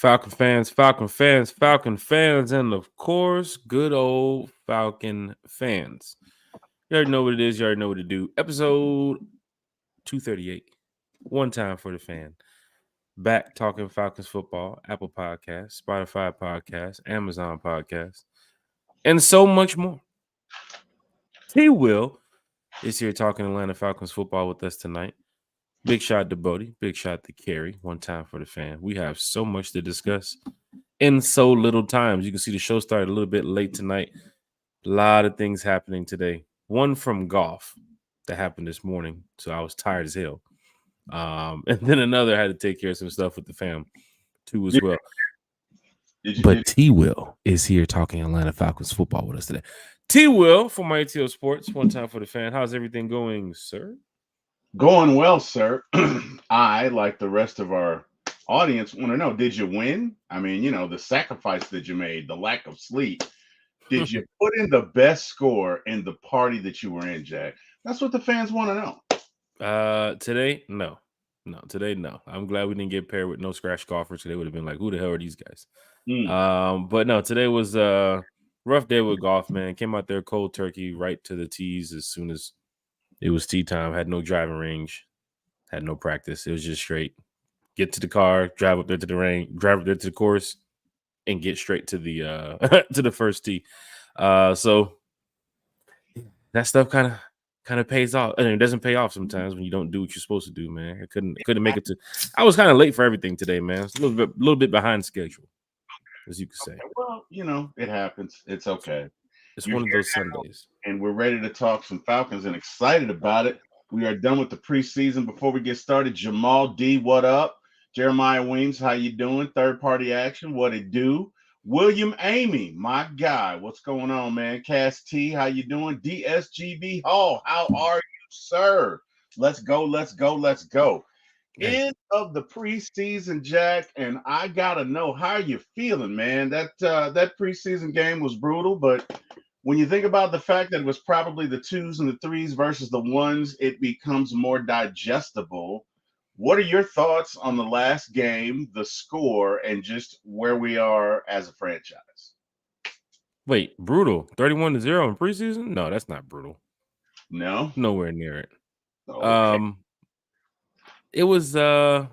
Falcon fans, and of course, good old Falcon fans. You already know what it is. You already know what to do. Episode 238. One time for the fan. Back talking Falcons football, Apple Podcasts, Spotify Podcasts, Amazon Podcasts, and so much more. T Will is here talking Atlanta Falcons football with us tonight. Big shot to Bodie. Big shot to Kerry. One time for the fan. We have so much to discuss in so little time. You can see the show started a little bit late tonight. A lot of things happening today. One from golf that happened this morning, so I was tired as hell. And then another had to take care of some stuff with the fam too as well. But T Will is here talking Atlanta Falcons football with us today. T Will from my ATO Sports. One time for the fan. How's everything going, sir? Going well, sir. I, like the rest of our audience, want to know, did you win? I mean, the sacrifice that you made, the lack of sleep. Did you put in the best score in the party that you were in, Jack? That's what the fans want to know. Today, no. Today, no. I'm glad we didn't get paired with no scratch golfers. They would have been like, who the hell are these guys? But no, today was a rough day with golf, man. Came out there cold turkey, right to the tees as soon as it was tee time. Had no driving range, had no practice. It was just straight get to the car, drive up there to the range, drive up there to the course, and get straight to the to the first tee. So that stuff kind of pays off. I mean, it doesn't pay off sometimes when you don't do what you're supposed to do, man. I couldn't make it to. I was kind of late for everything today, man. It's a little bit behind schedule, as you could say. Okay, well, it happens. It's okay. It's one of those Sundays. And we're ready to talk some Falcons and excited about it. We are done with the preseason. Before we get started, Jamal D, what up? Jeremiah Weems, how you doing? Third party action, what it do? William Amy, my guy, what's going on, man? Cass T, how you doing? DSGB Hall, how are you, sir? Let's go. End of the preseason, Jack, and I gotta know, how you feeling, man? That preseason game was brutal, but when you think about the fact that it was probably the 2s and the 3s versus the 1s, it becomes more digestible. What are your thoughts on the last game, the score, and just where we are as a franchise? Wait, brutal. 31-0 in preseason? No, that's not brutal. No? Nowhere near it. Okay. It was I'll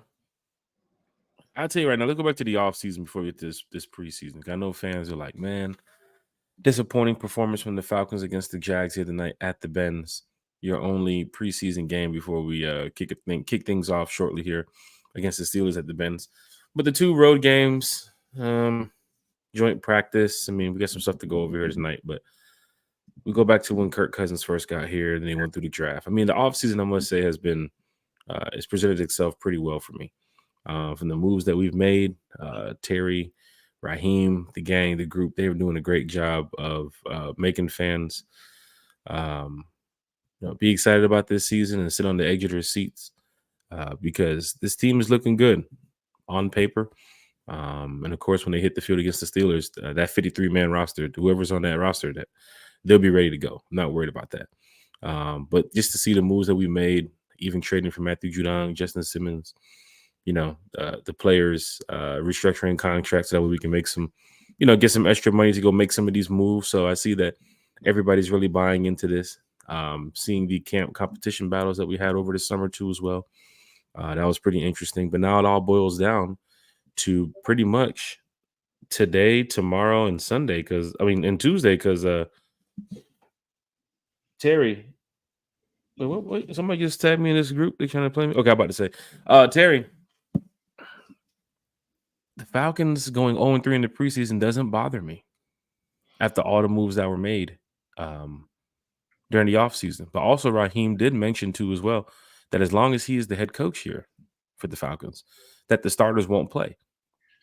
tell you right now, let's go back to the offseason before we get to this preseason. I know fans are like, man, disappointing performance from the Falcons against the Jags here tonight at the Benz. Your only preseason game before we kick things off shortly here against the Steelers at the Benz. But the 2 road games, joint practice. I mean, we got some stuff to go over here tonight, but we go back to when Kirk Cousins first got here and then he went through the draft. I mean, the offseason, I must say, has been it's presented itself pretty well for me. From the moves that we've made, Terry, Raheem, the gang, the group, they were doing a great job of making fans be excited about this season and sit on the edge of their seats because this team is looking good on paper. And of course, when they hit the field against the Steelers, that 53-man roster, whoever's on that roster, that they'll be ready to go. I'm not worried about that. But just to see the moves that we made, even trading for Matthew Judon, Justin Simmons, the players restructuring contracts so that way we can make some, get some extra money to go make some of these moves. So I see that everybody's really buying into this. Seeing the camp competition battles that we had over the summer too as well. That was pretty interesting. But now it all boils down to pretty much today, tomorrow, and Sunday and Tuesday because Terry. Wait, somebody just tagged me in this group. They're trying to play me. Okay, I'm about to say, Terry, the Falcons going 0-3 in the preseason doesn't bother me after all the moves that were made during the offseason. But also, Raheem did mention too as well that as long as he is the head coach here for the Falcons, that the starters won't play.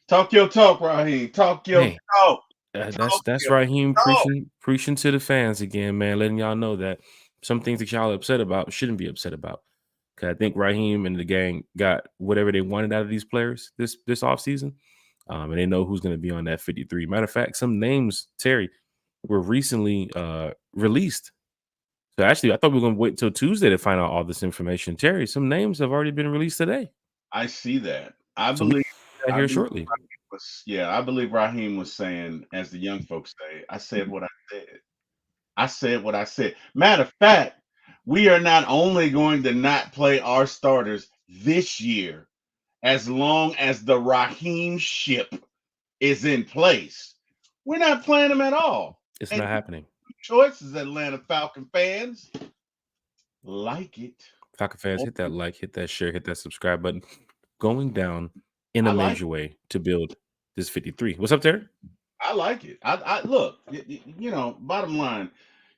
Talk your talk, Raheem. Talk your talk. That's Raheem preaching to the fans again, man, letting y'all know that some things that y'all are upset about shouldn't be upset about. Because I think Raheem and the gang got whatever they wanted out of these players this offseason. And they know who's going to be on that 53. Matter of fact, some names, Terry, were recently released. So actually, I thought we were going to wait till Tuesday to find out all this information. Terry, some names have already been released today. I see that. I believe here shortly. I believe Raheem was saying, as the young folks say, I said what I said. I said what I said. Matter of fact, we are not only going to not play our starters this year, as long as the Raheem ship is in place, we're not playing them at all. It's And not happening. choices, Atlanta Falcon fans, like it. Falcon fans, hit that like, hit that share, hit that subscribe button. Going down in a I like major way to build this 53. What's up, Terry? I like it. I look, bottom line,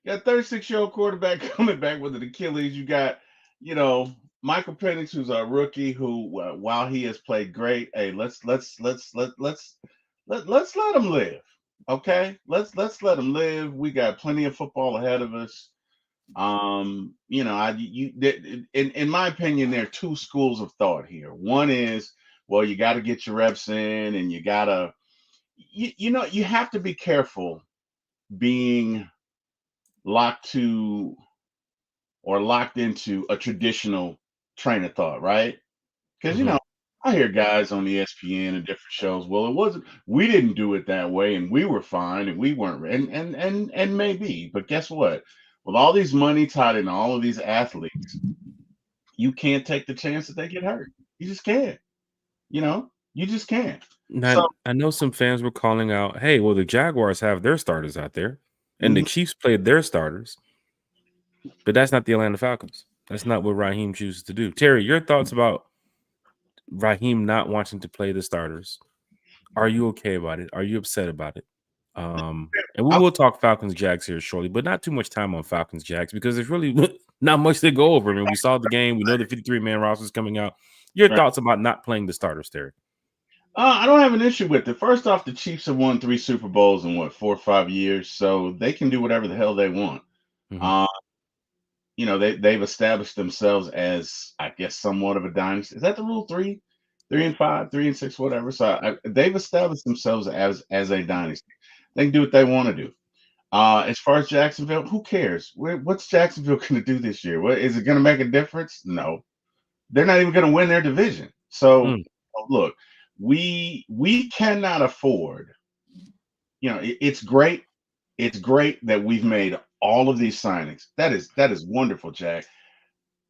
you got 36-year-old quarterback coming back with an Achilles. You got, you know, Michael Penix, who's a rookie, who while he has played great, hey, let's let him live. Okay, let's let him live. We got plenty of football ahead of us. In my opinion, there are two schools of thought here. One is, well, you got to get your reps in, and you gotta you have to be careful being locked to or locked into a traditional train of thought, right? Because Mhm. I hear guys on ESPN and different shows. Well, it wasn't. We didn't do it that way, and we were fine, and we weren't. And maybe, but guess what? With all these money tied in all of these athletes, you can't take the chance that they get hurt. You just can't. You just can't. Now, So, I know some fans were calling out, hey, well, the Jaguars have their starters out there, and the mhm. Chiefs played their starters, but that's not the Atlanta Falcons. That's not what Raheem chooses to do. Terry, your thoughts about Raheem not wanting to play the starters? Are you okay about it? Are you upset about it? And we I, will talk Falcons Jags here shortly, but not too much time on Falcons Jags because there's really not much to go over. I mean, we saw the game. We know the 53-man roster is coming out. Your right. thoughts about not playing the starters, Terry? I don't have an issue with it. First off, the Chiefs have won 3 Super Bowls in what 4 or 5 years, so they can do whatever the hell they want. Mhm. Uh, they've established themselves as, I guess, somewhat of a dynasty. Is that the rule? 3-5, 3-6, whatever. So they've established themselves as a dynasty. They can do what they want to do. As far as Jacksonville, who cares? What's Jacksonville going to do this year? What is it going to make a difference? No, they're not even going to win their division. So Mm. look, we cannot afford. It's great. It's great that we've made all of these signings. That is wonderful, Jack.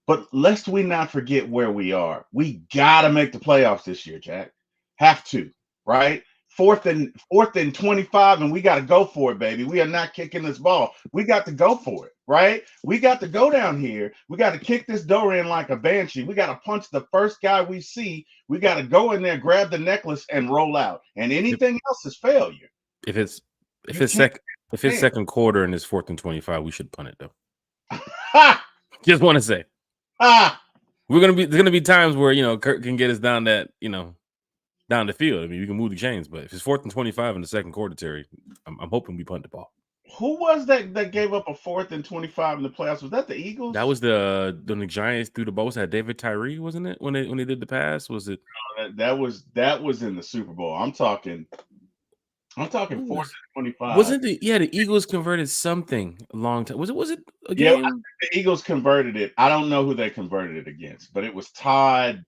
But lest we not forget where we are. We gotta make the playoffs this year, Jack. Have to, right? Fourth and 25, and we gotta go for it, baby. We are not kicking this ball. We got to go for it, right? We got to go down here. We got to kick this door in like a banshee. We got to punch the first guy we see. We got to go in there, grab the necklace, and roll out. And If, anything else is failure. if it's if You it's can't sec if it's stand. second quarter and it's 4th and 25, we should punt it though. Ha! Just want to say Ha! there's gonna be times where Kirk can get us down down the field. I mean, we can move the chains, but if it's 4th and 25 in the second quarter, Terry, I'm hoping we punt the ball. Who was that gave up a 4th and 25 in the playoffs? Was that the That Eagles? was the Giants through the boat. Had David Tyree, wasn't it? When they did the pass, was it? That was in the Super Bowl. I'm talking Who fourth was? and 25. Wasn't the Eagles converted something a long time? Was it a Yeah, I game? think the Eagles converted it. I don't know who they converted it against, but it was Todd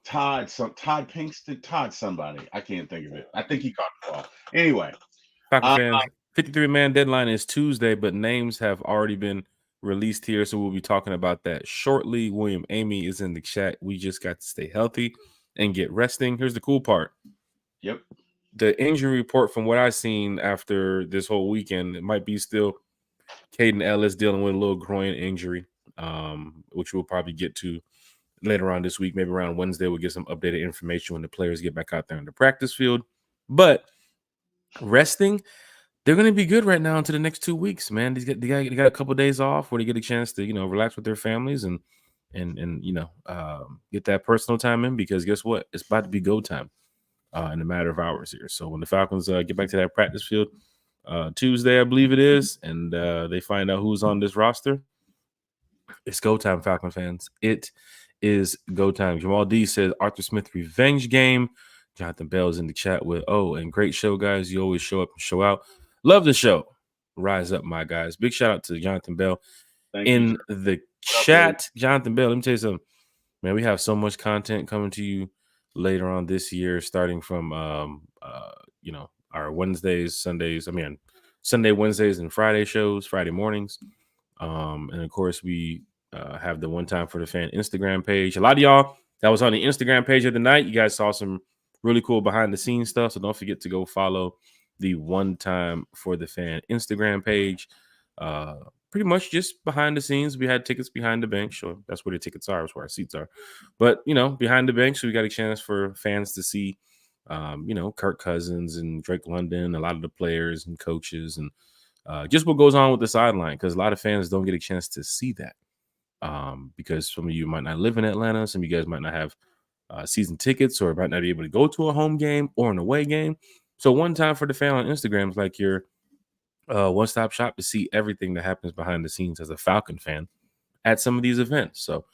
Pinkston, Todd somebody. I can't think of it. I think he caught the ball. Anyway, Falcon uh, fans, 53-man deadline is Tuesday, but names have already been released here, so we'll be talking about that shortly. William Amy is in the chat. We just got to stay healthy and get resting. Here's the cool part. yep. The injury report from what I've seen after this whole weekend, it might be still Caden Ellis dealing with a little groin injury, which we'll probably get to later on this week. Maybe around Wednesday, we'll get some updated information when the players get back out there in the practice field. But resting, they're going to be good right now into the next 2 weeks, man. They got a couple of days off where they get a chance to relax with their families and get that personal time in, because guess what? It's about to be go time in a matter of hours here. So when the Falcons get back to that practice field Tuesday, I believe it is, and they find out who's on this roster, it's go time, Falcon fans. It is go time. Jamal D says Arthur Smith revenge game. Jonathan Bell's in the chat with, and great show, guys. You always show up and show out. Love the show. Rise up, my guys. Big shout out to Jonathan Bell Thank you. in the What up, baby? chat. Jonathan Bell, let me tell you something. Man, we have so much content coming to you later on this year, starting from our Wednesdays, Sundays. Sunday, Wednesdays, and Friday shows, Friday mornings. And of course, we have the One Time for the Fan Instagram page. A lot of y'all that was on the Instagram page of the night, you guys saw some really cool behind the scenes stuff. So don't forget to go follow the One Time for the Fan Instagram page. Pretty much just behind the scenes. We had tickets behind the bench. So that's where the tickets are. That's where our seats are. But, behind the bench, so we got a chance for fans to see, Kirk Cousins and Drake London, a lot of the players and coaches, and just what goes on with the sideline, because a lot of fans don't get a chance to see that, because some of you might not live in Atlanta. Some of you guys might not have season tickets, or might not be able to go to a home game or an away game. So One Time for the Fan on Instagram is like your one-stop shop to see everything that happens behind the scenes as a Falcon fan at some of these events. So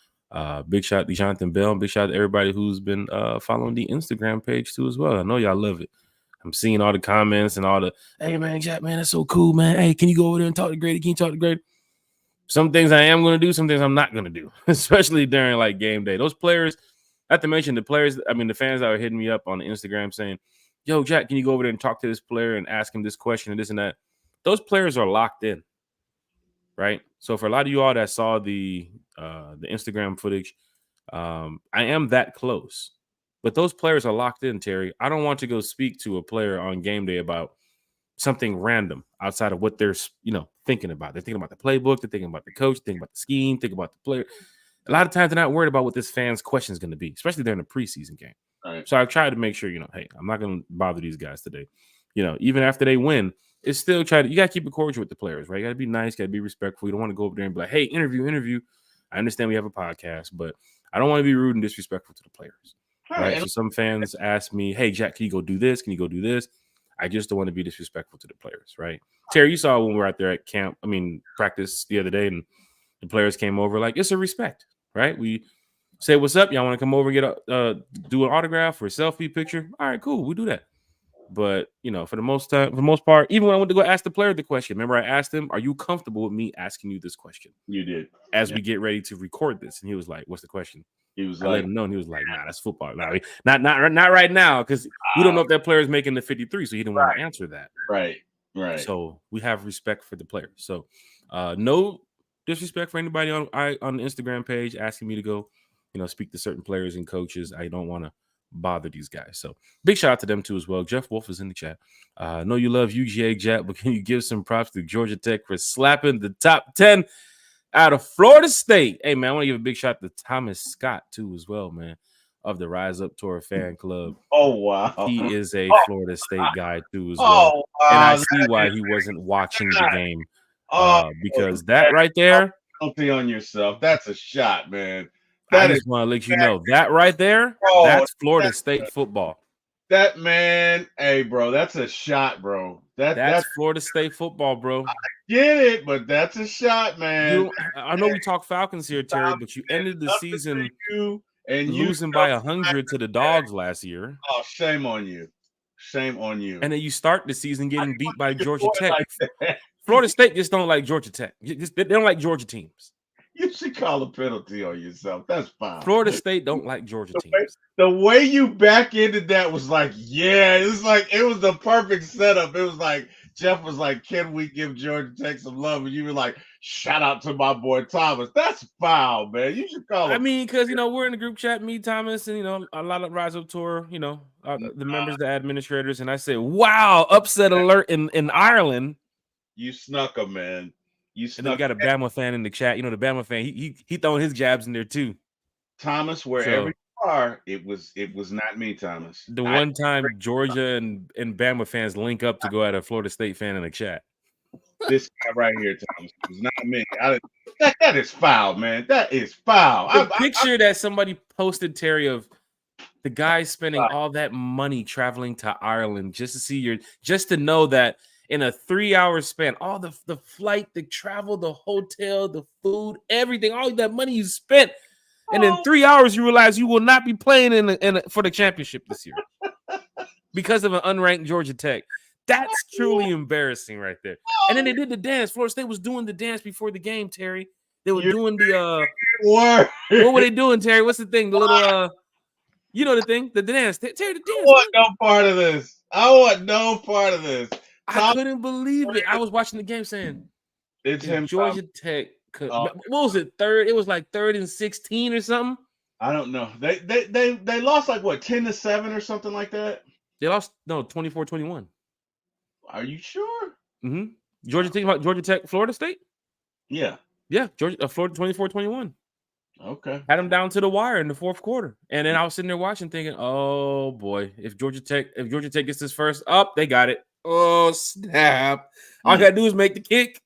big shout to Jonathan Bell, and big shout to everybody who's been following the Instagram page too as well. I know y'all love it. I'm seeing all the comments and all the, hey man, Jack, man, that's so cool, man. Hey, can you go over there and talk to Grady? Can you talk to Grady? Some things I am going to do, some things I'm not going to do, especially during like game day. Those players, I have to mention the players, the fans that are hitting me up on the Instagram saying, yo, Jack, can you go over there and talk to this player and ask him this question and this and that? Those players are locked in, right? So for a lot of you all that saw the Instagram footage, I am that close. But those players are locked in, Terry. I don't want to go speak to a player on game day about something random outside of what they're, thinking about. They're thinking about the playbook. They're thinking about the coach. Thinking about the scheme. Thinking about the player. A lot of times they're not worried about what this fan's question is going to be, especially during the preseason game. Right. So I've tried to make sure, hey, I'm not going to bother these guys today. Even after they win, it's still you got to keep it cordial with the players, right? You got to be nice, got to be respectful. You don't want to go over there and be like, hey, interview. I understand we have a podcast, but I don't want to be rude and disrespectful to the players. Right. So some fans ask me, hey, Jack, can you go do this? Can you go do this? I just don't want to be disrespectful to the players. Right. Terry, you saw when we were out there at practice the other day, and the players came over. Like, it's a respect. Right. We say, what's up? Y'all want to come over and get do an autograph or a selfie picture? All right, cool. We'll do that. But, for the most part, even when I went to go ask the player the question, remember I asked him, are you comfortable with me asking you this question? You did. As we get ready to record this. And he was like, what's the question? He was I let him know, and he was like, nah, that's football. Nah, not right now, because we don't know if that player is making the 53, so he didn't want to answer that. Right. So we have respect for the players. So no disrespect for anybody on the Instagram page asking me to go, speak to certain players and coaches. I don't want to bother these guys. So big shout out to them too as well. Jeff Wolf is in the chat. I know you love UGA, Jack, but can you give some props to Georgia Tech for slapping the top 10 out of Florida State? Hey, man, I want to give a big shout to Thomas Scott, too, as well, man, of the Rise Up Tour fan club. Oh, wow. He is a Florida State guy, too, as well. Oh, wow. And I see why he wasn't watching the game. Because that right there. Penalty on yourself. That's a shot, man. I just want to let you know that right there, that's Florida State football. That man, hey, bro, that's a shot, bro. That's Florida State football, bro. I get it, but that's a shot, man. I know we talk Falcons here, Terry, but you ended the season losing by 100 to the Dogs last year. Oh, shame on you. Shame on you. And then you start the season getting beat by Georgia Tech. Like Florida State just don't like Georgia Tech. They don't like Georgia teams. You should call a penalty on yourself. That's fine. Florida State don't like Georgia teams. The way you back ended that was like, yeah, it was the perfect setup. It was like Jeff was like, can we give Georgia Tech some love? And you were like, shout out to my boy Thomas. That's foul, man. You should call him. Because we're in the group chat, me, Thomas, and a lot of Rise Up Tour, the members, the administrators, and I said, wow, upset alert in Ireland. You snuck him, man. And then we got a Bama fan in the chat. The Bama fan, he throwing his jabs in there too. Thomas, wherever you are, it was not me, Thomas. The one time Georgia and Bama fans link up to go at a Florida State fan in the chat. This guy right here, Thomas, it was not me. That is foul, man. That is foul. The picture that somebody posted, Terry, of the guy spending all that money traveling to Ireland just to see just to know that in a 3-hour span, all the flight, the travel, the hotel, the food, everything, all that money you spent, and in 3 hours you realize you will not be playing for the championship this year because of an unranked Georgia Tech. That's truly embarrassing right there. And then they did the dance. Florida State was doing the dance before the game, Terry. They were doing the what were they doing, Terry? What's the thing? The little You know the thing, the dance, Terry, the I dance, want man. no part of this. I want no part of this. I Tom, couldn't believe it. I was watching the game saying, it's if him. Tom. Georgia Tech could, Oh, what was it, third? It was like 3rd and 16 or something. I don't know. They lost like what 10-7 or something like that. They lost, no, 24-21. Are you sure? Mm-hmm. Georgia Tech, Florida State? Yeah. Yeah, Florida 24-21. Okay. Had them down to the wire in the fourth quarter. And then I was sitting there watching thinking, oh boy, if Georgia Tech gets this first up, they got it. Oh, snap. All I gotta do is make the kick.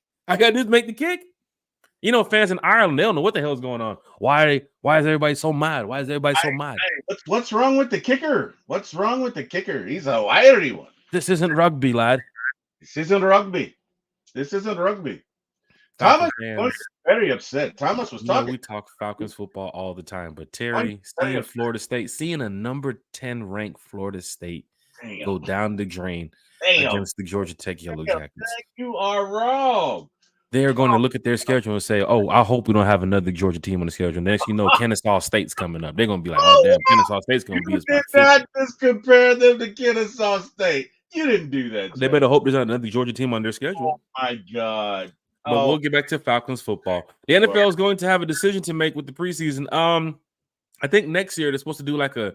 You know, fans in Ireland, they don't know what the hell is going on. Why is everybody so mad? What's wrong with the kicker? What's wrong with the kicker? He's a wiry one. This isn't rugby, lad. This isn't rugby. Falcons Thomas was fans, very upset. Thomas was talking. we talk Falcons football all the time, but Terry, seeing Florida State, seeing a number 10 ranked Florida State go down the drain against the Georgia Tech Yellow Jackets. You are wrong. They are going to look at their schedule and say, "Oh, I hope we don't have another Georgia team on the schedule." Next, you know, Kennesaw State's coming up. They're going to be like, "Oh, damn, Kennesaw State's going to be us." You did not just compare them to Kennesaw State. You didn't do that. They better hope there's not another Georgia team on their schedule. Oh my God! But we'll get back to Falcons football. The NFL is going to have a decision to make with the preseason. I think next year they're supposed to do like a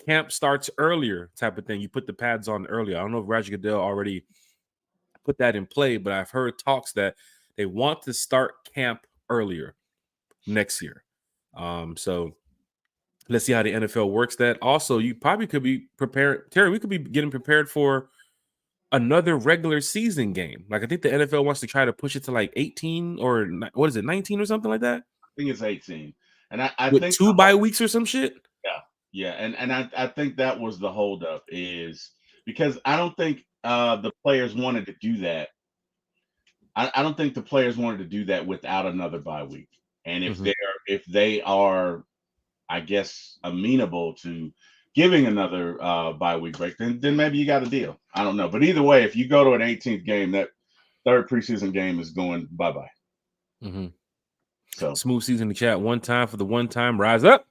camp starts earlier type of thing. You put the pads on earlier. I don't know if Roger Goodell already put that in play, but I've heard talks that they want to start camp earlier next year. So let's see how the NFL works that. Also, you probably could be prepared. Terry, we could be getting prepared for another regular season game. Like, I think the NFL wants to try to push it to like 18 or what is it, 19 or something like that? I think it's 18. And I with think 2 bye weeks or some shit. Yeah. And I think that was the holdup, is because I don't think the players wanted to do that. I don't think the players wanted to do that without another bye week. And if they are, I guess, amenable to giving another bye week break, then maybe you got a deal. I don't know. But either way, if you go to an 18th game, that third preseason game is going bye-bye. Mm-hmm. So Smooth season in the chat. One time for the one time. Rise up.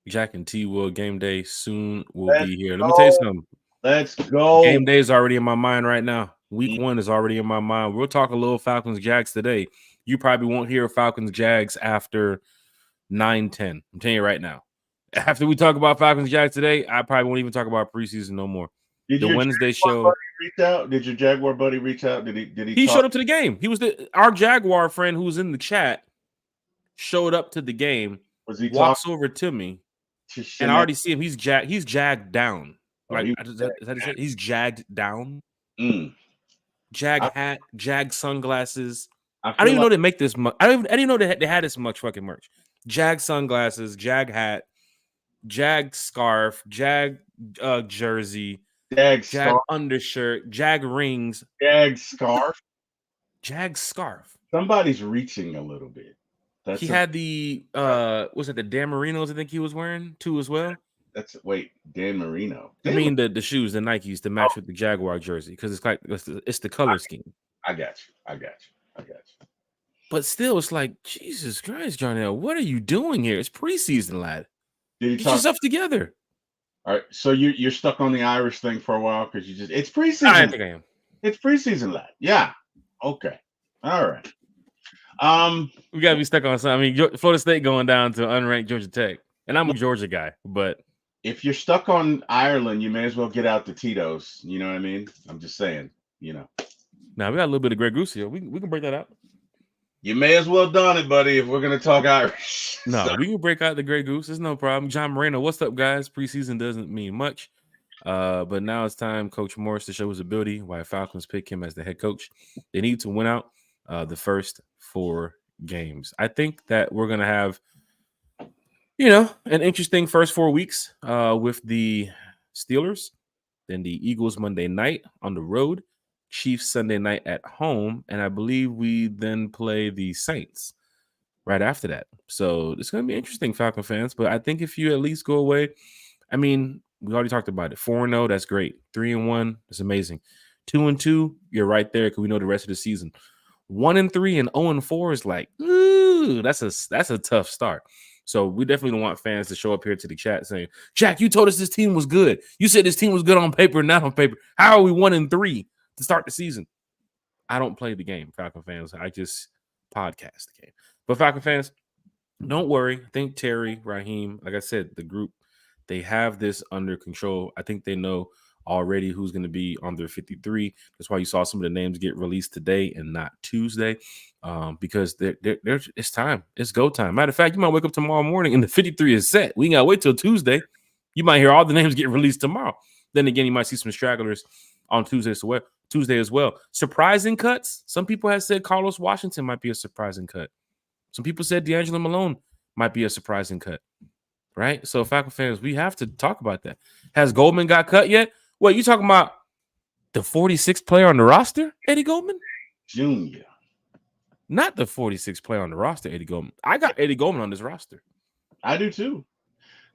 Jack and T Will game day soon will be here. Let me tell you something. Let's go. Game day is already in my mind right now. Week 1 is already in my mind. We'll talk a little Falcons Jags today. You probably won't hear Falcons Jags after 9-10. I'm telling you right now. After we talk about Falcons Jags today, I probably won't even talk about preseason no more. The Wednesday show. Reach out? Did your Jaguar buddy reach out? Did he? He showed up to the game. He was our Jaguar friend who was in the chat. Showed up to the game. Was he walks over to me, and I already see him. He's jagged down. Like, is that he's jagged down. Jag hat, Jag sunglasses. I don't even know they make this much. I didn't even know they had this much fucking merch. Jag sunglasses, Jag hat, Jag scarf, Jag jersey, Jag undershirt, Jag rings, Jag scarf. Somebody's reaching a little bit. He had the was it the Dan Marinos? I think he was wearing too as well. Dan Marino. I mean the shoes, the Nikes to match with the Jaguar jersey, because it's like it's the color scheme. I got you. But still, it's like, Jesus Christ, Jarnell, what are you doing here? It's preseason, lad. Get yourself together. All right, so you're stuck on the Irish thing for a while because it's preseason. I think I am. It's preseason, lad. Yeah. Okay. All right. We gotta be stuck on something. I mean, Florida State going down to unranked Georgia Tech, and I'm a Georgia guy, but if you're stuck on Ireland, you may as well get out the Tito's. You know what I mean? I'm just saying. Now we got a little bit of Grey Goose here. We can break that out. You may as well done it, buddy, if we're gonna talk Irish. No, we can break out the Grey Goose. There's no problem. John Moreno, what's up, guys? Preseason doesn't mean much, but now it's time, Coach Morris, to show his ability. Why Falcons pick him as the head coach? They need to win out the first 4 games. I think that we're gonna have, an interesting first 4 weeks with the Steelers, then the Eagles Monday night on the road, Chiefs Sunday night at home, and I believe we then play the Saints right after that. So it's going to be interesting, Falcon fans. But I think if you at least go away, I mean, we already talked about it. 4-0, that's great. 3-1, that's amazing. 2-2, you're right there because we know the rest of the season. 1-3 and 0-4 is like, ooh, that's a tough start. So we definitely don't want fans to show up here to the chat saying, Jack, you told us this team was good. You said this team was good on paper, not on paper. How are we 1-3 to start the season? I don't play the game, Falcon fans. I just podcast the game. But Falcon fans, don't worry. I think Terry, Raheem, like I said, the group, they have this under control. I think they know already who's going to be on their 53. That's why you saw some of the names get released today and not Tuesday, because it's time. It's go time. Matter of fact, you might wake up tomorrow morning and the 53 is set. We ain't got to wait till Tuesday. You might hear all the names get released tomorrow. Then again, you might see some stragglers on Tuesday as well. Surprising cuts. Some people have said Carlos Washington might be a surprising cut. Some people said D'Angelo Malone might be a surprising cut. Right? So, Falcon fans, we have to talk about that. Has Goldman got cut yet? What, you talking about the 46th player on the roster, Eddie Goldman? Junior. Not the 46th player on the roster, Eddie Goldman. I got Eddie Goldman on this roster. I do too.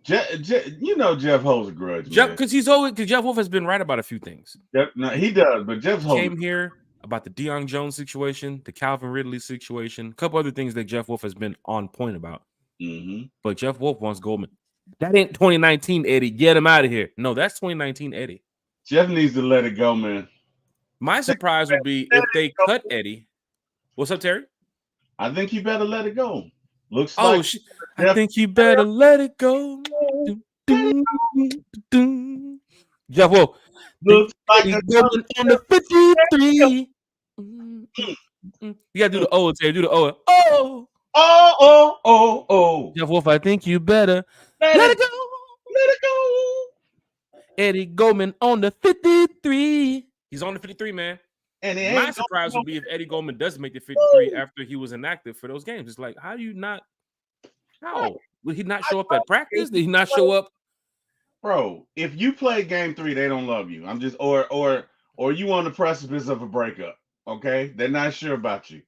You know Jeff holds a grudge, because Jeff Wolf has been right about a few things. No, he does, but Jeff came here about the Deion Jones situation, the Calvin Ridley situation, a couple other things that Jeff Wolf has been on point about. Mm-hmm. But Jeff Wolf wants Goldman. That ain't 2019 Eddie. Get him out of here. No, that's 2019 Eddie. Jeff needs to let it go, man. My surprise would be if they cut Eddie. What's up, Terry? I think you better let it go. Looks like I think you better let it go. Jeff Wolf. Looks like Eddie Goldman on the 53. You gotta do the O, Terry. Do the O. Oh. Oh. Jeff Wolf, I think you better let it go. Let it go. Eddie Goldman on the 53. He's on the 53, man. And my surprise would be if Eddie Goldman does make the 53 after he was inactive for those games. It's like, how do you not? How? Would he not show up at practice? Did he not show up? Bro, if you play game 3, they don't love you. I'm just or you on the precipice of a breakup. Okay? They're not sure about you.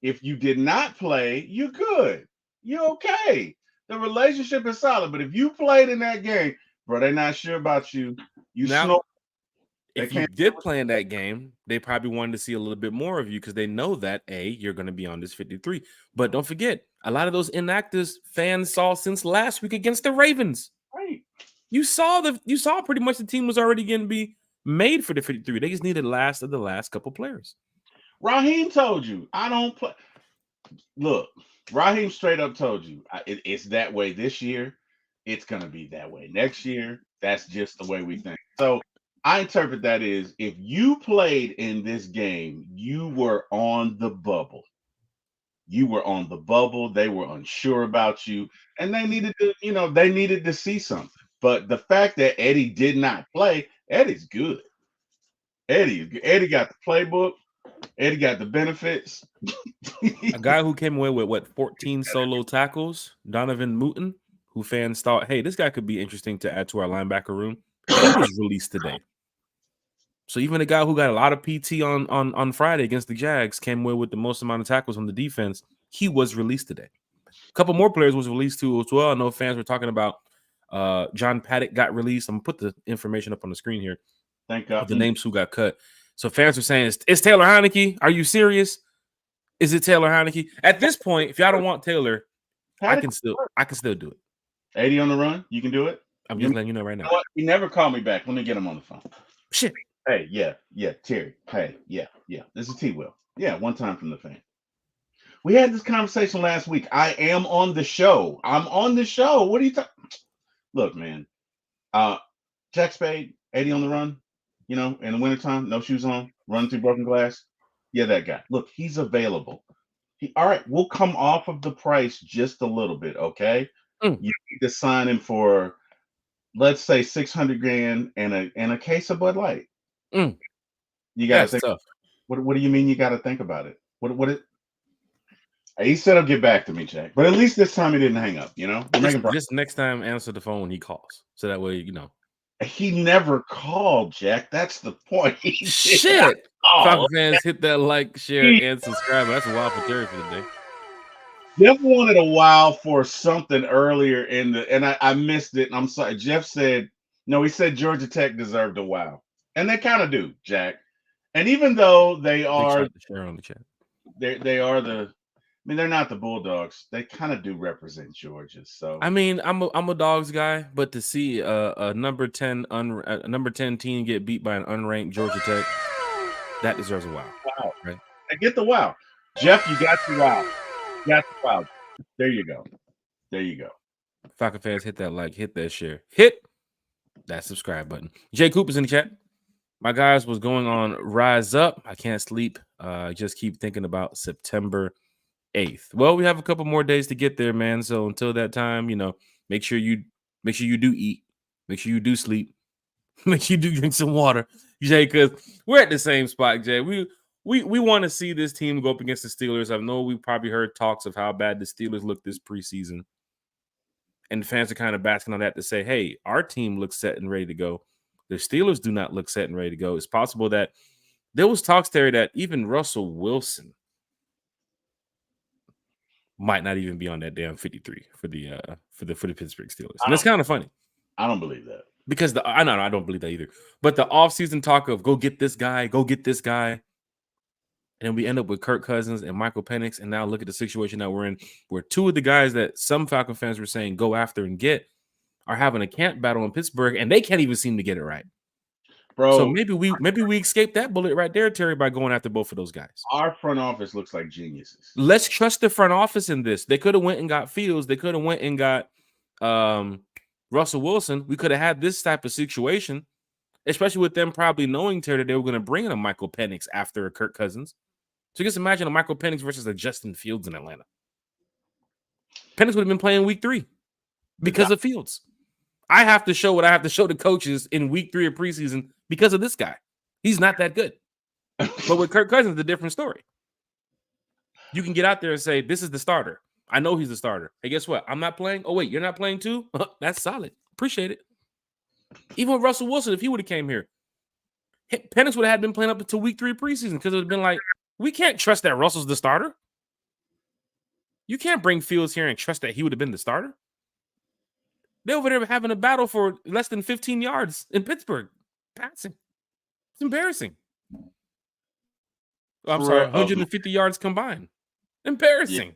If you did not play, you're good. You're okay. The relationship is solid. But if you played in that game, bro, they're not sure about you. If you did play in that game, they probably wanted to see a little bit more of you because they know that, you're going to be on this 53. But don't forget, a lot of those inactives fans saw since last week against the Ravens. Right. You saw pretty much the team was already going to be made for the 53. They just needed the last couple players. Raheem told you, I don't play. Look, Raheem straight up told you, it's that way this year. It's going to be that way next year. That's just the way we think. So I interpret that as if you played in this game, you were on the bubble. You were on the bubble. They were unsure about you, and they needed to see something. But the fact that Eddie did not play, Eddie's good. Eddie got the playbook. Eddie got the benefits. A guy who came away with 14 solo tackles, Donovan Mooten, who fans thought, hey, this guy could be interesting to add to our linebacker room. He was released today. So even a guy who got a lot of PT on Friday against the Jags came away with the most amount of tackles on the defense. He was released today. A couple more players was released too as well. I know fans were talking about John Paddock got released. I'm going to put the information up on the screen here. Thank God. The names who got cut. So fans are saying, it's Taylor Heineke. Are you serious? Is it Taylor Heineke? At this point, if y'all don't want Taylor, I can still do it. 80 on the run, you can do it. I'm just letting you know right now. You know what? He never called me back. Let me get him on the phone. Shit. Hey, yeah, Terry. Hey, yeah. This is T-Will. Yeah, one time from the fan. We had this conversation last week. I am on the show. I'm on the show. What are you talking? Look, man. Jack Spade, 80 on the run. In the wintertime, no shoes on, running through broken glass. Yeah, that guy. Look, he's available. All right, we'll come off of the price just a little bit, okay? You need to sign him for, let's say, $600,000 and a case of Bud Light. You got to think. Tough. What do you mean? You got to think about it. He said he'll get back to me, Jack. But at least this time he didn't hang up. Just next time, answer the phone when he calls, so that way He never called, Jack. That's the point. Shit. Falcon fans, hit that like, share, and subscribe. That's a while for Terry for the day. Jeff wanted a while for something earlier and I missed it. And I'm sorry. Jeff said, no, he said Georgia Tech deserved a while. And they kind of do, Jack. And even though they are share on the chat. They are mean, they're not the Bulldogs. They kind of do represent Georgia. So I mean, I'm a Dogs guy, but to see a number 10 a number 10 team get beat by an unranked Georgia Tech, that deserves a wow. wow, Right? I get the wow. Jeff, you got the wow. You got the wow. There you go. There you go. Falcon fans, hit that like, hit that share, hit that subscribe button. Jay Cooper's in the chat. My guys was going on Rise Up. I can't sleep. Just keep thinking about September 8th. Well, we have a couple more days to get there, man. So until that time, make sure you do eat, make sure you do sleep, make sure you do drink some water, Jay, because we're at the same spot, Jay. We want to see this team go up against the Steelers. I know we probably heard talks of how bad the Steelers look this preseason, and fans are kind of basking on that to say, hey, our team looks set and ready to go. The Steelers do not look set and ready to go. It's possible that there was talks, Terry, that even Russell Wilson might not even be on that damn 53 for the Pittsburgh Steelers. And it's kind of funny. I don't believe that. Because I don't believe that either. But the offseason talk of go get this guy. And then we end up with Kirk Cousins and Michael Penix. And now look at the situation that we're in, where two of the guys that some Falcon fans were saying go after and get are having a camp battle in Pittsburgh, and they can't even seem to get it right. Bro, so maybe we escaped that bullet right there, Terry, by going after both of those guys. Our front office looks like geniuses. Let's trust the front office in this. They could have went and got Fields. They could have went and got Russell Wilson. We could have had this type of situation, especially with them probably knowing, Terry, that they were going to bring in a Michael Penix after a Kirk Cousins. So just imagine a Michael Penix versus a Justin Fields in Atlanta. Penix would have been playing week 3 because of Fields. I have to show what I have to show the coaches in week 3 of preseason because of this guy. He's not that good. But with Kirk Cousins, it's a different story. You can get out there and say, this is the starter. I know he's the starter. Hey, guess what? I'm not playing. Oh, wait, you're not playing too? That's solid. Appreciate it. Even with Russell Wilson, if he would have came here, Penix would have had been playing up until week 3 preseason, because it would have been like, we can't trust that Russell's the starter. You can't bring Fields here and trust that he would have been the starter. They're over there having a battle for less than 15 yards in Pittsburgh. Passing. It's embarrassing. I'm sorry, 150 yards combined. Embarrassing.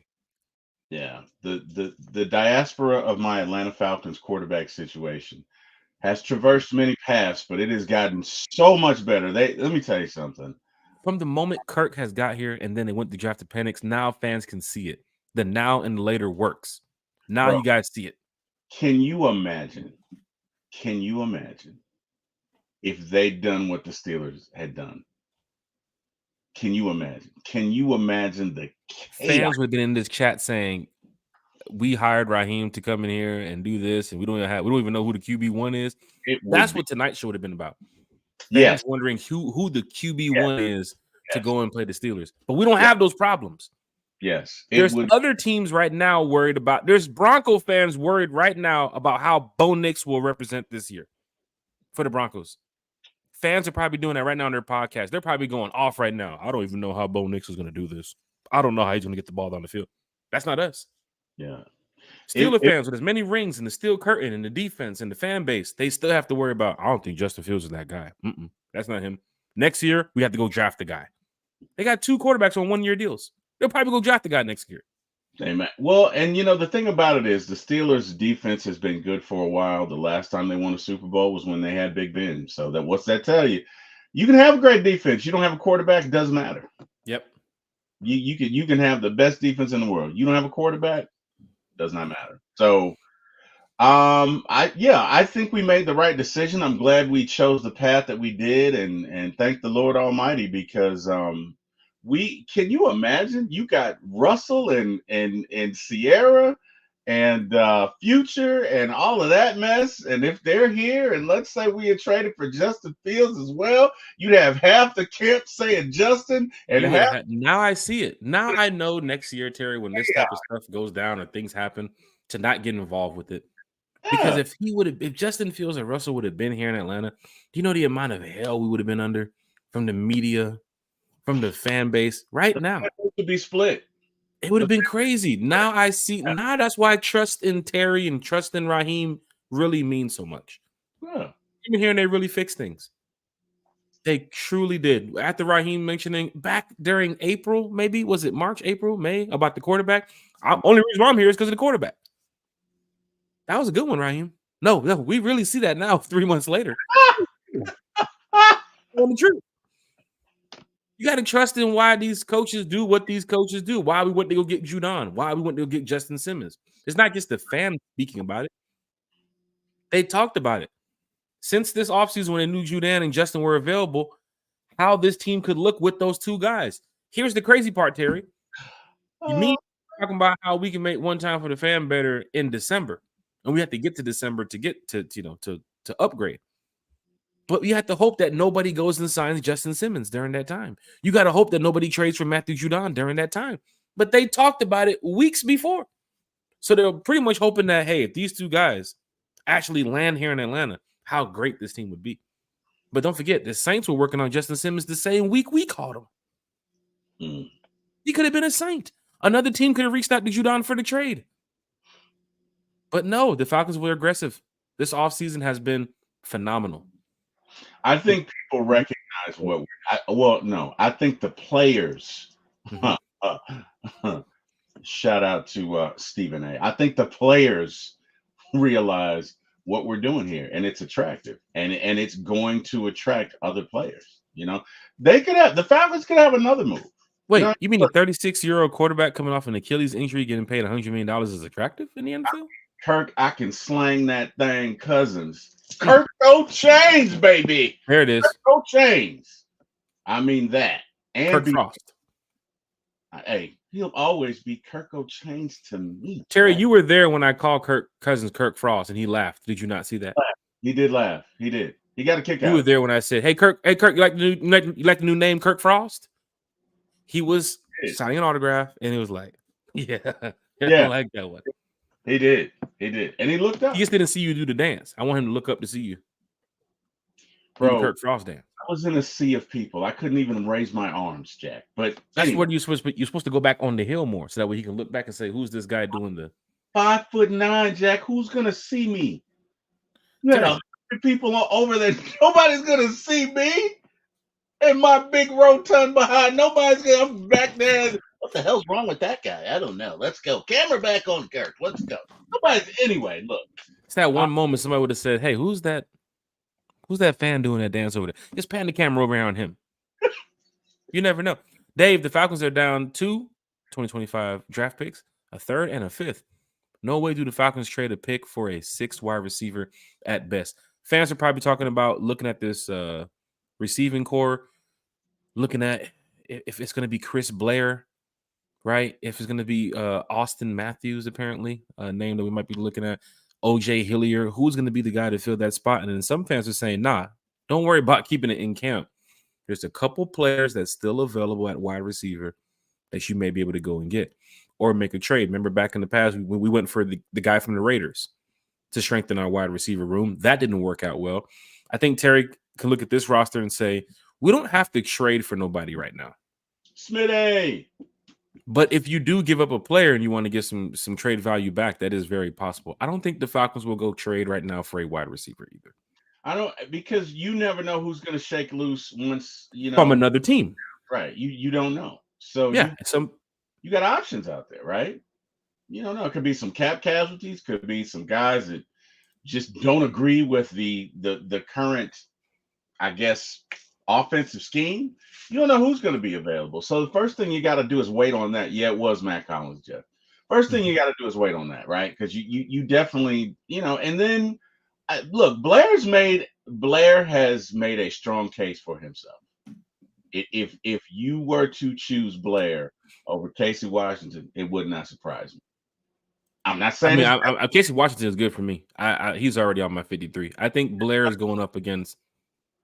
Yeah. The diaspora of my Atlanta Falcons quarterback situation has traversed many paths, but it has gotten so much better. Let me tell you something. From the moment Kirk has got here and then they went to draft the Penix, now fans can see it. The now and later works. Now you guys see it. Can you imagine if they'd done what the Steelers had done? Can you imagine the chaos? Fans would have been in this chat saying, we hired Raheem to come in here and do this, and we don't even know who the QB1 is. That's what tonight's show would have been about. Fans wondering who the QB1 is to go and play the Steelers. But we don't have those problems. Yes. There's other teams right now worried about. There's Bronco fans worried right now about how Bo Nix will represent this year for the Broncos. Fans are probably doing that right now on their podcast. They're probably going off right now. I don't even know how Bo Nix is going to do this. I don't know how he's going to get the ball down the field. That's not us. Yeah. Steelers fans with as many rings and the steel curtain and the defense and the fan base, they still have to worry about, I don't think Justin Fields is that guy. That's not him. Next year, we have to go draft the guy. They got 2 quarterbacks on 1-year deals. They'll probably go draft the guy next year. Amen. Well, and the thing about it is the Steelers' defense has been good for a while. The last time they won a Super Bowl was when they had Big Ben. So what's that tell you? You can have a great defense. You don't have a quarterback, it doesn't matter. Yep. You can have the best defense in the world. You don't have a quarterback, does not matter. So I think we made the right decision. I'm glad we chose the path that we did, and thank the Lord Almighty, because can you imagine? You got Russell and Sierra and Future and all of that mess. And if they're here, and let's say we had traded for Justin Fields as well, you'd have half the camp saying Justin, and now I see it. Now I know next year, Terry, when this type of stuff goes down or things happen, to not get involved with it. Because if Justin Fields and Russell would have been here in Atlanta, do you know the amount of hell we would have been under from the media, from the fan base right now? It would be split. It would have been crazy. Now I see. Now that's why trust in Terry and trust in Raheem really means so much. Yeah. Even here and they really fix things. They truly did. After Raheem mentioning back during April, maybe was it March, April, May about the quarterback? Only reason why I'm here is because of the quarterback. That was a good one, Raheem. No, we really see that now 3 months later. On the truth. You got to trust in why these coaches do what these coaches do. Why we went to go get Judon. Why we went to go get Justin Simmons. It's not just the fans speaking about it. They talked about it. Since this offseason when they knew Judon and Justin were available, how this team could look with those two guys. Here's the crazy part, Terry. You mean talking about how we can make one time for the fan better in December. And we have to get to December to get to upgrade. But you have to hope that nobody goes and signs Justin Simmons during that time. You got to hope that nobody trades for Matthew Judon during that time. But they talked about it weeks before. So they're pretty much hoping that, hey, if these two guys actually land here in Atlanta, how great this team would be. But don't forget, the Saints were working on Justin Simmons the same week we called him. He could have been a Saint. Another team could have reached out to Judon for the trade. But no, the Falcons were aggressive. This offseason has been phenomenal. I think people recognize I think the players. Shout out to Stephen A. I think the players realize what we're doing here, and it's attractive, and it's going to attract other players. The Falcons could have another move. Wait, you mean a 36-year-old quarterback coming off an Achilles injury getting paid $100 million is attractive in the NFL? Kirk, I can slang that thing, Cousins. Kirk Chains, baby. There it is. Kirk Chains. I mean that. And Kirk Frost. Hey, he'll always be Kirk Chains to me. Terry, you were there when I called Kirk Cousins Kirk Frost, and he laughed. Did you not see that? He did laugh. He did. He got a kick out. You were there when I said, "Hey Kirk, you like the new name Kirk Frost?" He was signing an autograph, and he was like, "Yeah, I like that one." He did, and he looked up. He just didn't see you do the dance. I want him to look up to see you, bro. Kirk Frost dance. I was in a sea of people. I couldn't even raise my arms, Jack. But that's what you're supposed to go back on the hill more, so that way he can look back and say, "Who's this guy doing the 5'9", Jack? Who's gonna see me? You got 100 people over there. Nobody's gonna see me. And my big rotund behind. Nobody's gonna. I'm back there. What the hell's wrong with that guy? I don't know. Let's go. Camera back on Kirk. Let's go. Anyway, look. It's that one moment somebody would have said, "Hey, who's that fan doing that dance over there?" Just pan the camera over here on him. You never know. Dave, the Falcons are down 2 2025 draft picks, a third and a fifth. No way do the Falcons trade a pick for a 6th wide receiver at best. Fans are probably talking about looking at this receiving core, looking at if it's going to be Chris Blair, right? If it's going to be Austin Matthews, apparently, a name that we might be looking at, OJ Hillier, who's going to be the guy to fill that spot? And then some fans are saying, nah, don't worry about keeping it in camp. There's a couple players that's still available at wide receiver that you may be able to go and get or make a trade. Remember back in the past, when we went for the guy from the Raiders to strengthen our wide receiver room. That didn't work out well. I think Terry can look at this roster and say, we don't have to trade for nobody right now. Smitty. But if you do give up a player and you want to get some trade value back, that is very possible. I don't think the Falcons will go trade right now for a wide receiver either. I don't, because you never know who's going to shake loose once, from another team. Right. You don't know. So yeah, you got options out there, right? You don't know. It could be some cap casualties, could be some guys that just don't agree with the current, I guess, offensive scheme. You don't know who's going to be available. So the first thing you got to do is wait on that. Yeah, it was Matt Collins, Jeff. First thing you got to do is wait on that, right? Because you definitely, and then look, Blair has made a strong case for himself. If you were to choose Blair over Casey Washington, it would not surprise me. I'm not saying. Casey Washington is good for me. He's already on my 53. I think Blair is going up against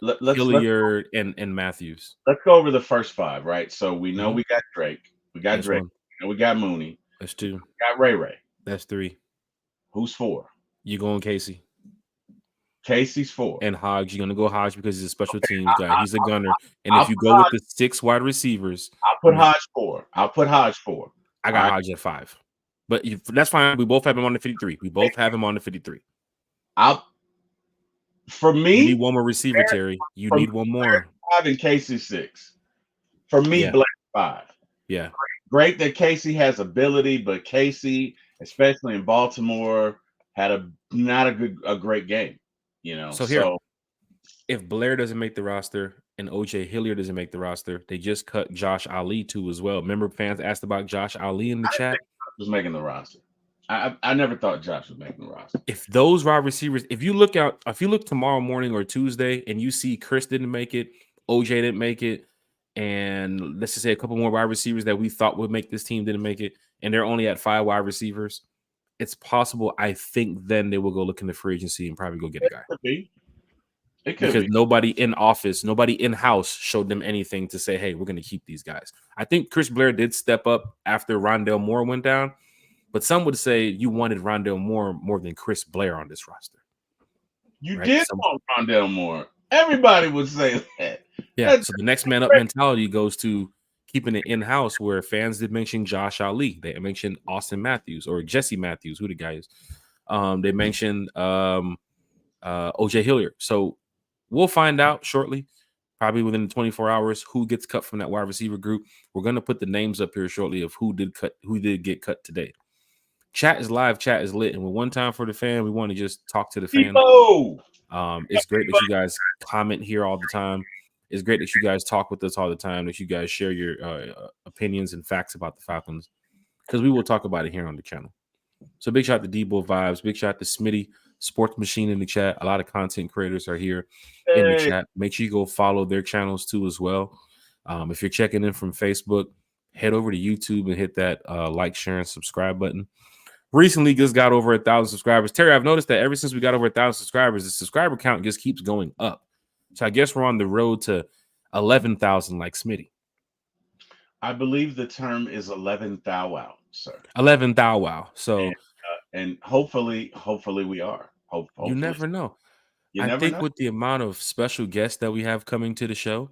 Hilliard and Matthews. Let's go over the first 5, right? So we know we got Drake. We got Drake. We got Mooney. That's 2. We got Ray. That's 3. Who's 4? You going Casey. Casey's 4. And Hodge, you're going to go Hodge because he's a special teams guy. He's a gunner. And if you go with the 6 wide receivers. I'll put Hodge 4. I got Hodge at 5. But that's fine. We both have him on the 53. For me, you need one more receiver, Terry. You need one more. 5 and Casey 6. For me, Yeah. Blair 5. Yeah. Great that Casey has ability, but Casey, especially in Baltimore, had not a great game. So here, if Blair doesn't make the roster and OJ Hilliard doesn't make the roster, they just cut Josh Ali too as well. Remember, fans asked about Josh Ali in the chat. Was making the roster. I never thought Josh was making the roster. If those wide receivers, if you look tomorrow morning or Tuesday and you see Chris didn't make it, OJ didn't make it, and let's just say a couple more wide receivers that we thought would make this team didn't make it, and they're only at 5 wide receivers, it's possible. I think then they will go look in the free agency and probably go get a guy. It could because be. nobody in office, nobody in house showed them anything to say, hey, we're going to keep these guys. I think Chris Blair did step up after Rondale Moore went down, but some would say you wanted Rondale Moore more than Chris Blair on this roster. You did want Rondale Moore. Everybody would say that. Yeah, so the next man up mentality goes to keeping it in-house, where fans did mention Josh Ali. They mentioned Austin Matthews or Jesse Matthews, who the guy is. They mentioned OJ Hilliard. So we'll find out shortly, probably within 24 hours, who gets cut from that wide receiver group. We're going to put the names up here shortly of who did get cut today. Chat is live, chat is lit, and with one time for the fan, we want to just talk to the fan. It's great that you guys comment here all the time. It's great that you guys talk with us all the time, that you guys share your opinions and facts about the Falcons, because we will talk about it here on the channel. So big shout out to Debo Vibes, big shout out to Smitty, Sports Machine in the chat. A lot of content creators are here in the chat. Make sure you go follow their channels too as well. If you're checking in from Facebook, head over to YouTube and hit that like, share, and subscribe button. Recently just got over 1,000 subscribers. Terry, I've noticed that ever since we got over 1,000 subscribers, the subscriber count just keeps going up. So I guess we're on the road to 11,000 like Smitty. I believe the term is 11 thou wow, sir. 11 thou wow. So and hopefully we are. Hopefully. You never know. I think with the amount of special guests that we have coming to the show,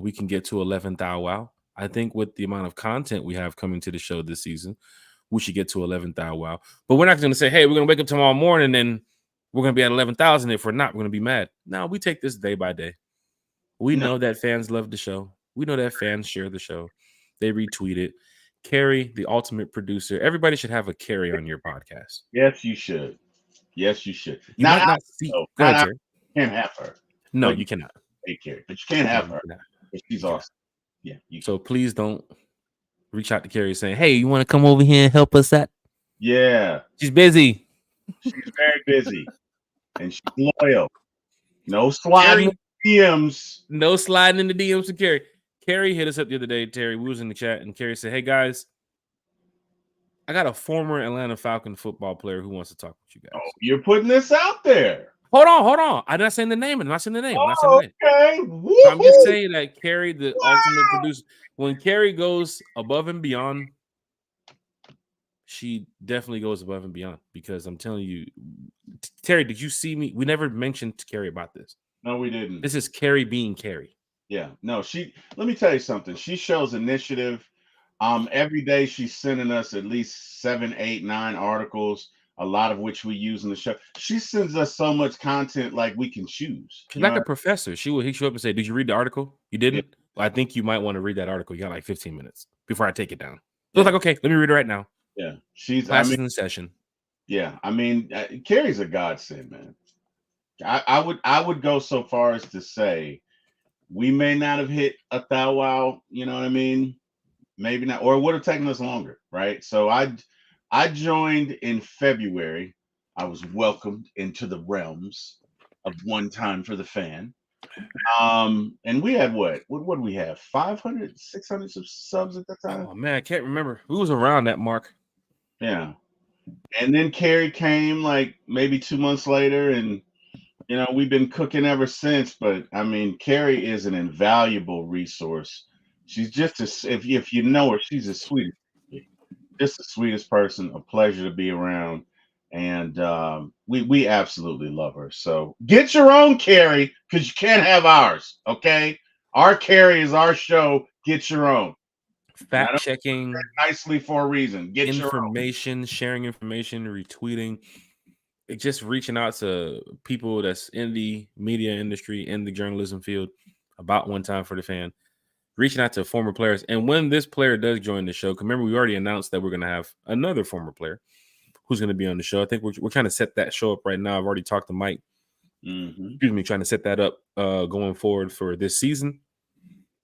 we can get to 11 thou wow. I think with the amount of content we have coming to the show this season, we should get to 11 thou wow. But we're not going to say, hey, we're going to wake up tomorrow morning and we're going to be at 11,000. If we're not, we're going to be mad. No, we take this day by day. We know that fans love the show. We know that fans share the show. They retweet it. Carrie, the ultimate producer. Everybody should have a Carrie on your podcast. Yes, you should. Yes, you should. You might not see. Go ahead, Terry. Can't have her. No, you cannot. Hey, Carrie, but you can't have her. She's awesome. Yeah. So please don't reach out to Carrie saying, hey, you want to come over here and help us out? Yeah. She's busy. She's very busy. And she's loyal. No sliding in the DMs. No sliding in the DMs to Carrie. Carrie hit us up the other day, Terry. We was in the chat, and Carrie said, hey, guys, I got a former Atlanta Falcon football player who wants to talk with you guys. Oh, you're putting this out there. Hold on. I'm not saying the name. Okay. So I'm just saying that Carrie, the ultimate producer, when Carrie goes above and beyond, she definitely goes above and beyond, because I'm telling you, Terry, did you see me? We never mentioned to Carrie about this. No, we didn't. This is Carrie being Carrie. Yeah, no, let me tell you something. She shows initiative. Every day she's sending us at least 7, 8, 9 articles, a lot of which we use in the show. She sends us so much content, like we can choose. She's like a professor. She will hit you up and say, did you read the article? You didn't? Yeah. Well, I think you might want to read that article. You got like 15 minutes before I take it down. So it's like, okay, let me read it right now. Yeah, she's classes in session. Yeah, I mean, Carrie's a godsend, man. I would go so far as to say we may not have hit a thou wow, you know what I mean? Maybe not, or it would have taken us longer, right? So I joined in February. I was welcomed into the realms of One Time for the Fan. And we had what do we have? 500, 600 subs at that time? Oh man, I can't remember. Who was around that mark? Yeah. And then Carrie came like maybe 2 months later, and you know, we've been cooking ever since. But I mean, Carrie is an invaluable resource. She's just if you know her, she's the sweetest, just the sweetest person. A pleasure to be around, and we absolutely love her. So get your own Carrie, because you can't have ours. Okay, our Carrie is our show. Get your own. Fact checking nicely for a reason. Get information, sharing information, retweeting. Just reaching out to people that's in the media industry, in the journalism field. about One Time for the Fan, reaching out to former players. And when this player does join the show, remember, we already announced that we're going to have another former player who's going to be on the show. I think we're trying to set that show up right now. I've already talked to Mike. Excuse me, trying to set that up going forward for this season.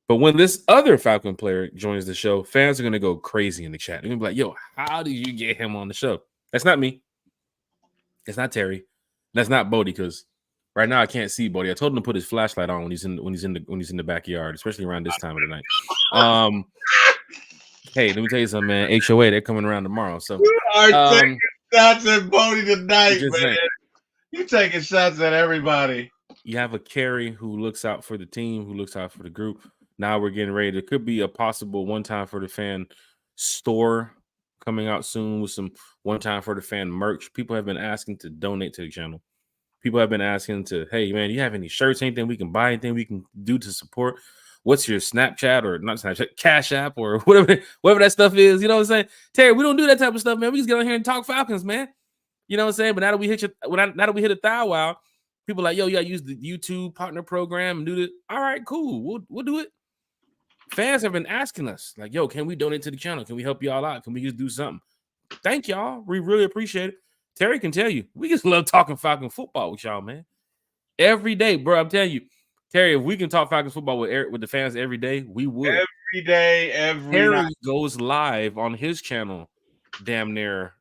But when this other Falcon player joins the show, fans are going to go crazy in the chat. They're going to be like, yo, how did you get him on the show? That's not me. It's not Terry. That's not Bodie, because right now I can't see Bodie. I told him to put his flashlight on when he's in the backyard, especially around this time of the night. Hey, let me tell you something, man. HOA, they're coming around tomorrow. So you are taking shots at Bodie tonight, man. Saying. You taking shots at everybody. You have a Carrie who looks out for the team, who looks out for the group. Now we're getting ready. There could be a possible One Time for the Fan store coming out soon with some One Time for the Fan merch. People have been asking to donate to the channel. People have been asking to, hey, man, do you have any shirts, anything we can buy, anything we can do to support? What's your Snapchat or not Snapchat, Cash App or whatever that stuff is? You know what I'm saying? Terry, we don't do that type of stuff, man. We just get on here and talk Falcons, man. You know what I'm saying? But now that we hit a thou wow, people are like, yo, you gotta use the YouTube partner program and do this. All right, cool. We'll do it. Fans have been asking us, like, yo, can we donate to the channel? Can we help y'all out? Can we just do something? Thank y'all. We really appreciate it. Terry can tell you, we just love talking Falcon football with y'all, man. Every day, bro. I'm telling you, Terry, if we can talk Falcons football with the fans every day, we would. Every day, every Terry night. goes live on his channel damn near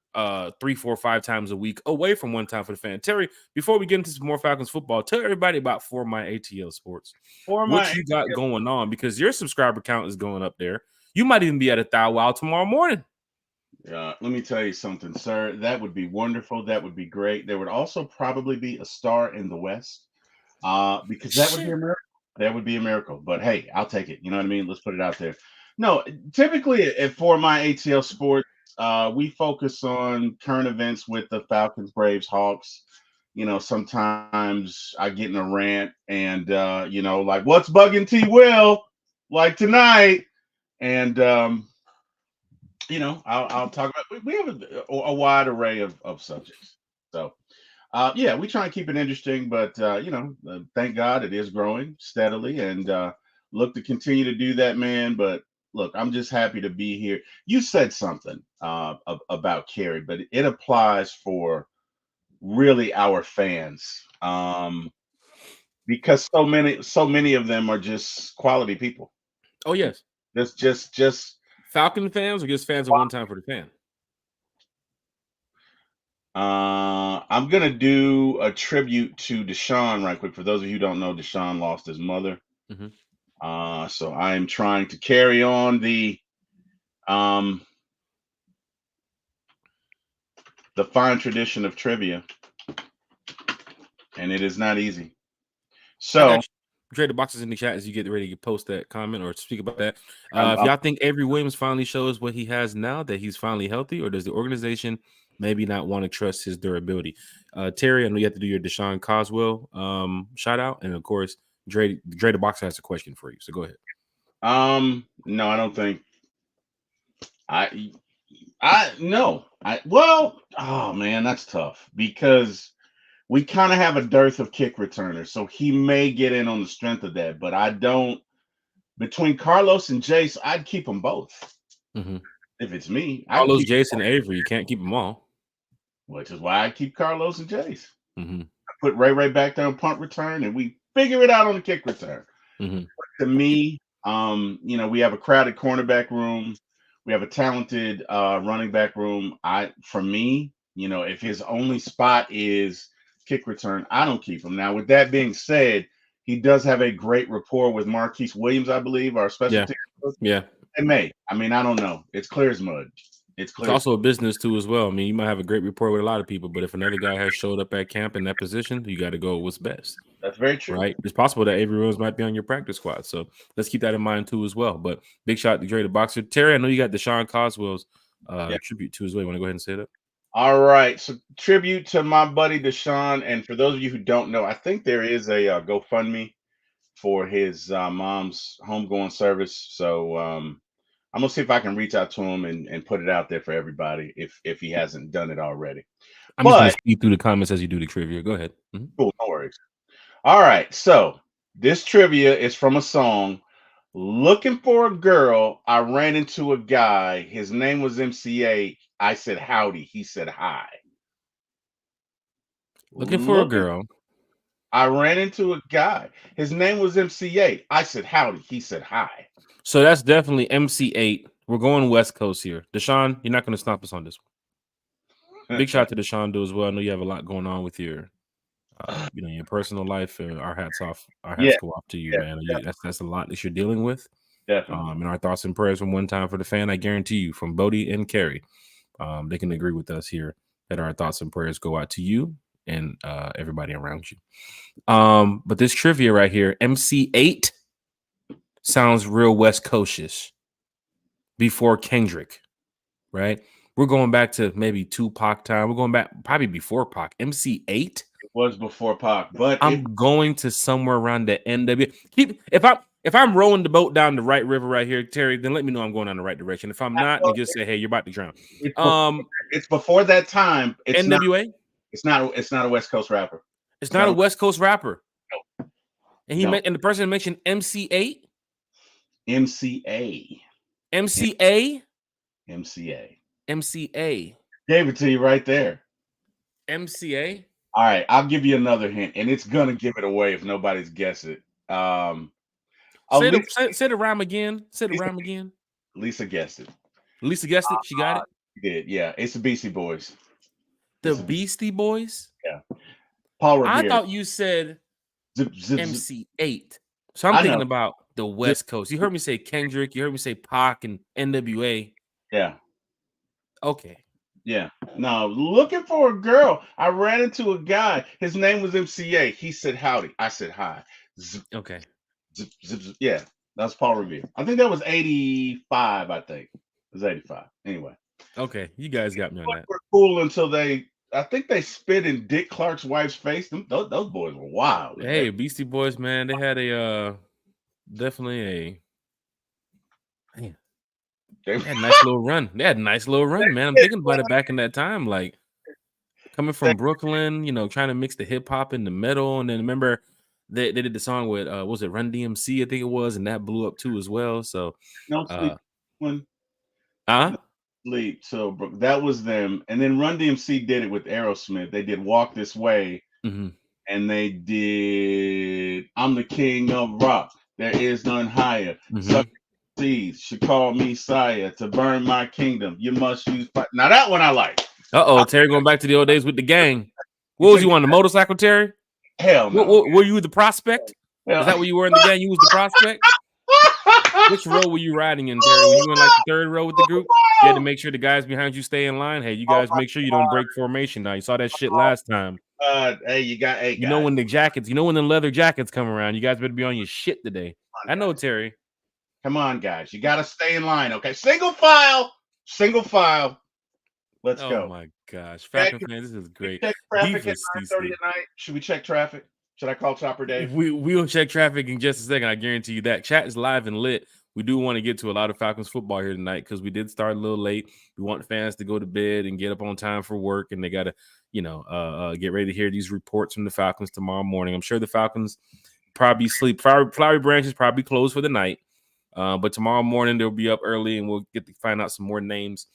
3, 4, 5 times a week away from One Time for the Fan. Terry, before we get into some more Falcons football, tell everybody about For My ATL Sports. What you got going on, because your subscriber count is going up there. You might even be at a thou wow tomorrow morning. Let me tell you something, sir. That would be wonderful. That would be great. There would also probably be a star in the West, because that would be a miracle. That would be a miracle. But hey, I'll take it. You know what I mean? Let's put it out there. No, typically For My ATL Sports, we focus on current events with the Falcons, Braves, Hawks. You know, sometimes I get in a rant and you know, like, what's bugging T Will, like tonight, and you know, I'll talk about. We have a wide array of subjects. So, yeah, we try and keep it interesting, but you know, thank God it is growing steadily, and look to continue to do that, man. But look, I'm just happy to be here. You said something about Carrie, but it applies for really our fans, because so many of them are just quality people. Oh yes, that's just Falcon fans or just fans of One Time for the Fan. I'm gonna do a tribute to Deshaun right quick. For those of you who don't know, Deshaun lost his mother. So I am trying to carry on the fine tradition of trivia, and it is not easy. So trade the boxes in the chat as you get ready to post that comment or speak about that. If y'all think Avery Williams finally shows what he has now, that he's finally healthy, or does the organization maybe not want to trust his durability? Terry, I know you have to do your Deshaun Coswell shout out, and of course, Dre the Boxer has a question for you. So go ahead. No, I don't think well, oh man, that's tough because we kind of have a dearth of kick returners, so he may get in on the strength of that. But I don't. Between Carlos and Jace, I'd keep them both. If it's me, Carlos, Jace, and Avery, you can't keep them all. Which is why I keep Carlos and Jace. I put Ray back there on punt return, and we figure it out on the kick return. To me, you know, we have a crowded cornerback room. We have a talented running back room. For me, you know, if his only spot is kick return, I don't keep him. Now, with that being said, he does have a great rapport with Marquise Williams, I believe, our special team. Yeah. It may. I mean, I don't know. It's clear as mud. It's also a business too as well. I mean, you might have a great rapport with a lot of people, but if another guy has showed up at camp in that position, you got to go what's best. That's very true. Right? It's possible that Avery Williams might be on your practice squad. So let's keep that in mind too as well. But big shout out to Dre the Boxer. Terry, I know you got Deshaun Coswell's tribute too as well. You want to go ahead and say that? All right. So tribute to my buddy Deshaun. And for those of you who don't know, I think there is a GoFundMe for his mom's homegoing service. So I'm gonna see if I can reach out to him and put it out there for everybody if he hasn't done it already. I'm just gonna speed through the comments as you do the trivia. Go ahead. Cool, no worries. All right, so This trivia is from a song. Looking for a girl, I ran into a guy. His name was MCA. I said howdy. He said hi. Looking for a Looking, girl. I ran into a guy. His name was MCA. I said howdy. He said hi. So that's definitely MC8. We're going West Coast here. Deshaun, you're not going to stop us on this one. Big shout out to Deshaun do as well. I know you have a lot going on with your, your personal life. Our hats off. Our Yeah, hats go off to you, yeah, man. That's a lot that you're dealing with. definitely. And our thoughts and prayers from One Time for the Fan. I guarantee you, from Bodie and Carrie, they can agree with us here that our thoughts and prayers go out to you and everybody around you. But this trivia right here, MC8 sounds real West Coastish before Kendrick, right? We're going back to maybe Tupac time. We're going back probably before Pac. MC8. It was before Pac, but I'm going to somewhere around the NW. If I'm rowing the boat down the right river right here, Terry, then let me know I'm going down the right direction. If I'm not, then just say, hey, you're about to drown. it's before that time. It's NWA. Not. It's not a West Coast rapper. It's not a West Coast rapper. No. And the person mentioned MC8. MCA. MCA. MCA. MCA. Gave it to you right there. MCA. All right, I'll give you another hint, and it's gonna give it away if nobody's guessed it. Say the rhyme again. Say the rhyme again. Lisa guessed it. Lisa guessed it. She got it. She did. Yeah, it's the Beastie Boys. The Beastie Boys. Yeah. Paul Revere. I thought you said MC8. So I'm thinking about the West Coast. You heard me say Kendrick. You heard me say Pac and NWA. Yeah. Okay. Yeah. No, looking for a girl. I ran into a guy. His name was MCA. He said howdy. I said hi. Okay. Yeah. That's Paul Revere. I think that was 85, I think. It was 85. Anyway. Okay. You guys got me on that. Were cool until I think they spit in Dick Clark's wife's face. Those boys were wild. Hey, Beastie Boys, man. They had definitely man. They had a nice little run. Man. I'm thinking about it back in that time, like coming from Brooklyn, trying to mix the hip hop and the metal. And then remember they did the song with was it Run DMC, I think it was, and that blew up too as well. So No Sleep. So that was them. And then Run DMC did it with Aerosmith. They did Walk This Way. Mm-hmm. And they did I'm the King of Rock. There is none higher. Mm-hmm. Seas should call me sire to burn my kingdom. You must use fire. Now that one I like. Terry going back to the old days with the gang. What was you on the motorcycle, Terry? Hell no. Were you the prospect? Is that what you were in the gang? You was the prospect? Which row were you riding in, Terry? Were you in like the third row with the group? You had to make sure the guys behind you stay in line. Hey, you guys make sure you don't break formation now. You saw that shit last time. Hey, you know when the jackets, when the leather jackets come around, you guys better be on your shit today. I know, Terry. Come on, guys. You got to stay in line, okay? Single file. Let's go. Oh, my gosh. Falcon fans, this is great. Check traffic at 9:30 at night. Should we check traffic? Should I call Chopper Dave? We'll check traffic in just a second. I guarantee you that. Chat is live and lit. We do want to get to a lot of Falcons football here tonight because we did start a little late. We want fans to go to bed and get up on time for work, and they got to, get ready to hear these reports from the Falcons tomorrow morning. I'm sure the Falcons probably sleep. Flowery Branch is probably closed for the night, but tomorrow morning they'll be up early, and we'll get to find out some more names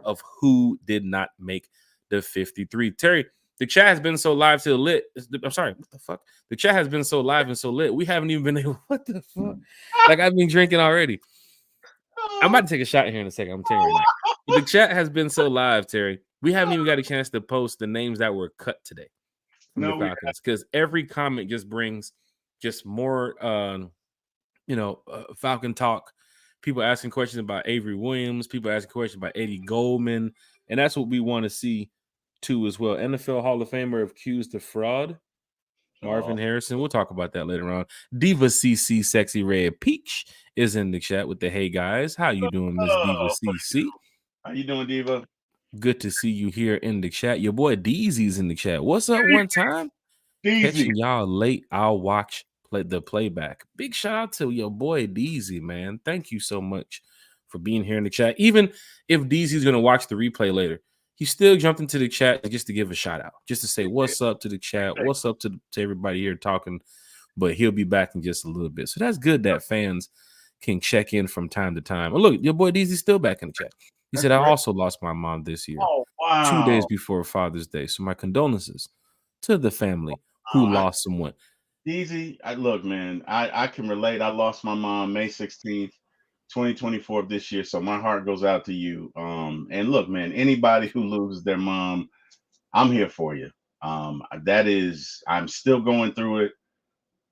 of who did not make the 53. Terry, the chat has been so live till lit. I'm sorry, what the fuck? The chat has been so live and so lit. We haven't even been able. What the fuck? Like I've been drinking already. I'm about to take a shot here in a second. I'm telling you right now. The chat has been so live, Terry. We haven't even got a chance to post the names that were cut today from the Falcons because every comment just brings just more, Falcon talk. People asking questions about Avery Williams. People asking questions about Eddie Goldman, and that's what we want to see too as well. NFL Hall of Famer accused of fraud. Marvin Harrison. We'll talk about that later on. Diva CC Sexy Red Peach is in the chat with the hey guys. How you doing, Miss Diva CC? How you doing, Diva? Good to see you here in the chat. Your boy Deezy's in the chat. What's up? One time catching y'all late. I'll watch the playback. Big shout out to your boy Deezy, man. Thank you so much for being here in the chat. Even if Deezy's gonna watch the replay later, he still jumped into the chat just to give a shout out, just to say what's up to the chat, what's up to everybody here talking but he'll be back in just a little bit. So that's good that fans can check in from time to time. Oh, look, your boy DZ's still back in the chat. He That's said, I great. also lost my mom this year, Oh 2 days wow. before Father's Day. So my condolences to the family who Oh, lost someone. Easy. Look, man. I can relate. I lost my mom May 16th, 2024 of this year. So my heart goes out to you. And look, man. Anybody who loses their mom, I'm here for you. That is, I'm still going through it,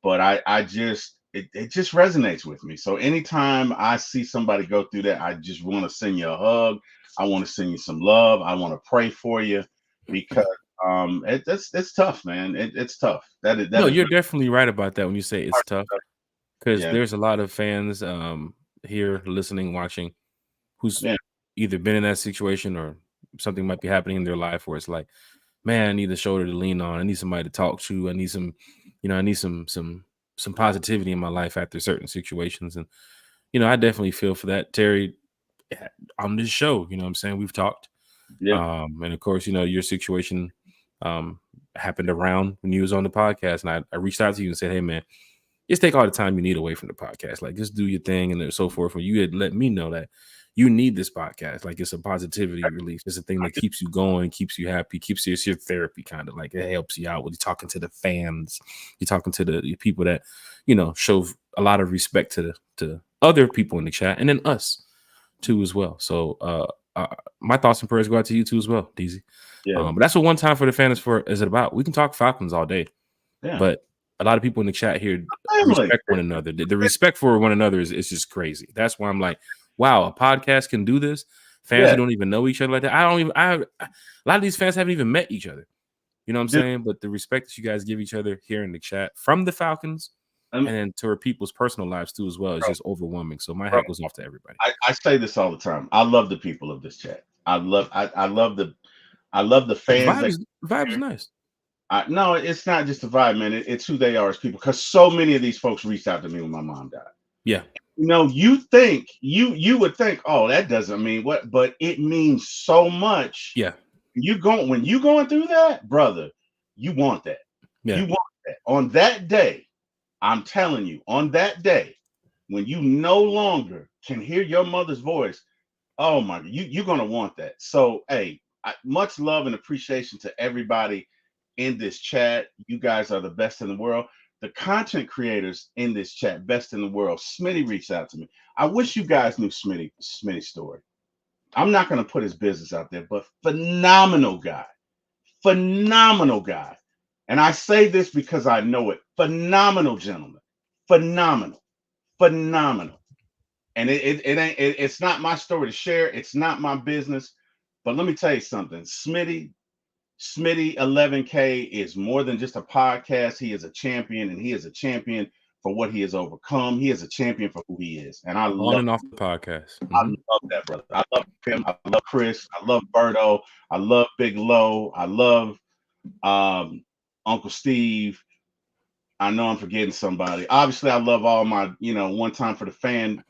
but I just it just resonates with me. So anytime I see somebody go through that, I just want to send you a hug. I want to send you some love. I want to pray for you because it's tough, man. It's tough. That No, is you're really definitely right about that when you say it's hard. tough, because Yeah, there's a lot of fans here listening, watching, who's yeah, either been in that situation or something might be happening in their life where it's like, man, I need a shoulder to lean on. I need somebody to talk to. I need some, I need some positivity in my life after certain situations. And, I definitely feel for that. Terry, on this show, what I'm saying? We've talked. yeah, And of course, your situation happened around when you was on the podcast. And I reached out to you and said, hey man, just take all the time you need away from the podcast. Like, just do your thing and so forth. And you had let me know that you need this podcast. Like, it's a positivity release. It's a thing that keeps you going, keeps you happy, keeps you, it's your therapy kind of. Like, it helps you out when you're talking to the fans, you're talking to the people that, show a lot of respect to other people in the chat, and then us too as well. So my thoughts and prayers go out to you too as well, DZ. yeah, But that's what One Time for the Fan is it about. We can talk Falcons all day, yeah. but a lot of people in the chat here Family. respect one another. The respect for one another is just crazy. That's why I'm like, wow, a podcast can do this. Fans Yeah. who don't even know each other like that. A lot of these fans haven't even met each other. You know what I'm Dude, saying? But the respect that you guys give each other here in the chat from the Falcons and then to our people's personal lives too as well is just overwhelming. So my bro, hat goes off to everybody. I say this all the time. I love the people of this chat. I love the fans that Vibe is nice. no, it's not just a vibe, man. It's who they are as people. Because so many of these folks reached out to me when my mom died. Yeah. You would think, oh, that doesn't mean what, but it means so much. Yeah. When you going through that, brother, you want that. Yeah. You want that. On that day, I'm telling you, on that day, when you no longer can hear your mother's voice, oh my, you're gonna want that. So, hey, much love and appreciation to everybody in this chat. You guys are the best in the world. The content creators in this chat, best in the world. Smitty reached out to me. I wish you guys knew Smitty's story. I'm not gonna put his business out there, but phenomenal guy, phenomenal guy. And I say this because I know it. Phenomenal gentleman, phenomenal, phenomenal. And it's not my story to share. It's not my business. But let me tell you something. Smitty 11K is more than just a podcast. He is a champion, and he is a champion for what he has overcome. He is a champion for who he is. And On and off the podcast. I love that brother. I love him. I love Chris. I love Berto. I love Big Low. I love Uncle Steve. I know I'm forgetting somebody. Obviously, I love all my, One Time for the Fan,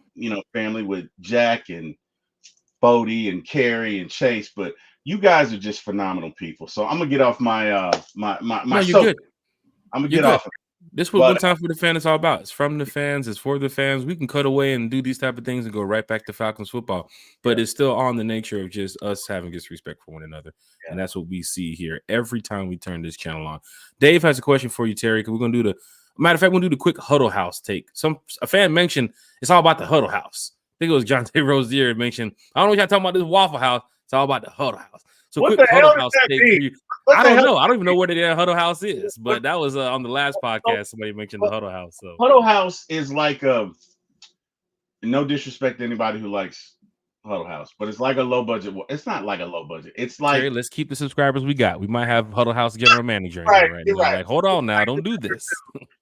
family with Jack and Bodie and Carrie and Chase. But you guys are just phenomenal people. So I'm gonna get off my No, you're good. I'm gonna You're get good. off. This is what One Time for the Fan is all about. It's from the fans. It's for the fans. We can cut away and do these type of things and go right back to Falcons football. But it's still on the nature of just us having just respect for one another. Yeah. And that's what we see here every time we turn this channel on. Dave has a question for you, Terry, because we're going to do matter of fact, we're going to do the quick Huddle House take. A fan mentioned it's all about the Huddle House. I think it was John T. Rozier mentioned, I don't know what y'all talking about this Waffle House. It's all about the Huddle House. So what quick Huddle House take mean? for you. I don't know. I don't even know where the Huddle House is, but that was on the last podcast. Somebody mentioned the Huddle House. So Huddle House is like no disrespect to anybody who likes Huddle House, but it's like a low budget. It's not like a low budget. It's like, Terry, let's keep the subscribers we got. We might have Huddle House general manager in here right now. Right. Like, hold on now, don't do this.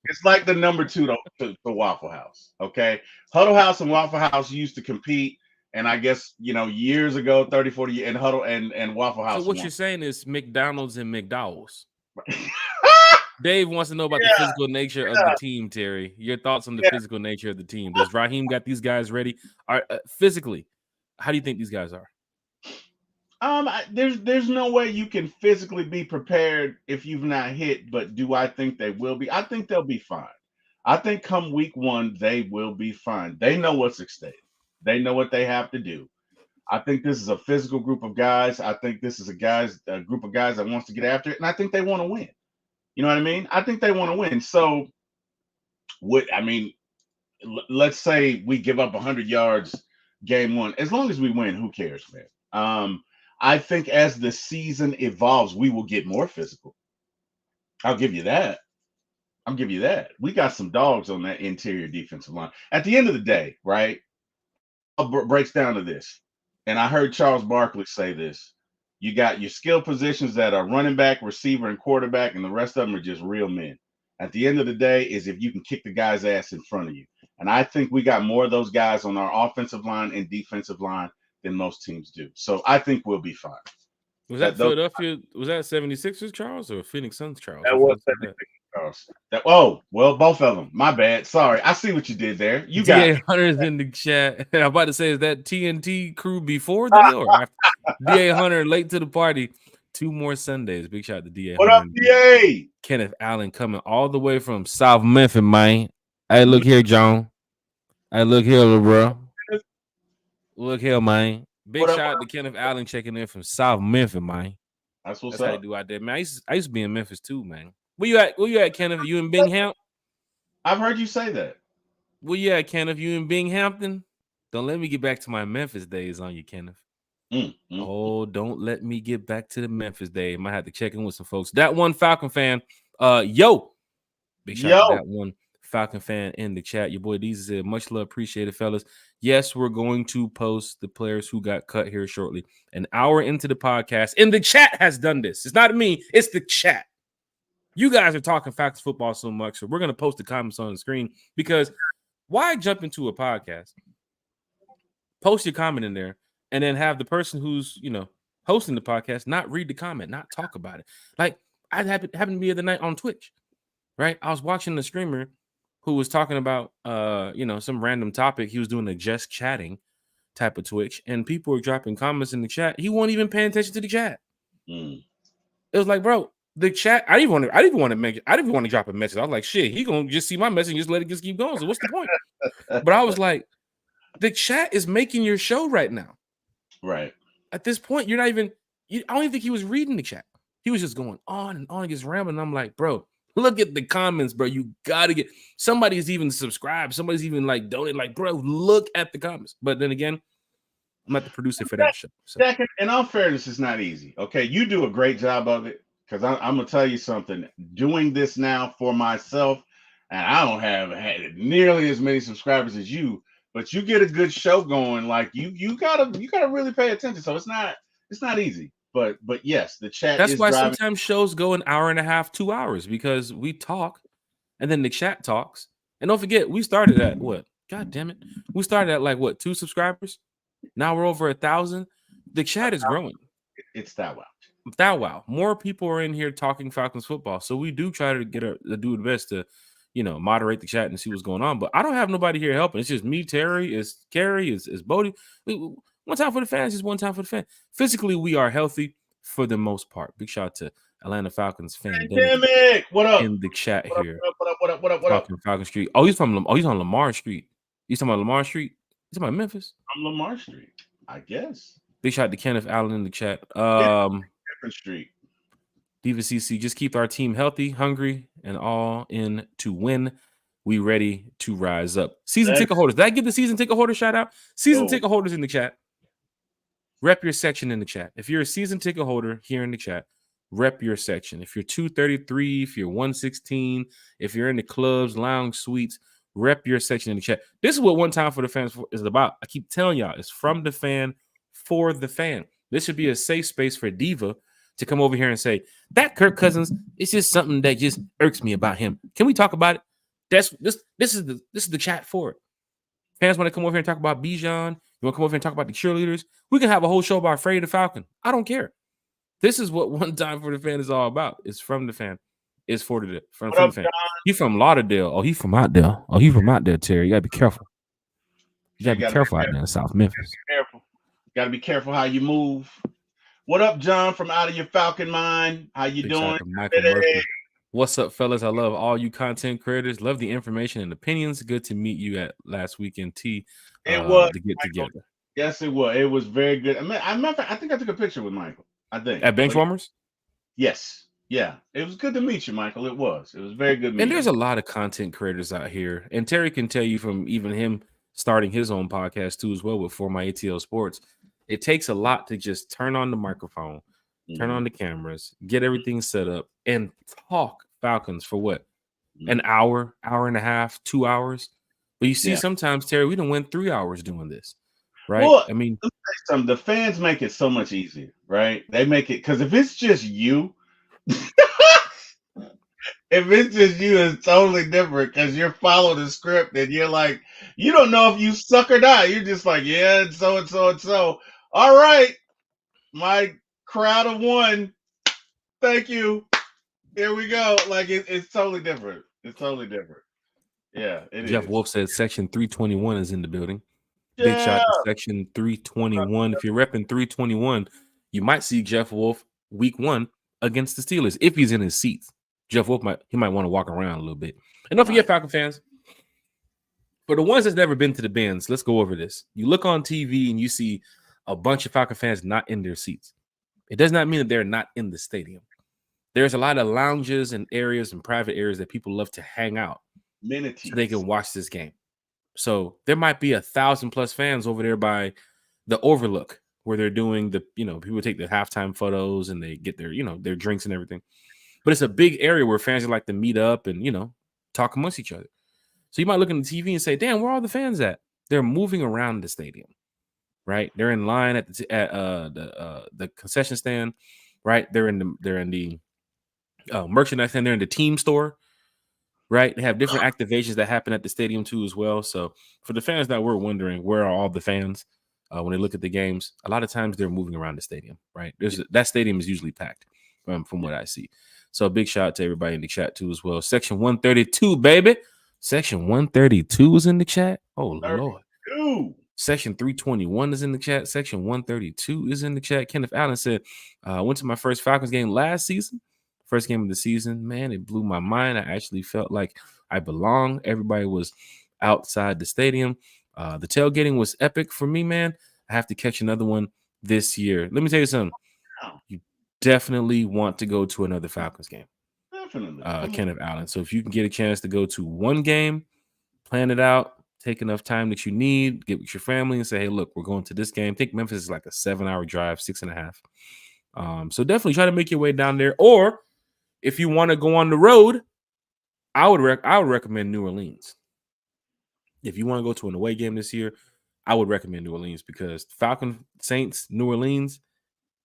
It's like the number 2 to Waffle House. Okay, Huddle House and Waffle House used to compete. And I guess, years ago, 30, 40 years, and Huddle and Waffle House. So what you're saying is McDonald's and McDowell's. Dave wants to know about the physical nature of the team, Terry. Your thoughts on the physical nature of the team. Does Raheem got these guys ready? Physically, how do you think these guys are? There's no way you can physically be prepared if you've not hit, but do I think they will be? I think they'll be fine. I think come week 1, they will be fine. They know what's at stake. They know what they have to do. I think this is a physical group of guys. I think this is a group of guys that wants to get after it, and I think they want to win. You know what I mean? I think they want to win. So, let's say we give up 100 yards game 1. As long as we win, who cares, man? I think as the season evolves, we will get more physical. I'll give you that. We got some dogs on that interior defensive line. At the end of the day, right? It breaks down to this. And I heard Charles Barkley say this. You got your skill positions that are running back, receiver, and quarterback, and the rest of them are just real men. At the end of the day, is if you can kick the guy's ass in front of you. And I think we got more of those guys on our offensive line and defensive line than most teams do. So I think we'll be fine. Was that Philadelphia? Was that 76ers, Charles, or Phoenix Suns, Charles? That was 76ers, Charles. Both of them. My bad. Sorry. I see what you did there. You got DA Hunter's in the chat. I'm about to say, is that TNT crew before the deal or after? DA Hunter late to the party. 2 more Sundays. Big shout out to DA. What Hunter. up, DA? Kenneth Allen coming all the way from South Memphis, man. Hey, look here, John. Hey, look here, little bro. Look here, man. Big shout out to Kenneth Allen checking in from South Memphis, man. That's what's how up. they do out there, man. I used to be in Memphis too, man. Where you at, Kenneth? You in Binghamton? I've heard you say that. Where you at, Kenneth? You in Binghamton? Don't let me get back to my Memphis days on you, Kenneth. Oh, don't let me get back to the Memphis days. Might have to check in with some folks. That one Falcon fan, big shout out to that one Falcon fan in the chat. Your boy Deez said, much love, appreciate it, fellas. Yes, we're going to post the players who got cut here shortly. An hour into the podcast, and the chat has done this. It's not me, it's the chat. You guys are talking Falcons football so much, so we're going to post the comments on the screen, because why jump into a podcast, post your comment in there, and then have the person who's, hosting the podcast not read the comment, not talk about it? Like, I happened to be the other night on Twitch, right? I was watching the streamer who was talking about, some random topic. He was doing a just chatting type of Twitch, and people were dropping comments in the chat. He wasn't even paying attention to the chat. It was like, bro, the chat. I didn't even want to drop a message. I was like, shit, he gonna just see my message and just let it just keep going. So what's the point? But I was like, the chat is making your show right now. Right. At this point, you're not even. I don't even think he was reading the chat. He was just going on and on, just rambling. I'm like, bro, look at the comments, bro. You gotta get. Somebody's even subscribed. Somebody's even like donated. Like, bro, look at the comments. But then again, I'm not the producer for that show. So. In all fairness, it's not easy. Okay, you do a great job of it. Because I'm gonna tell you something. Doing this now for myself, and I don't have had nearly as many subscribers as you, but you get a good show going. Like you gotta really pay attention. So it's not easy. But yes, the chat. That's why driving. Sometimes shows go an hour and a half, 2 hours, because we talk, and then the chat talks. And don't forget, we started at what? God damn it, we started at like what, 2 subscribers? Now we're over 1,000. The chat is growing. It's that wow. More people are in here talking Falcons football, so we do try to do the best to, moderate the chat and see what's going on. But I don't have nobody here helping. It's just me, Terry, it's Carrie, it's Bodie. One time for the fans, just one time for the fan. Physically, we are healthy for the most part. Big shout out to Atlanta Falcons fan. What up? In the chat here. What up? Falcon Street. Oh, he's on Lamar Street. He's talking about Lamar Street. He's talking about Memphis. I'm Lamar Street, I guess. Big shout out to Kenneth Allen in the chat. Different street. Diva CC, just keep our team healthy, hungry, and all in to win. We ready to rise up. Season ticket holders. Did I give the season ticket holder shout out? Season ticket holders in the chat. Rep your section in the chat. If you're a season ticket holder here in the chat, rep your section. If you're 233, if you're 116, if you're in the clubs, lounge suites, rep your section in the chat. This is what One Time for the Fans is about. I keep telling y'all, it's from the fan for the fan. This should be a safe space for Diva to come over here and say, that Kirk Cousins, it's just something that just irks me about him. Can we talk about it? This is the chat for it. Fans want to come over here and talk about Bijan. You want to come over here and talk about the cheerleaders? We can have a whole show about Freddie the Falcon. I don't care. This is what One Time for the Fan is all about. It's from the fan. It's for the fan. He's from Lauderdale. Oh, he's from out there. Terry. You gotta be careful. You gotta be careful out there in South Memphis. Gotta be careful how you move. What up, John, from Out of Your Falcon Mind? How you doing? What's up, fellas? I love all you content creators. Love the information and opinions. Good to meet you at last weekend tea It was to get Michael. together. Yes, it was. It was very good. I think I took a picture with Michael. I think. At Benchwarmers? Yes. Yeah. It was good to meet you, Michael. It was. It was very good And meeting there's you. a lot of content creators out here. And Terry can tell you from even him starting his own podcast too, as well, with For My ATL Sports. It takes a lot to just turn on the microphone, turn on the cameras, get everything set up, and talk Falcons for what? An hour, hour and a half, 2 hours. But you see, sometimes, Terry, we done went 3 hours doing this, right? Well, I mean, let me tell you something. The fans make it so much easier, right? They make it because if it's just you, it's totally different because you're following the script and you're like, you don't know if you suck or not. You're just like, yeah, and so and so and so. All right, my crowd of one. Thank you. Here we go. Like it's totally different. It's totally different. Yeah, it Jeff is. Wolf said Section 321 is in the building. Big Yeah. shot to Section 321. If you're repping 321, you might see Jeff Wolf week 1 against the Steelers if he's in his seats. Jeff Wolf might want to walk around a little bit. And don't forget, Falcon fans, for the ones that's never been to the Benz, let's go over this. You look on TV and you see a bunch of Falcon fans not in their seats. It does not mean that they're not in the stadium. There's a lot of lounges and areas and private areas that people love to hang out so they can watch this game. So there might be 1,000+ fans over there by the Overlook where they're doing the, people take the halftime photos and they get their, their drinks and everything. But it's a big area where fans like to meet up and, talk amongst each other. So you might look on the TV and say, damn, where are all the fans at? They're moving around the stadium, right? They're in line at the concession stand, right? They're in the merchandise stand. They're in the team store, right? They have different activations that happen at the stadium too as well. So for the fans that were wondering where are all the fans when they look at the games, a lot of times they're moving around the stadium, right? That stadium is usually packed from what I see. So a big shout out to everybody in the chat too as well. Section 132, baby. Section 132 is in the chat. Oh, 32. Lord. Section 321 is in the chat. Section 132 is in the chat. Kenneth Allen said, I went to my first Falcons game last season. First game of the season, man, it blew my mind. I actually felt like I belonged. Everybody was outside the stadium. The tailgating was epic for me, man. I have to catch another one this year. Let me tell you something. You definitely want to go to another Falcons game. Definitely. Kenneth Allen. So if you can get a chance to go to one game, plan it out, take enough time that you need, get with your family and say, hey, look, we're going to this game. I think Memphis is like a 7-hour drive, 6.5. So definitely try to make your way down there. Or if you want to go on the road, I would recommend New Orleans. If you want to go to an away game this year, I would recommend New Orleans because Falcon Saints, New Orleans,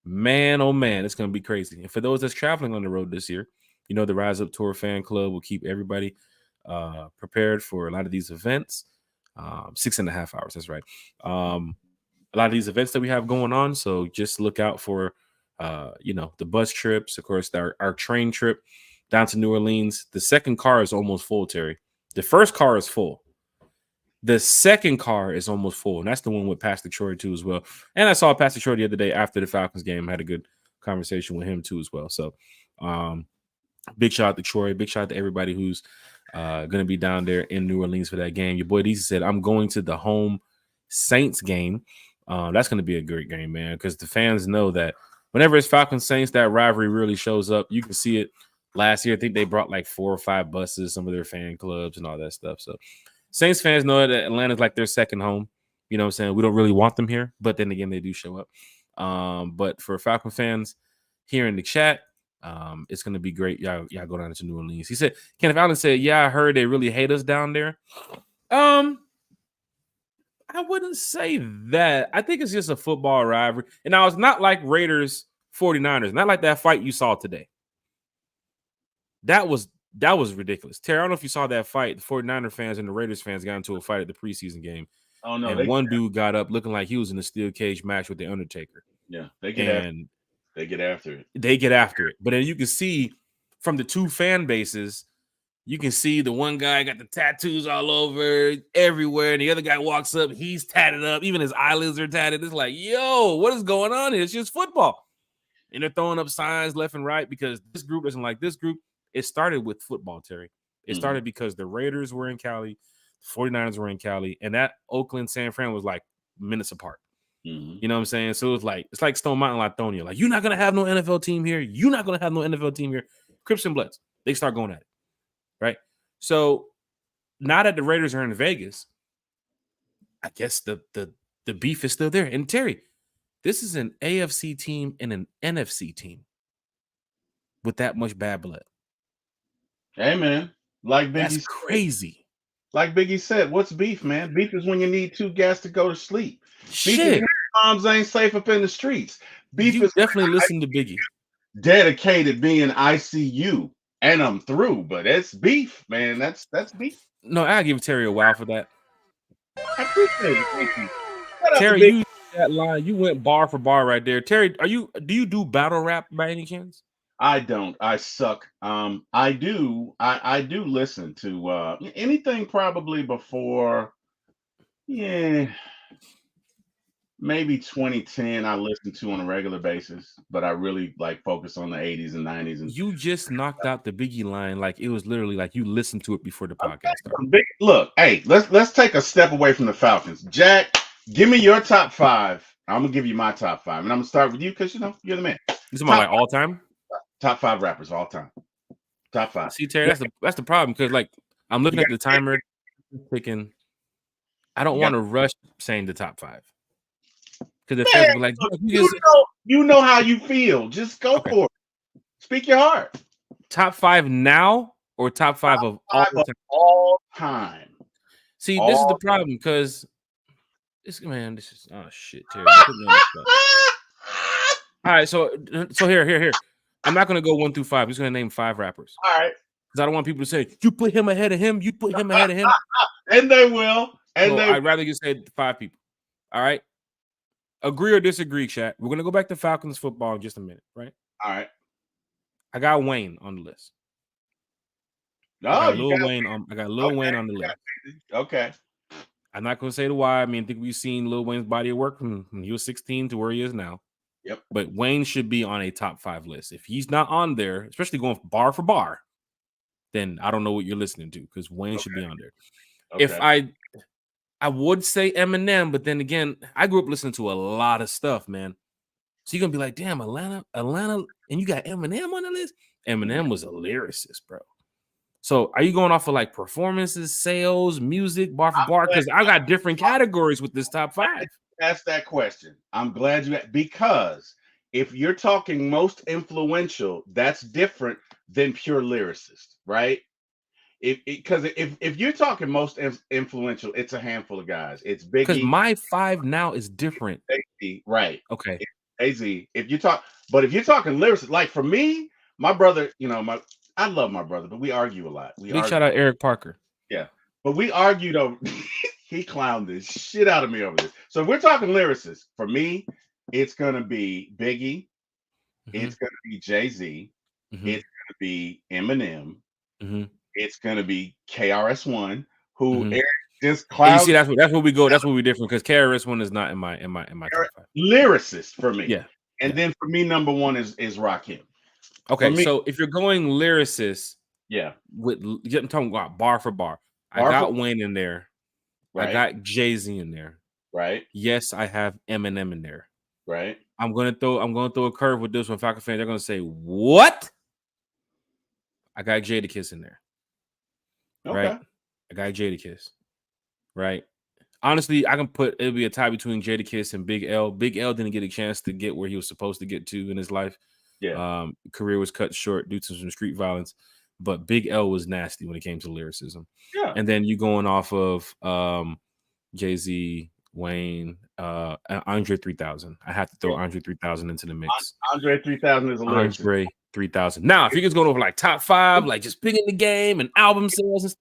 man, oh man, it's going to be crazy. And for those that's traveling on the road this year, the Rise Up Tour fan club will keep everybody prepared for a lot of these events. 6.5 hours, that's right. A lot of these events that we have going on. So just look out for the bus trips, of course, our train trip down to New Orleans. The second car is almost full, Terry. The first car is full. The second car is almost full, and that's the one with Pastor Troy too as well. And I saw Pastor Troy the other day after the Falcons game. I had a good conversation with him too as well. So big shout out to Troy. Big shout out to everybody who's going to be down there in New Orleans for that game. Your boy DC said, I'm going to the home Saints game. That's going to be a great game, man, because the fans know that whenever it's Falcons Saints, that rivalry really shows up. You can see it last year. I think they brought like 4 or 5 buses, some of their fan clubs and all that stuff. So Saints fans know that Atlanta's like their second home. You know what I'm saying? We don't really want them here, but then again, they do show up. But for Falcon fans here in the chat, it's going to be great. Y'all go down to New Orleans. He said, Kenneth Allen said, yeah, I heard they really hate us down there. I wouldn't say that. I think it's just a football rivalry. And now it's not like Raiders 49ers, not like that fight you saw today. That was ridiculous. Terry, I don't know if you saw that fight. The 49er fans and the Raiders fans got into a fight at the preseason game. Oh, no. And one dude got up looking like he was in a steel cage match with the Undertaker. Yeah, they get after it. They get after it. But then you can see from the two fan bases, you can see the one guy got the tattoos all over everywhere, and the other guy walks up, he's tatted up. Even his eyelids are tatted. It's like, yo, what is going on here? It's just football. And they're throwing up signs left and right because this group doesn't like this group. it started with football, Terry. It started because the Raiders were in Cali, the 49ers were in Cali, and that Oakland San Fran was like minutes apart. You know what I'm saying? So it's like Stone Mountain Lithonia. Like, you're not gonna have no NFL team here. You're not gonna have no NFL team here. Crips and Bloods. They start going at it, right? So now that the Raiders are in Vegas, I guess the beef is still there. And Terry, this is an AFC team and an NFC team with that much bad blood. Hey, man. Like That's Biggie crazy. Like Biggie said, what's beef, man? Beef is when you need two gas to go to sleep. Beef is Shit. when moms ain't safe up in the streets. Beef You is definitely listen to Biggie. dedicated being ICU, and I'm through. But it's beef, man. That's beef. No, I give Terry a wow for that. I appreciate it. Thank you. Shout out to Terry, Big- you used that line. You went bar for bar right there. Terry, do you do battle rap by any chance? I don't. I suck. I do. I do listen to anything probably before, maybe 2010. I listen to on a regular basis, but I really like focus on the 80s and 90s. And You just knocked out the Biggie line like it was literally like you listened to it before the podcast started. Look, hey, let's take a step away from the Falcons. Jack, give me your top 5. I'm gonna give you my top 5, and I'm gonna start with you because you're the man. You talking about like all time? Top 5 rappers all time. Top 5. See, Terry, that's the problem because like I'm looking at the timer, thinking I don't want to rush saying the top 5 because the fans will be like, you know how you feel. Just go for it. Speak your heart. Top 5 now or top 5 of all time. See, this is the problem because this is oh shit, Terry. All right, so here. I'm not gonna go 1 through 5. I'm just gonna name 5 rappers. All right. Because I don't want people to say you put him ahead of him. You put him ahead of him. And they will. And I'd rather just say 5 people. All right. Agree or disagree, chat. We're gonna go back to Falcons football in just a minute, right? All right. I got Wayne on the list. I got Lil Wayne on the list. Okay. I'm not gonna say the why. I mean, I think we've seen Lil Wayne's body of work from he was 16 to where he is now. Yep. But Wayne should be on a top 5 list. If he's not on there, especially going bar for bar, then I don't know what you're listening to because Wayne should be on there. Okay. If I would say Eminem, but then again, I grew up listening to a lot of stuff, man. So you're gonna be like, damn, Atlanta, and you got Eminem on the list? Eminem was a lyricist, bro. So are you going off of like performances, sales, music, bar for bar? Because I got different categories with this top 5. Ask that question. I'm glad because if you're talking most influential, that's different than pure lyricist, right? Because if you're talking most influential, it's a handful of guys. It's Biggie. Because my 5 now is different. Right. Okay. AZ. If you're talking lyricist, like for me, my brother, I love my brother, but we argue a lot. Big shout out Eric Parker. Yeah. But we argued over he clowned the shit out of me over this. So if we're talking lyricists, for me, it's gonna be Biggie, it's gonna be Jay-Z, it's gonna be Eminem, it's gonna be KRS-One, who Eric just clowned. You see, that's what we go. That's what we different because KRS-One is not in my top 5. Lyricist for me. Yeah. And then for me, number 1 is Rakim. Okay, so if you're going lyricist, I'm talking about bar for bar. I got Wayne in there. Right. I got Jay-Z in there. Right. Yes, I have Eminem in there. Right. I'm gonna throw a curve with this one. Falcon fans, they're gonna say, what? I got Jadakiss in there. Okay. Right. I got Jadakiss. Right. Honestly, it'll be a tie between Jadakiss and Big L. Big L didn't get a chance to get where he was supposed to get to in his life. Yeah. Career was cut short due to some street violence, but Big L was nasty when it came to lyricism. Yeah. And then you going off of Jay-Z, Wayne, Andre 3000. I have to throw Andre 3000 into the mix. Andre 3000 is a lyricist. Andre 3000. Now, if you're just going over like top 5, like just picking the game and album sales and stuff.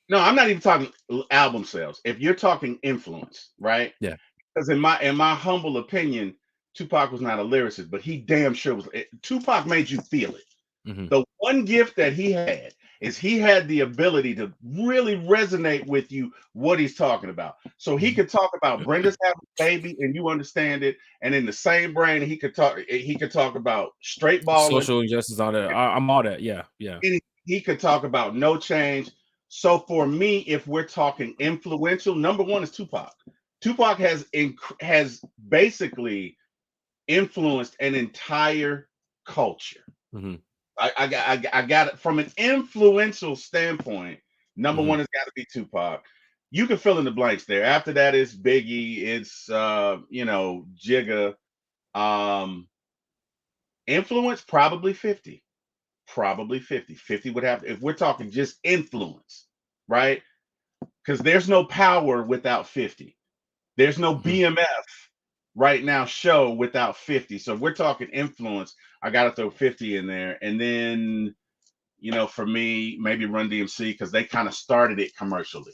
No, I'm not even talking album sales. If you're talking influence, right? Yeah. Because in my humble opinion, Tupac was not a lyricist, but he damn sure was. Tupac made you feel it. The one gift that he had is he had the ability to really resonate with you what he's talking about. So he could talk about Brenda's having a baby and you understand it, and in the same brain he could talk about straight balling, social injustice, all that. I'm all that. Yeah. he could talk about no change. So for me, if we're talking influential, number one is Tupac. Tupac has basically influenced an entire culture. Mm-hmm. I got it from an influential standpoint. Number Mm-hmm. one has got to be Tupac. You can fill in the blanks there. After that, it's Biggie. It's Jigga. Um, Influence probably 50. Probably 50. 50 would have, if we're talking just influence, right? Because there's no power without 50. There's no Mm-hmm. BMF right now show without 50. So if we're talking influence, I got to throw 50 in there. And then, for me, maybe Run DMC because they kind of started it commercially.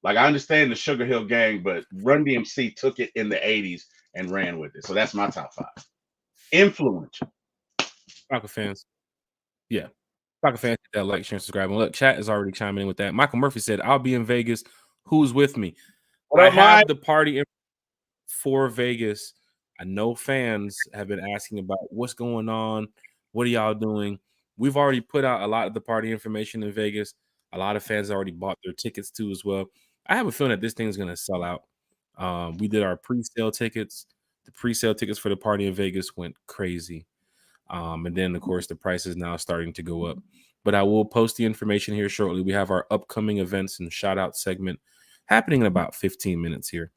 Like I understand the Sugar Hill Gang, but Run DMC took it in the 80s and ran with it. So that's my top 5. Influential. Falcon fans. Yeah. Falcon fans, hit that like, share, and subscribe. And look, chat is already chiming in with that. Michael Murphy said, I'll be in Vegas. Who's with me? What I up, have Mike? the party for Vegas. I know fans have been asking about what's going on. What are y'all doing? We've already put out a lot of the party information in Vegas. A lot of fans already bought their tickets too as well. I have a feeling that this thing is going to sell out. We did our pre-sale tickets. The pre-sale tickets for the party in Vegas went crazy. And then, of course, the price is now starting to go up. But I will post the information here shortly. We have our upcoming events and shout-out segment happening in about 15 minutes here.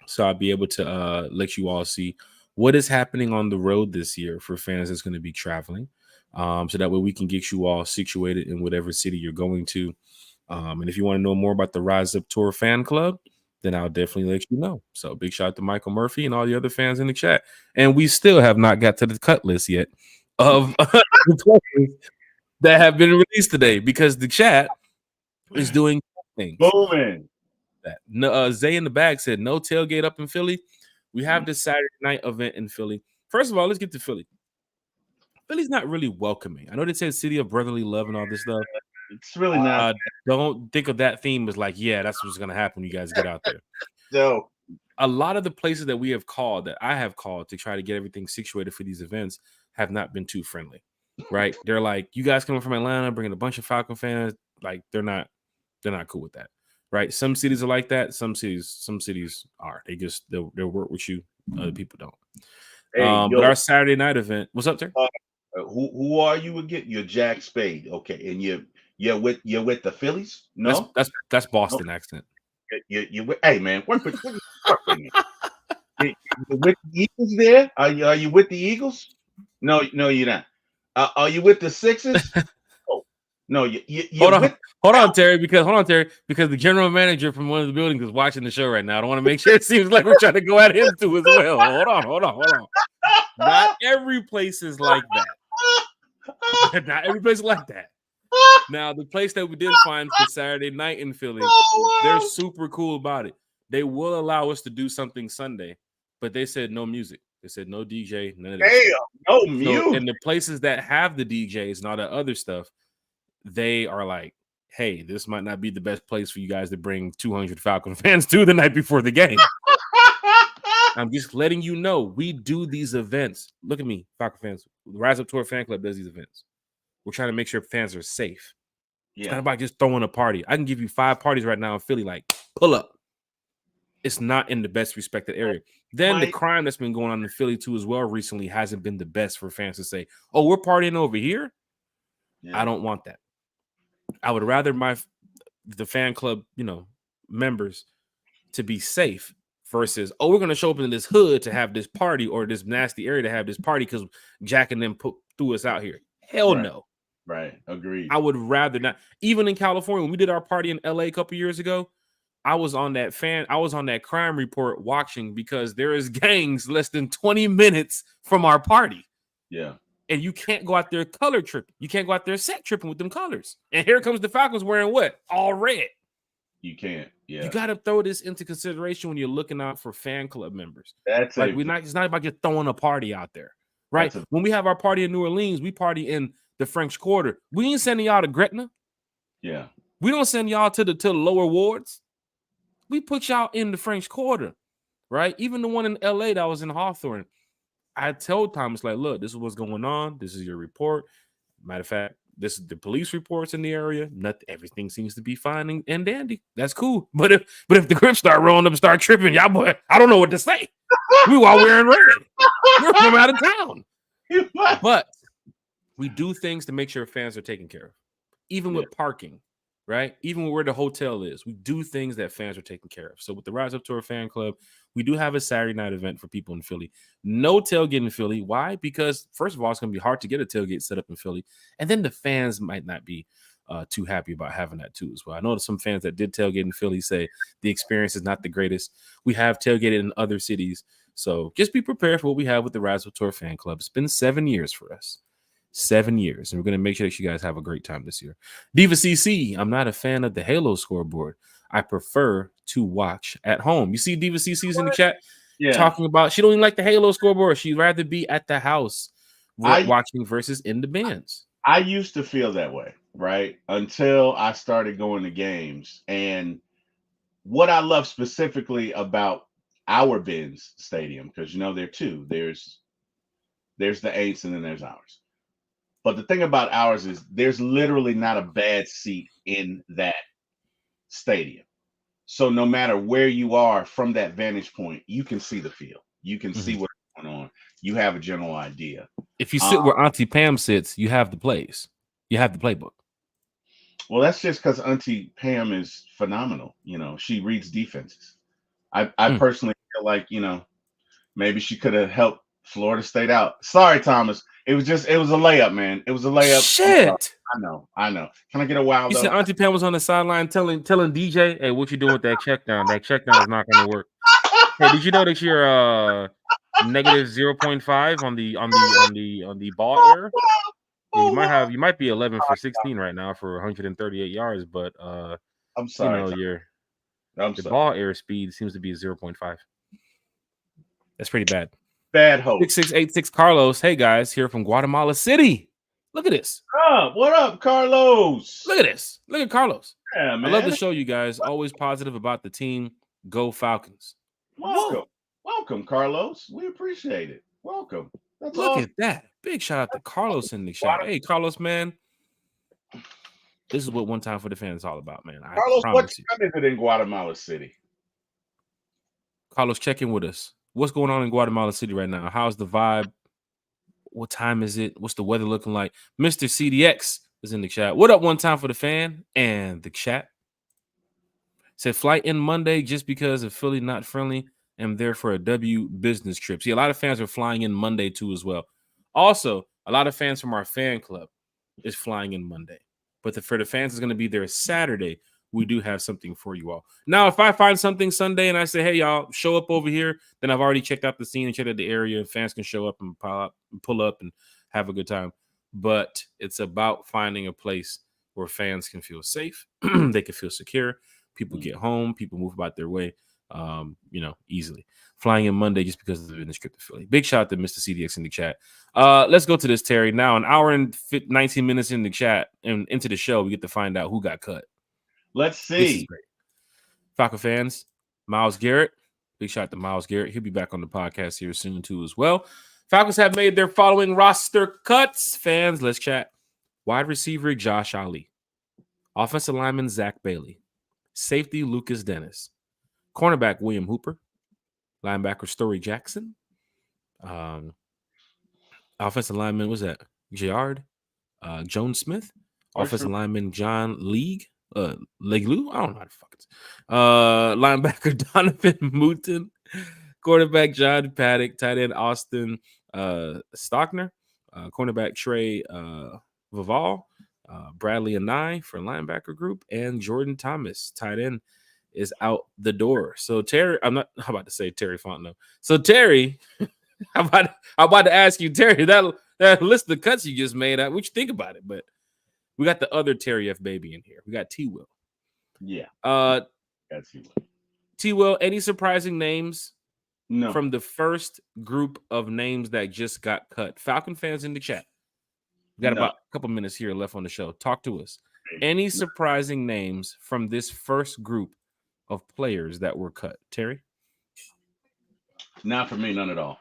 So I'll be able to let you all see what is happening on the road this year for fans that's going to be traveling. So that way we can get you all situated in whatever city you're going to. And if you want to know more about the Rise Up Tour fan club, then I'll definitely let you know. So big shout out to Michael Murphy and all the other fans in the chat. And we still have not got to the cut list yet of the players that have been released today because the chat is doing things. Booming. That Zay in the bag said no tailgate up in Philly. We have this Saturday night event in Philly. First of all, let's get to Philly. Philly's not really welcoming. I know they say city of brotherly love and all this stuff. It's really not. Don't think of that theme as like, yeah, that's what's gonna happen when you guys get out there. So A lot of the places that we have called, that I have called to try to get everything situated for these events, have not been too friendly. Right? They're like, you guys coming from Atlanta, bringing a bunch of Falcon fans, like they're not cool with that. Right? Some cities are like that. Some cities are. They'll work with you. Other people don't. hey, But our Saturday night event, what's up, sir? who are you again? You're Jack Spade, okay? And you're with the Phillies? No, That's Boston accent. You with, hey man, work with me. You with the Eagles there? Are you with the Eagles? No, you're not. Are you with the Sixers? Oh, no, you Hold on, Terry, because the general manager from one of the buildings is watching the show right now. I don't want to make sure it seems like we're trying to go at him too as well. Hold on. Not every place is like that. Not every place is like that. Now, the place that we did find for Saturday night in Philly, they're super cool about it. They will allow us to do something Sunday, but they said no music. They said no DJ, none of that. Damn, no music. So, and the places that have the DJs and all that other stuff, they are like, hey, this might not be the best place for you guys to bring 200 Falcon fans to the night before the game. I'm just letting you know, we do these events. Look at me, Falcon fans. The Rise Up Tour fan club does these events. We're trying to make sure fans are safe. It's not about just throwing a party. I can give you 5 parties right now in Philly, like, pull up. It's not in the best respected area. Then the crime that's been going on in Philly too as well recently hasn't been the best for fans to say, oh, we're partying over here. Yeah. I don't want that. I would rather the fan club, members to be safe versus, oh, we're going to show up in this hood to have this party or this nasty area to have this party because Jack and them threw us out here. Hell no. Right. Agreed. I would rather not. Even in California, when we did our party in LA a couple years ago, I was on that crime report watching because there is gangs less than 20 minutes from our party. Yeah. And you can't go out there color tripping. You can't go out there set tripping with them colors. And here comes the Falcons wearing what? All red. You can't. Yeah. You got to throw this into consideration when you're looking out for fan club members. That's like it's not about just throwing a party out there. Right? When we have our party in New Orleans, we party in the French Quarter. We ain't sending y'all to Gretna. Yeah. We don't send y'all to the lower wards. We put y'all in the French Quarter, right? Even the one in LA that was in Hawthorne. I told Thomas, like, look, this is what's going on. This is your report. Matter of fact, this is the police reports in the area. Everything seems to be fine and dandy. That's cool. But if the Crips start rolling up and start tripping, y'all boy, I don't know what to say. We all wearing red. We're from out of town. But we do things to make sure fans are taken care of. Even with parking, right? Even where the hotel is, we do things that fans are taken care of. So with the Rise Up Tour fan club, we do have a Saturday night event for people in Philly. No tailgate in Philly. Why? Because first of all, it's going to be hard to get a tailgate set up in Philly. And then the fans might not be too happy about having that too as well. I know some fans that did tailgate in Philly say the experience is not the greatest. We have tailgated in other cities. So just be prepared for what we have with the Rise Up Tour fan club. It's been 7 years for us. 7 years. And we're going to make sure that you guys have a great time this year. Diva CC, I'm not a fan of the Halo scoreboard. I prefer to watch at home. You see Diva CC's in the chat talking about she don't even like the Halo scoreboard. She'd rather be at the house watching versus in the bands. I used to feel that way, right? Until I started going to games. And what I love specifically about our Benz Stadium, because there are two. There's the Aints and then there's ours. But the thing about ours is there's literally not a bad seat in that stadium. So no matter where you are from that vantage point, you can see the field. You can see what's going on. You have a general idea. If you sit where Auntie Pam sits, you have the plays. You have the playbook. Well, that's just because Auntie Pam is phenomenal. She reads defenses. I personally feel like, maybe she could have helped Florida State out. Sorry, Thomas. It was a layup, man. It was a layup. Shit. I know. Can I get a wild? You said Auntie Pam was on the sideline telling DJ, "Hey, what you doing with that check down? That check down is not going to work." Hey, did you know that you're negative 0.5 on the ball error? Yeah, you might be 11 for 16 right now for 138 yards, but I'm sorry. The ball error speed seems to be 0.5. That's pretty bad. Bad hope. 6686 Carlos. Hey guys, here from Guatemala City. Look at this. What up, Carlos? Look at this. Look at Carlos. Yeah, man. I love to show you guys. Always positive about the team. Go Falcons. Welcome, Carlos. We appreciate it. Welcome. Look at that. Big shout out to Carlos in the chat. Hey, Carlos, man. This is what One Time for the Fans is all about, man. Carlos, what time is it in Guatemala City? Carlos, check in with us. What's going on in Guatemala City right now? How's the vibe? What time is it? What's the weather looking like? Mr. CDX is in the chat. What up, One Time for the Fan and the chat? Said flight in Monday just because of Philly not friendly. I'm there for a W business trip. See, a lot of fans are flying in Monday too as well. Also, a lot of fans from our fan club is flying in Monday. But for the fans is going to be there Saturday. We do have something for you all. Now, if I find something Sunday and I say, hey, y'all, show up over here, then I've already checked out the scene and checked out the area. And fans can show up and pull up and have a good time. But it's about finding a place where fans can feel safe. They can feel secure. People get home. People move about their way, easily. Flying in Monday just because of the business trip to Philly. Big shout out to Mr. CDX in the chat. Let's go to this, Terry. Now, an hour and 19 minutes in the chat and into the show, we get to find out who got cut. Let's see. Falcon fans, Myles Garrett. Big shout out to Myles Garrett. He'll be back on the podcast here soon too as well. Falcons have made their following roster cuts. Fans, let's chat. Wide receiver Josh Ali. Offensive lineman Zach Bailey. Safety Lucas Dennis. Cornerback William Hooper. Linebacker Story Jackson. Offensive lineman, was that? Jayard. Jones Smith. Offensive lineman John League. Leglu? I don't know how to fuck it. Linebacker Donovan Mooten. Quarterback John Paddock. Tight end Austin Stockner. Cornerback Trey Vival. Bradley Anai for linebacker group. And Jordan Thomas, tight end, is out the door. So Terry, I'm about to say Terry Fontenot. So Terry, I'm about to ask you, Terry, that list of cuts you just made, what you think about it? But we got the other Terry F. Baby in here. We got T-Will. Yeah. That's T-Will. T-Will, any surprising names? No. From the first group of names that just got cut. Falcon fans in the chat. We got about a couple minutes here left on the show. Talk to us. Any surprising names from this first group of players that were cut? Terry? Not for me, none at all.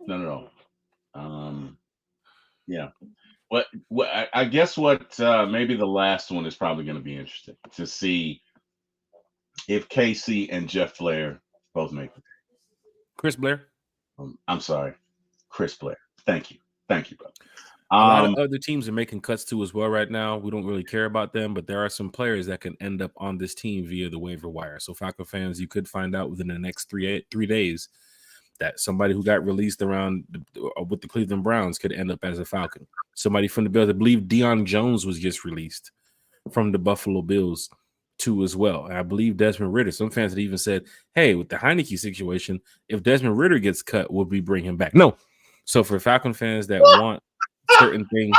None at all. Yeah. I guess what maybe the last one is probably going to be interesting to see if Casey and Jeff Flair both make it. Chris Blair. I'm sorry, Chris Blair. Thank you, brother. A lot of other teams are making cuts too as well right now. We don't really care about them, but there are some players that can end up on this team via the waiver wire. So Falcon fans, you could find out within the next 3 days that somebody who got released around with the Cleveland Browns could end up as a Falcon. Somebody from the Bills, I believe Deion Jones was just released from the Buffalo Bills too as well. And I believe Desmond Ridder. Some fans had even said, hey, with the Heineke situation, if Desmond Ridder gets cut, will we bring him back? No. So for Falcon fans that want certain things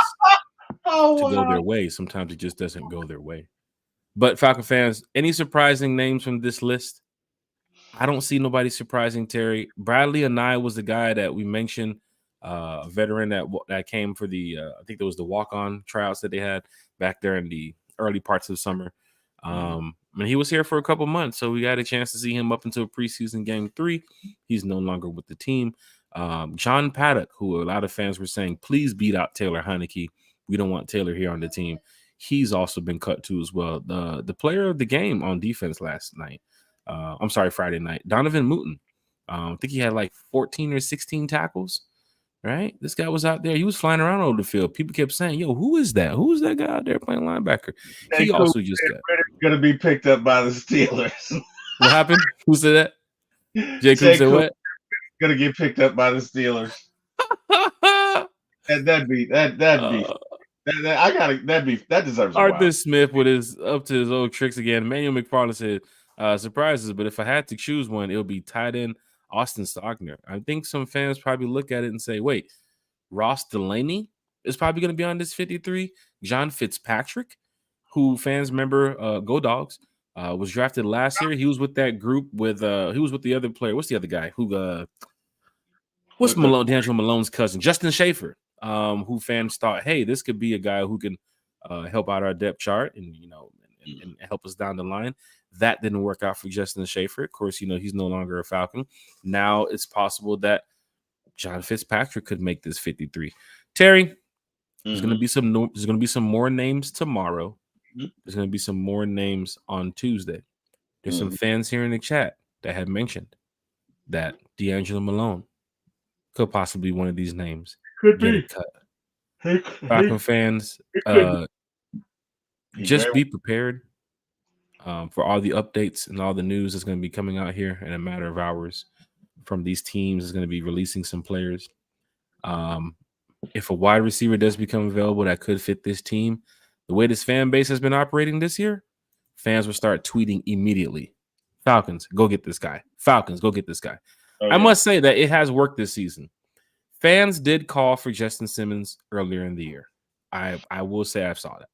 to go their way, sometimes it just doesn't go their way. But Falcon fans, any surprising names from this list? I don't see nobody surprising, Terry. Bradley Anai was the guy that we mentioned, a veteran that came for the I think there was the walk-on tryouts that they had back there in the early parts of summer. And he was here for a couple months, so we got a chance to see him up until preseason game 3. He's no longer with the team. John Paddock, who a lot of fans were saying, please beat out Taylor Heineke. We don't want Taylor here on the team. He's also been cut too as well. The player of the game on defense last night. Friday night. Donovan Mooten. I think he had like 14 or 16 tackles. Right? This guy was out there. He was flying around over the field. People kept saying, yo, who is that? Who is that guy out there playing linebacker? He also just got going to be picked up by the Steelers. What happened? Who said that? Jacob said what? Going to get picked up by the Steelers. That'd be that deserves Arthur Smith with his up to his old tricks again. Emmanuel McFarland said surprises, but if I had to choose one, it would be tight end Austin Stogner. I think some fans probably look at it and say, wait, Ross Delaney is probably going to be on this 53. John Fitzpatrick, who fans remember, Go Dogs, was drafted last year. He was with that group with he was with the other player. What's the other guy? What's Malone? D'Angelo Malone's cousin, Justin Schaefer, who fans thought, hey, this could be a guy who can help out our depth chart and and help us down the line. That didn't work out for Justin Schaefer. Of course, he's no longer a Falcon. Now it's possible that John Fitzpatrick could make this 53. Terry, there's going to be some more names tomorrow. There's going to be some more names on Tuesday. There's some fans here in the chat that have mentioned that D'Angelo Malone could possibly be one of these names. Could be cut. Falcon fans, just be prepared for all the updates and all the news that's going to be coming out here in a matter of hours from these teams. Is going to be releasing some players. If a wide receiver does become available that could fit this team, the way this fan base has been operating this year, fans will start tweeting immediately. Falcons, go get this guy. Falcons, go get this guy. I must say that it has worked this season. Fans did call for Justin Simmons earlier in the year. I will say I saw that.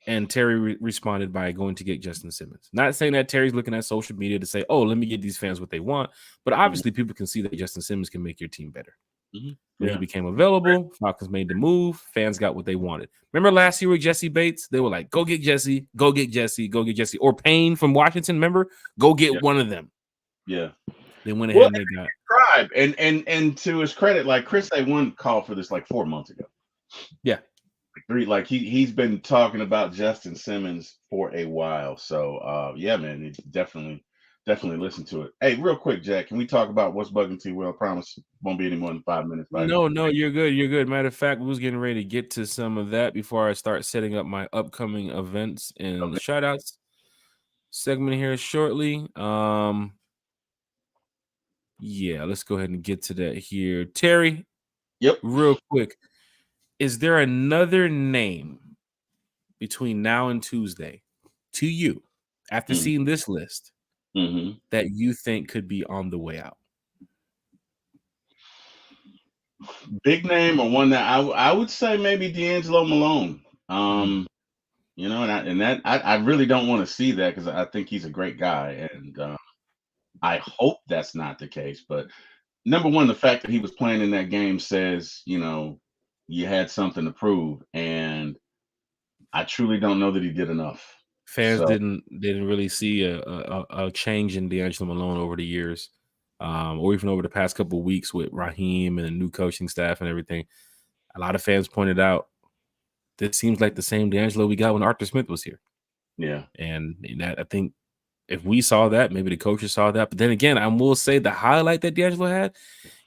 And Terry responded by going to get Justin Simmons. Not saying that Terry's looking at social media to say, oh, let me get these fans what they want. But obviously people can see that Justin Simmons can make your team better. When he became available, Falcons made the move. Fans got what they wanted. Remember last year with Jesse Bates? They were like, go get Jesse, go get Jesse, go get Jesse. Or Payne from Washington, remember? Go get one of them. Yeah. They went ahead and they got tribe. And to his credit, like Chris A1 called for this like 4 months ago. Yeah. He's been talking about Justin Simmons for a while. So yeah, man, he definitely listen to it. Hey, real quick, Jack, can we talk about what's bugging T? Well, I promise won't be any more than 5 minutes. No, you're good. You're good. Matter of fact, we was getting ready to get to some of that before I start setting up my upcoming events and shout outs segment here shortly. Yeah, let's go ahead and get to that here. Terry. Yep. Real quick. Is there another name between now and Tuesday to you after seeing this list that you think could be on the way out? Big name or one that I would say maybe D'Angelo Malone. I really don't want to see that because I think he's a great guy, and I hope that's not the case. But number one, the fact that he was playing in that game says, you had something to prove, and I truly don't know that he did enough. Fans didn't really see a change in D'Angelo Malone over the years, or even over the past couple of weeks with Raheem and the new coaching staff and everything. a lot of fans pointed out this seems like the same D'Angelo we got when Arthur Smith was here. Yeah. And that, I think if we saw that, maybe the coaches saw that. But then again, I will say the highlight that D'Angelo had,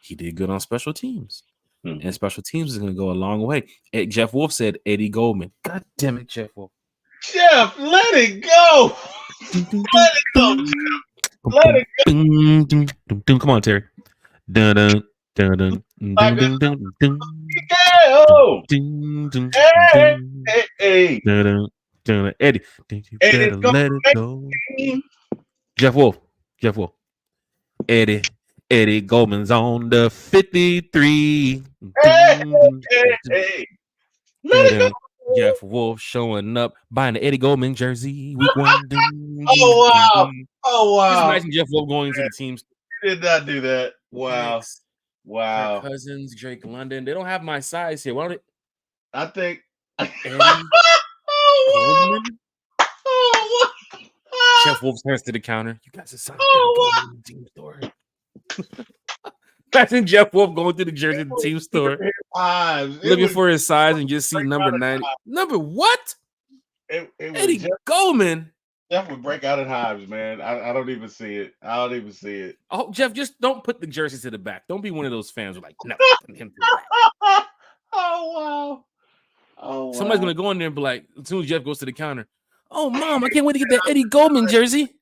he did good on special teams. Mm-hmm. And special teams is going to go a long way. Jeff Wolf said Eddie Goldman. God damn it, Jeff Wolf. Jeff, let it go. Let it go, Jeff. Let it go. Come on, Terry. Dun, dun, dun, dun, Like dun, dun, dun, hey. Eddie, you better let it go. Jeff Wolf. Eddie Goldman's on the 53. Hey. Let it go. Jeff Wolf showing up buying the Eddie Goldman jersey week 1. Oh wow. Just imagine Jeff Wolf going into the teams. He did not do that. Wow. Wow. Kirk Cousins, Drake London. They don't have my size here. Why don't it? I think Eddie Goldman. Jeff Wolf turns to the counter. You guys are signing the team store. Imagine Jeff Wolf going to the jersey at the team store, looking for his size and just see number 90. Number what? Eddie Goldman. Jeff would break out in hives, man. I don't even see it. Oh, Jeff, just don't put the jerseys to the back. Don't be one of those fans who are like, no. Oh, wow. Somebody's going to go in there and be like, as soon as Jeff goes to the counter, oh, Mom, I can't wait to get that Eddie Goldman jersey.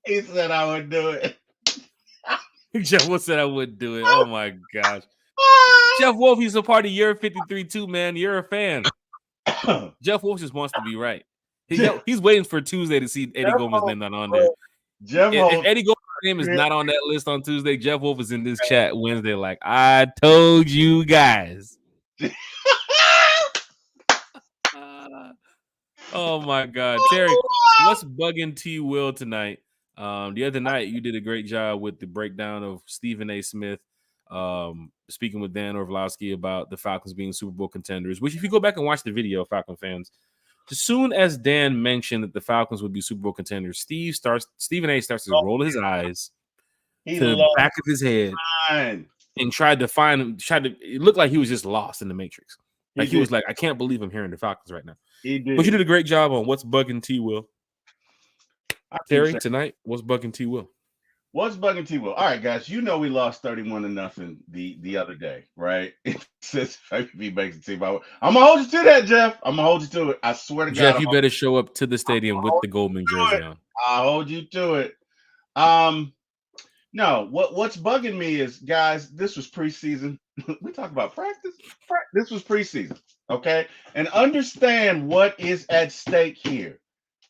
He said I would do it. Jeff Wolf said I would do it. Oh, my gosh. Jeff Wolf, he's a part of Year 53 too, man. You're a fan. Jeff Wolf just wants to be right. He's waiting for Tuesday to see Eddie Goldman's name not on there. If Eddie Goldman's name is not on that list on Tuesday, Jeff Wolf is in this chat Wednesday like, I told you guys. Oh, my God. Terry, what's bugging T. Will tonight? The other night, you did a great job with the breakdown of Stephen A. Smith speaking with Dan Orlovsky about the Falcons being Super Bowl contenders, which if you go back and watch the video, Falcon fans, as soon as Dan mentioned that the Falcons would be Super Bowl contenders, Stephen A. starts to roll his eyes to the back of his head and tried to find him. It looked like he was just lost in the Matrix. Like he was like, I can't believe I'm hearing the Falcons right now. He did. But you did a great job on what's bugging T. Will. Terry, tonight, what's bugging T. Will? What's bugging T. Will? All right, guys, you know we lost 31-0 the other day, right? It says FAB makes the team. I'm gonna hold you to that, Jeff. I'm gonna hold you to it. I swear to God. Jeff, you better show up to the stadium with the Goldman jersey on. I'll hold you to it. No, what's bugging me is, guys, this was preseason. We talk about practice. This was preseason, okay? And understand what is at stake here.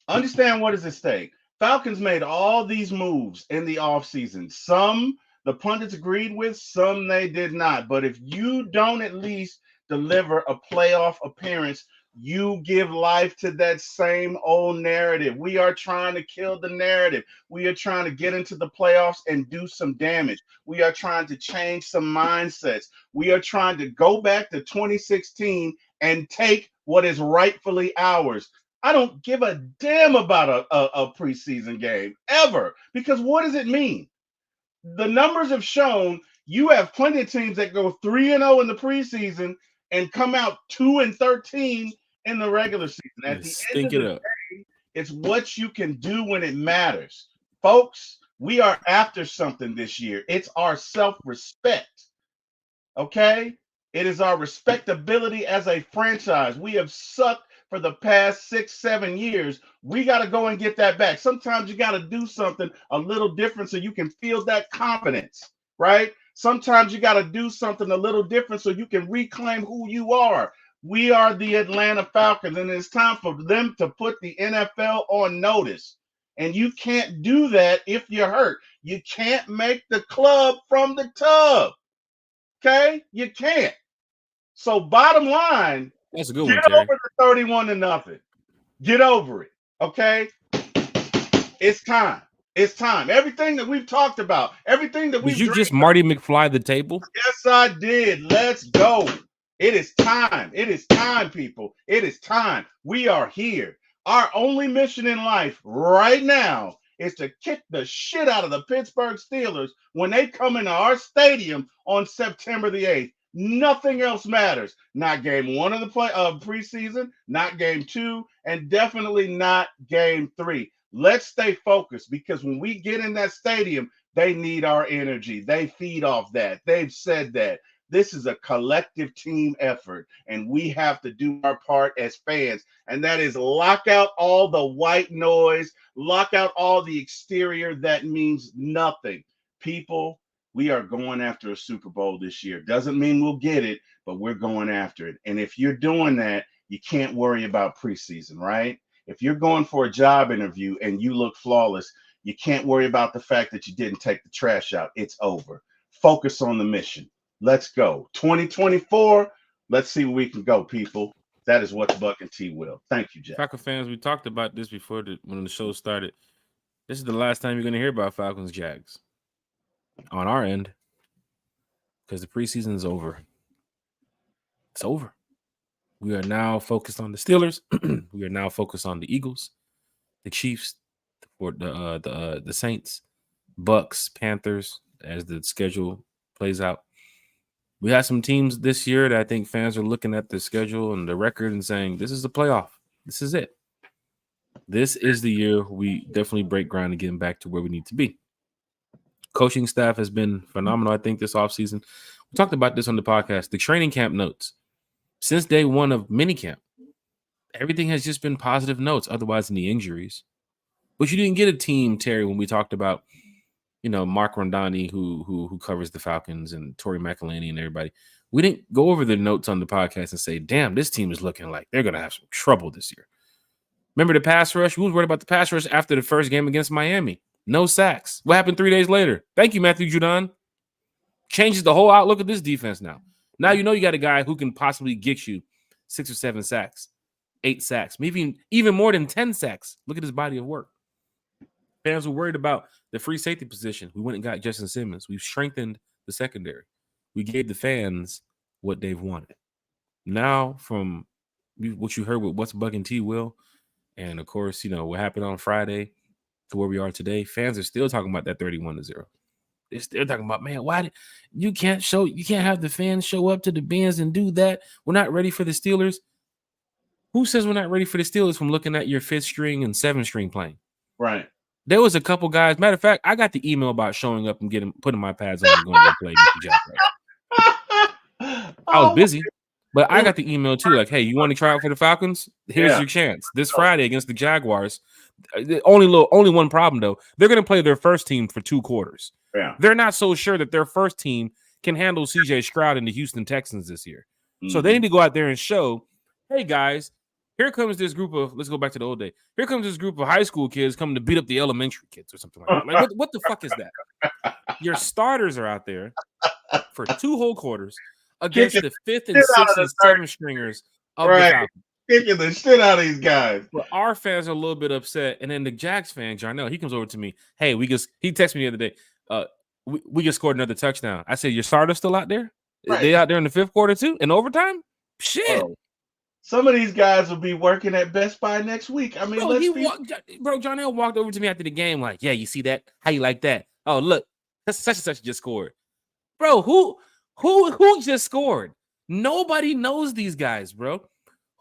Understand what is at stake. Falcons made all these moves in the offseason. Some the pundits agreed with, some they did not. But if you don't at least deliver a playoff appearance, you give life to that same old narrative. We are trying to kill the narrative. We are trying to get into the playoffs and do some damage. We are trying to change some mindsets. We are trying to go back to 2016 and take what is rightfully ours. I don't give a damn about a preseason game ever, because what does it mean? The numbers have shown you have plenty of teams that go 3-0 in the preseason and come out 2-13 in the regular season. At the end of the day, it's what you can do when it matters. Folks, we are after something this year. It's our self-respect. Okay? It is our respectability as a franchise. We have sucked for the past 6-7 years. We got to go and get that back. Sometimes you got to do something a little different so you can feel that confidence, right? Sometimes you got to do something a little different so you can reclaim who you are. We are the Atlanta Falcons, and it's time for them to put the NFL on notice. And you can't do that if you're hurt. You can't make the club from the tub. Okay? You can't. So bottom line, that's a good get one, Terry. over the 31-0. Get over it. Okay? It's time. It's time. Everything that we've talked about, everything that we've Did you just Marty McFly the table? Yes, I did. Let's go. It is time. It is time, people. It is time. We are here. Our only mission in life right now is to kick the shit out of the Pittsburgh Steelers when they come into our stadium on September the 8th. Nothing else matters. Not game one of the preseason, not game two, and definitely not game three. Let's stay focused because when we get in that stadium, they need our energy. They feed off that. They've said that. This is a collective team effort, and we have to do our part as fans. And that is lock out all the white noise, lock out all the exterior that means nothing. People, we are going after a Super Bowl this year. Doesn't mean we'll get it, but we're going after it. And if you're doing that, you can't worry about preseason, right? If you're going for a job interview and you look flawless, you can't worry about the fact that you didn't take the trash out. It's over. Focus on the mission. Let's go. 2024. Let's see where we can go, people. That is what's Buck and T Will. Thank you, Jack. Falcons fans, we talked about this before when the show started. This is the last time you're going to hear about Falcons Jags on our end because the preseason is over. It's over. We are now focused on the Steelers. We are now focused on the Eagles, the Chiefs, the Saints, Bucks, Panthers as the schedule plays out. We have some teams this year that I think fans are looking at the schedule and the record and saying, this is the playoff. This is it. This is the year we definitely break ground and getting back to where we need to be. Coaching staff has been phenomenal, I think, this offseason. We talked about this on the podcast. The training camp notes. Since day one of minicamp, everything has just been positive notes, otherwise than the injuries. But you didn't get a team, Terry, when we talked about, Mark Rondani, who covers the Falcons, and Tori McElhaney and everybody. We didn't go over the notes on the podcast and say, damn, this team is looking like they're going to have some trouble this year. Remember the pass rush? We was worried about the pass rush after the first game against Miami. No sacks. What happened 3 days later? Thank you, Matthew Judon. Changes the whole outlook of this defense now. Now you got a guy who can possibly get you 6 or 7 sacks, 8 sacks, maybe even more than 10 sacks. Look at his body of work. Fans were worried about the free safety position. We went and got Justin Simmons. We've strengthened the secondary. We gave the fans what they've wanted. Now, from what you heard with What's Buck and T Will, and of course, what happened on Friday to where we are today, fans are still talking about that 31-0. They're still talking about, man, why did you can't have the fans show up to the Benz and do that? We're not ready for the Steelers. Who says we're not ready for the Steelers from looking at your 5th string and 7th string playing? Right. There was a couple guys. Matter of fact, I got the email about showing up and putting my pads on and going to play against the Jaguars. I was busy, but I got the email too. Like, hey, you want to try out for the Falcons? Here's your chance this Friday against the Jaguars. Only one problem though. They're going to play their first team for 2 quarters. Yeah. They're not so sure that their first team can handle CJ Stroud and the Houston Texans this year. Mm-hmm. So they need to go out there and show, hey guys, here comes this group of, let's go back to the old day. Here comes this group of high school kids coming to beat up the elementary kids or something like that. Like, what the fuck is that? Your starters are out there for 2 whole quarters against the 5th and 6th and 7th stringers of the Falcons. Kicking the shit out of these guys. But our fans are a little bit upset. And then the Jags fan, Jarnell, he comes over to me. Hey, he texted me the other day. We just scored another touchdown. I said, your starter's still out there? Right. They out there in the 5th quarter too? In overtime? Shit. Bro, some of these guys will be working at Best Buy next week. I mean, Jarnell walked over to me after the game like, yeah, you see that? How you like that? Oh, look, such and such just scored. Bro, who just scored? Nobody knows these guys, bro.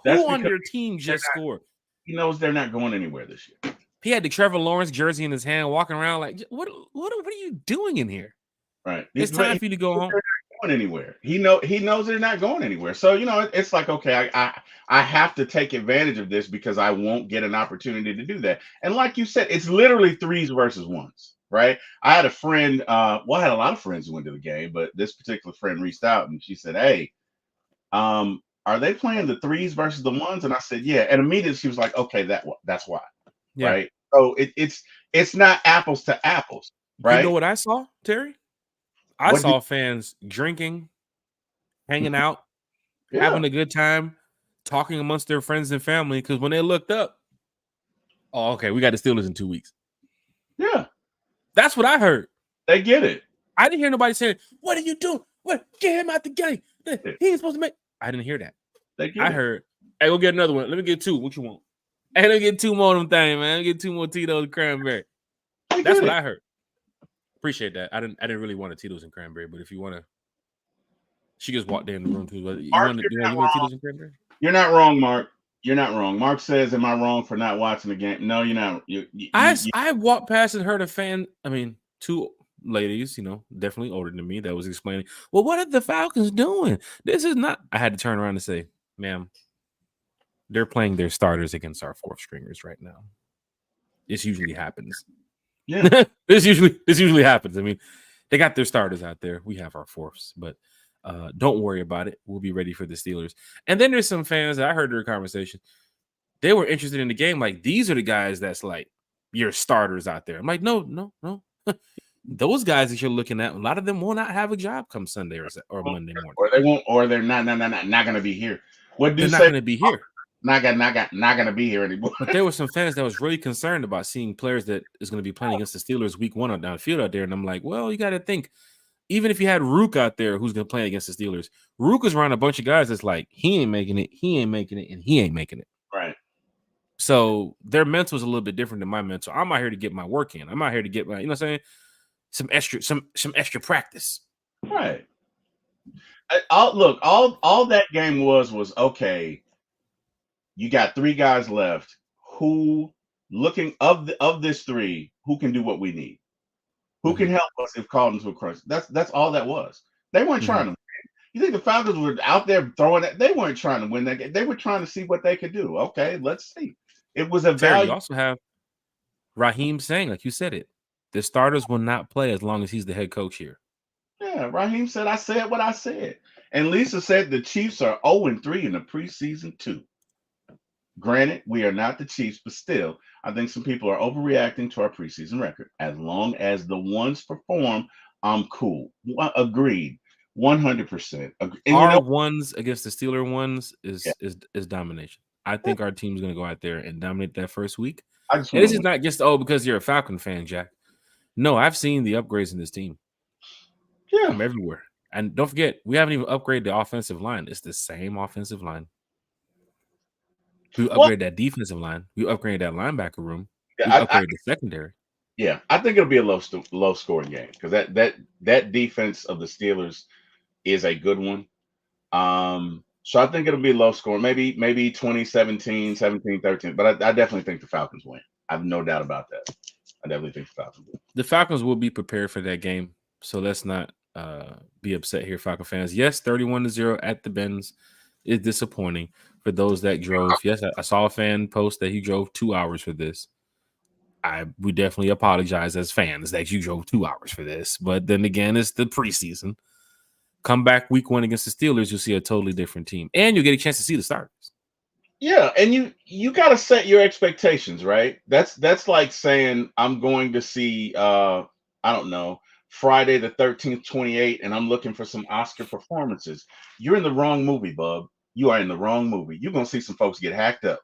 Who on your team just scored? He knows they're not going anywhere this year. He had the Trevor Lawrence jersey in his hand, walking around like, what are you doing in here? Right. It's time for you to go home. They're not going anywhere. He knows they're not going anywhere. So, it's like, okay, I have to take advantage of this because I won't get an opportunity to do that. And like you said, it's literally 3s versus 1s, right? I had a friend, I had a lot of friends who went to the game, but this particular friend reached out and she said, hey, are they playing the 3s versus the 1s? And I said, yeah. And immediately she was like, okay, that's why. Yeah. Right. So it's not apples to apples, right? You know what I saw, Terry? I saw fans drinking, hanging out, having a good time, talking amongst their friends and family. Because when they looked up, oh, okay, we got the Steelers in 2 weeks. Yeah. That's what I heard. They get it. I didn't hear nobody saying, what are you doing? Get him out the game. He ain't supposed to make. I didn't hear that. I heard, hey, go get another one. Let me get 2. What you want? Hey, let me get 2 more of them things, man. Let me get 2 more Tito's and cranberry. That's what I heard. Appreciate that. I didn't really want a Tito's and cranberry, but if you want to She just walked in the room too. You Mark, want you're not Tito's wrong. and cranberry? You're not wrong, Mark. You're not wrong. Mark says, "Am I wrong for not watching the game?" No, you're not. I walked past and heard a fan. I mean, two ladies, definitely older than me, that was explaining. Well, what are the Falcons doing? This is not. I had to turn around and say, "Ma'am, they're playing their starters against our fourth stringers right now. This usually happens. Yeah. this usually happens. I mean, they got their starters out there. We have our fourths, but don't worry about it. We'll be ready for the Steelers." And then there's some fans that I heard their conversation. They were interested in the game. Like, these are the guys that's like your starters out there. I'm like, no. Those guys that you're looking at, a lot of them will not have a job come Sunday or Monday morning. Or they won't, or they're not going to be here. What do They're you not say? going to be here. Not going to be here anymore. But there were some fans that was really concerned about seeing players that is going to be playing against the Steelers week one on down the field out there. And I'm like, well, you got to think, even if you had Rook out there who's going to play against the Steelers, Rook is around a bunch of guys that's like, he ain't making it, and he ain't making it. Right. So their mental is a little bit different than my mental. I'm out here to get my work in. I'm out here to get my, you know what I'm saying? Some extra practice. Right. All that game was okay. You got three guys left. Who looking of this three, who can do what we need? Who can help us if called into a crunch? That's all that was. They weren't trying to win. You think the Falcons were out there throwing it? They weren't trying to win that game. They were trying to see what they could do. Okay, let's see. It was a value. You also have Raheem saying, like you said it, the starters will not play as long as he's the head coach here. Yeah, Raheem said, I said what I said. And Lisa said the Chiefs are 0-3 in the preseason too. Granted, we are not the Chiefs, but still, I think some people are overreacting to our preseason record. As long as the ones perform, I'm cool. Agreed. 100%. Our ones against the Steeler ones is domination. I think our team's going to go out there and dominate that first week. And this is not just, because you're a Falcon fan, Jack. No, I've seen the upgrades in this team. Yeah. From everywhere. And don't forget, we haven't even upgraded the offensive line. It's the same offensive line. We upgraded that defensive line. We upgraded that linebacker room. We upgraded the secondary. Yeah, I think it'll be a low scoring game because that defense of the Steelers is a good one. So I think it'll be low scoring, maybe 2017, 17-13. But I definitely think the Falcons win. I have no doubt about that. I definitely think the Falcons win. The Falcons will be prepared for that game. So let's not be upset here, Falcon fans. Yes, 31-0 at the Benz is disappointing for those that drove. Yes, I saw a fan post that he drove 2 hours for this. We definitely apologize as fans that you drove 2 hours for this. But then again, it's the preseason. Come back week one against the Steelers, you'll see a totally different team. And you'll get a chance to see the starters. Yeah, and you got to set your expectations, right? That's like saying I'm going to see I don't know, Friday the 13th 28 and I'm looking for some Oscar performances. You're in the wrong movie, bub. You are in the wrong movie. You're going to see some folks get hacked up.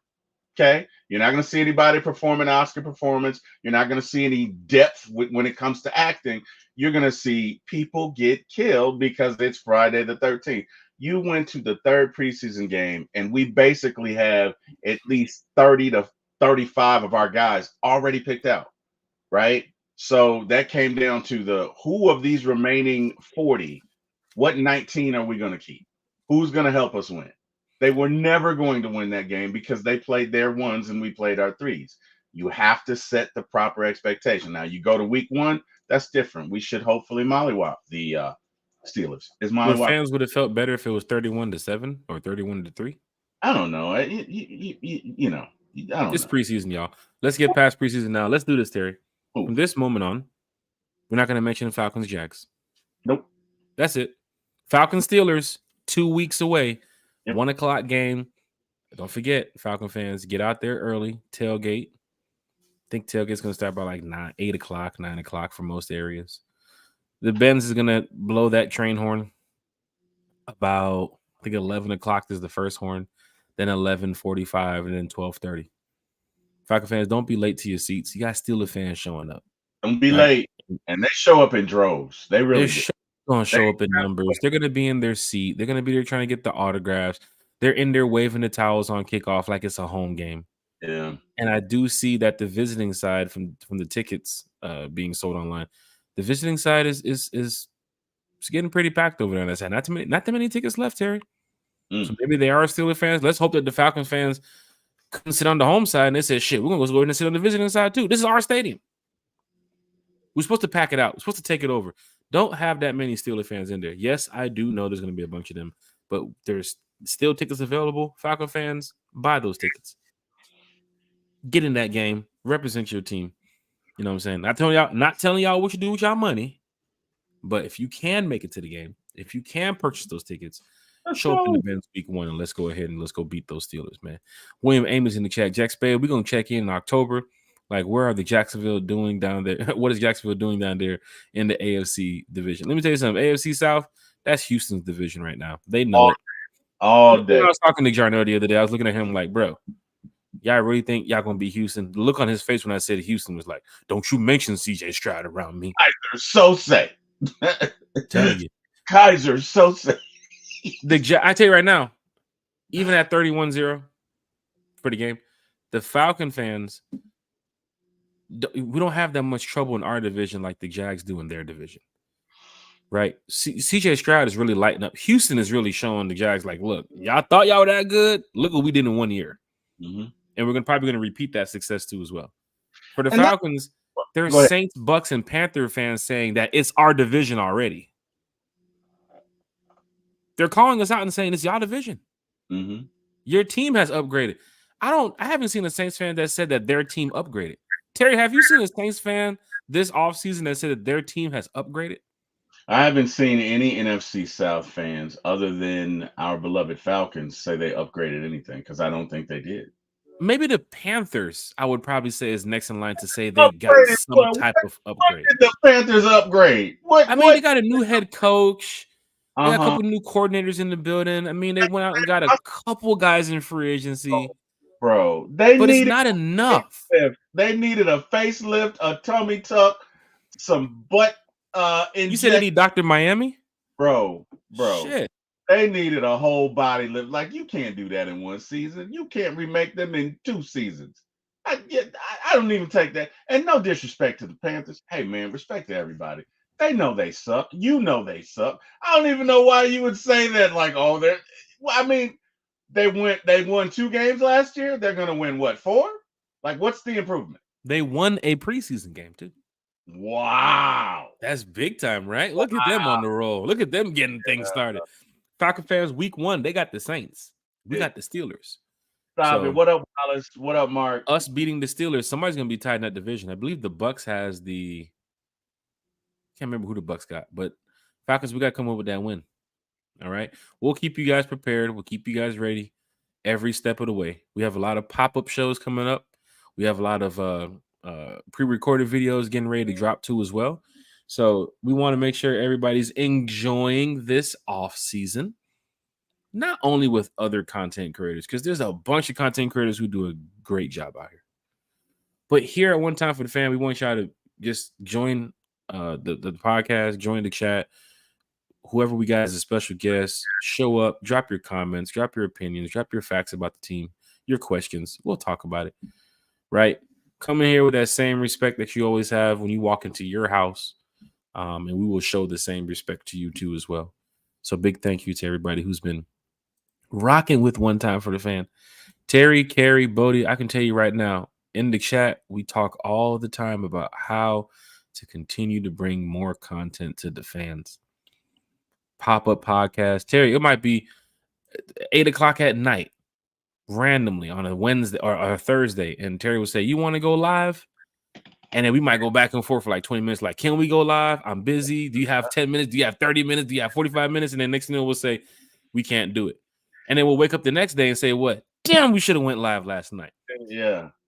Okay? You're not going to see anybody perform an Oscar performance. You're not going to see any depth when it comes to acting. You're going to see people get killed because it's Friday the 13th. You went to the third preseason game, and we basically have at least 30 to 35 of our guys already picked out, right? So that came down to who of these remaining 40, what 19 are we going to keep? Who's going to help us win? They were never going to win that game because they played their ones and we played our threes. You have to set the proper expectation. Now, you go to week one, that's different. We should hopefully mollywop the Steelers. Fans would have felt better if it was 31-7 or 31-3. I don't know. You know, I don't it's know. Preseason, y'all. Let's get past preseason now. Let's do this, Terry. Ooh. From this moment on, we're not going to mention Falcons Jags. Nope. That's it. Falcons Steelers 2 weeks away. Yep. 1 o'clock game. Don't forget, Falcon fans, get out there early. Tailgate. I think tailgate's going to start by like 8 o'clock, 9 o'clock for most areas. The Benz is going to blow that train horn about, I think 11 o'clock is the first horn, then 11:45, and then 12:30. Falcon fans, don't be late to your seats. You got Steeler fans showing up. Don't be late. And they show up in droves. They really do. Going to show up in numbers. They're going to be in their seat. They're going to be there trying to get the autographs. They're in there waving the towels on kickoff like it's a home game. Yeah. And I do see that the visiting side from the tickets being sold online, the visiting side is It's getting pretty packed over there. Not too many tickets left, Terry. Mm. So maybe they are Steelers fans. Let's hope that the Falcons fans couldn't sit on the home side and they said, "Shit, we're gonna go ahead and sit on the visiting side too. This is our stadium. We're supposed to pack it out. We're supposed to take it over. Don't have that many Steelers fans in there. Yes, I do know there's going to be a bunch of them, but there's still tickets available. Falcon fans, buy those tickets. Get in that game. Represent your team. You know what I'm saying? Not telling y'all what you do with y'all money, but if you can make it to the game, if you can purchase those tickets, show up in the Benz week 1 and let's go ahead and let's go beat those Steelers, man. William Amos in the chat. Jack Spade, we're going to check in October. Like, where are the Jacksonville doing down there? What is Jacksonville doing down there in the AFC division? Let me tell you something. AFC South, that's Houston's division right now. They know it. All day. I was talking to Jarno the other day. I was looking at him like, bro, y'all really think y'all going to beat Houston? The look on his face when I said Houston was like, don't you mention CJ Stroud around me. Kaiser so safe. Telling you. Kaiser so safe. I tell you right now, even at 31-0 for the game, the Falcon fans, we don't have that much trouble in our division like the Jags do in their division, right? CJ Stroud is really lighting up. Houston is really showing the Jags like, look, y'all thought y'all were that good. Look what we did in 1 year. Mm-hmm. And we're probably going to repeat that success too as well. For the Falcons, there's Saints, Bucks, and Panther fans saying that it's our division already. They're calling us out and saying it's y'all division. Mm-hmm. Your team has upgraded. I haven't seen a Saints fan that said that their team upgraded. Terry, have you seen a Saints fan this offseason that said that their team has upgraded? I haven't seen any NFC South fans other than our beloved Falcons say they upgraded anything because I don't think they did. Maybe the Panthers, I would probably say, is next in line to say they got some type of upgrade. What did the Panthers upgrade? They got a new head coach. They got a couple new coordinators in the building. I mean, they went out and got a couple guys in free agency. Bro, but it's not enough. They needed a facelift, a tummy tuck, some butt You said they need Dr. Miami? Bro. Shit. They needed a whole body lift. Like, you can't do that in 1 season. You can't remake them in 2 seasons. I don't even take that. And no disrespect to the Panthers. Hey, man, respect to everybody. They know they suck. You know they suck. I don't even know why you would say that. Like, oh, they're. Well, I mean, they won 2 games last year. They're gonna win what, 4? Like, what's the improvement? They won a preseason game too. Wow, that's big time, right? Look at them on the roll. Look at them getting things started. Falcon fans, week 1, they got the Saints. We got the Steelers. Stop it. What up, Wallace? What up, Mark? Us beating the Steelers, somebody's gonna be tied in that division. I believe the Bucks has the. Can't remember who the Bucks got, but Falcons, we got to come up with that win. All right. We'll keep you guys prepared. We'll keep you guys ready every step of the way. We have a lot of pop-up shows coming up. We have a lot of pre-recorded videos getting ready to drop too as well. So we want to make sure everybody's enjoying this off season, not only with other content creators, because there's a bunch of content creators who do a great job out here. But here at One Time for the Fan, we want y'all to just join the podcast, join the chat. Whoever we got as a special guest, show up, drop your comments, drop your opinions, drop your facts about the team, your questions. We'll talk about it, right? Come in here with that same respect that you always have when you walk into your house, and we will show the same respect to you too as well. So big thank you to everybody who's been rocking with One Time for the Fan. Terry, Carrie, Bodie, I can tell you right now, in the chat, we talk all the time about how to continue to bring more content to the fans. Pop-up podcast. Terry, it might be 8 o'clock at night, randomly on a Wednesday or a Thursday, and Terry will say, you want to go live? And then we might go back and forth for like 20 minutes. Like, can we go live? I'm busy. Do you have 10 minutes? Do you have 30 minutes? Do you have 45 minutes? And then next thing we'll say, we can't do it. And then we'll wake up the next day and say, what? Damn, we should have went live last night.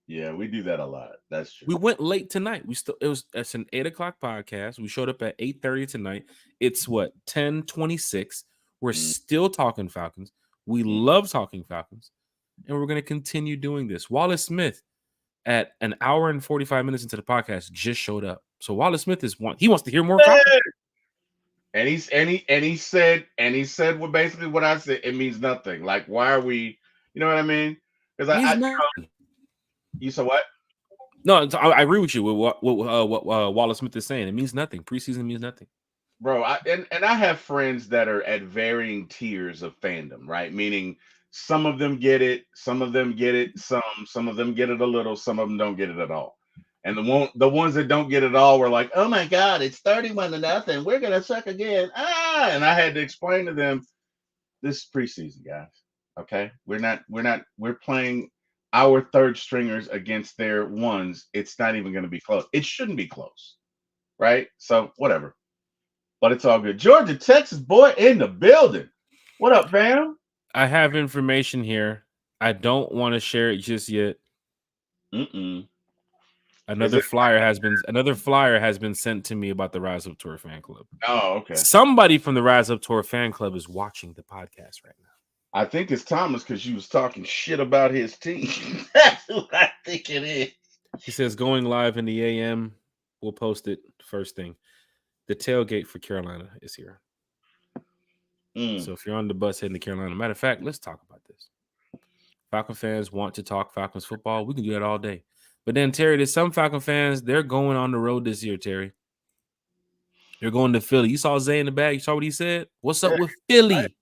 Yeah, we do that a lot. That's true. We went late tonight. It's an 8 o'clock podcast. We showed up at 8:30 tonight. It's what, 10:26. We're still talking Falcons. We love talking Falcons, and we're going to continue doing this. Wallace Smith, at an hour and 45 minutes into the podcast, just showed up. So Wallace Smith he wants to hear more Falcons. And he said what basically what I said. It means nothing. Like, why are we? You know what I mean? Because you said what? No, I agree with you with what Wallace Smith is saying. It means nothing. Preseason means nothing. bro. And I have friends that are at varying tiers of fandom, right? Meaning some of them get it, some of them get it, some of them get it a little, some of them don't get it at all. And the ones that don't get it all were like, "Oh my god, it's 31-0. We're gonna suck again." And I had to explain to them, this is preseason, guys. Okay, we're playing our third stringers against their ones. It's not even going to be close. It shouldn't be close, right? So whatever, but it's all good. Georgia, Texas boy in the building. What up, fam? I have information here. I don't want to share it just yet. Mm-mm. Is Another it? flyer has been sent to me about the Rise Up Tour fan club. Oh, okay. Somebody from the Rise Up Tour fan club is watching the podcast right now. I think it's Thomas because you was talking shit about his team. That's who I think it is. He says going live in the AM. We'll post it first thing. The tailgate for Carolina is here. So if you're on the bus heading to Carolina, matter of fact, let's talk about this. Falcon fans want to talk Falcons football. We can do that all day. But then, Terry, there's some Falcon fans, they're going on the road this year, Terry. They're going to Philly. You saw Zay in the bag. You saw what he said? What's up with Philly?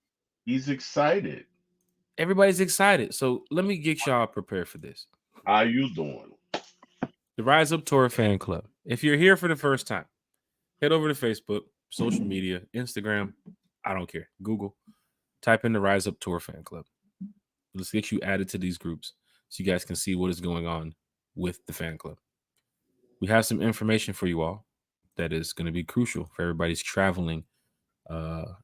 He's excited. Everybody's excited. So let me get y'all prepared for this. How you doing? The Rise Up Tour fan club. If you're here for the first time, head over to Facebook, social media, Instagram. I don't care. Google. Type in the Rise Up Tour fan club. Let's get you added to these groups so you guys can see what is going on with the fan club. We have some information for you all that is going to be crucial for everybody's traveling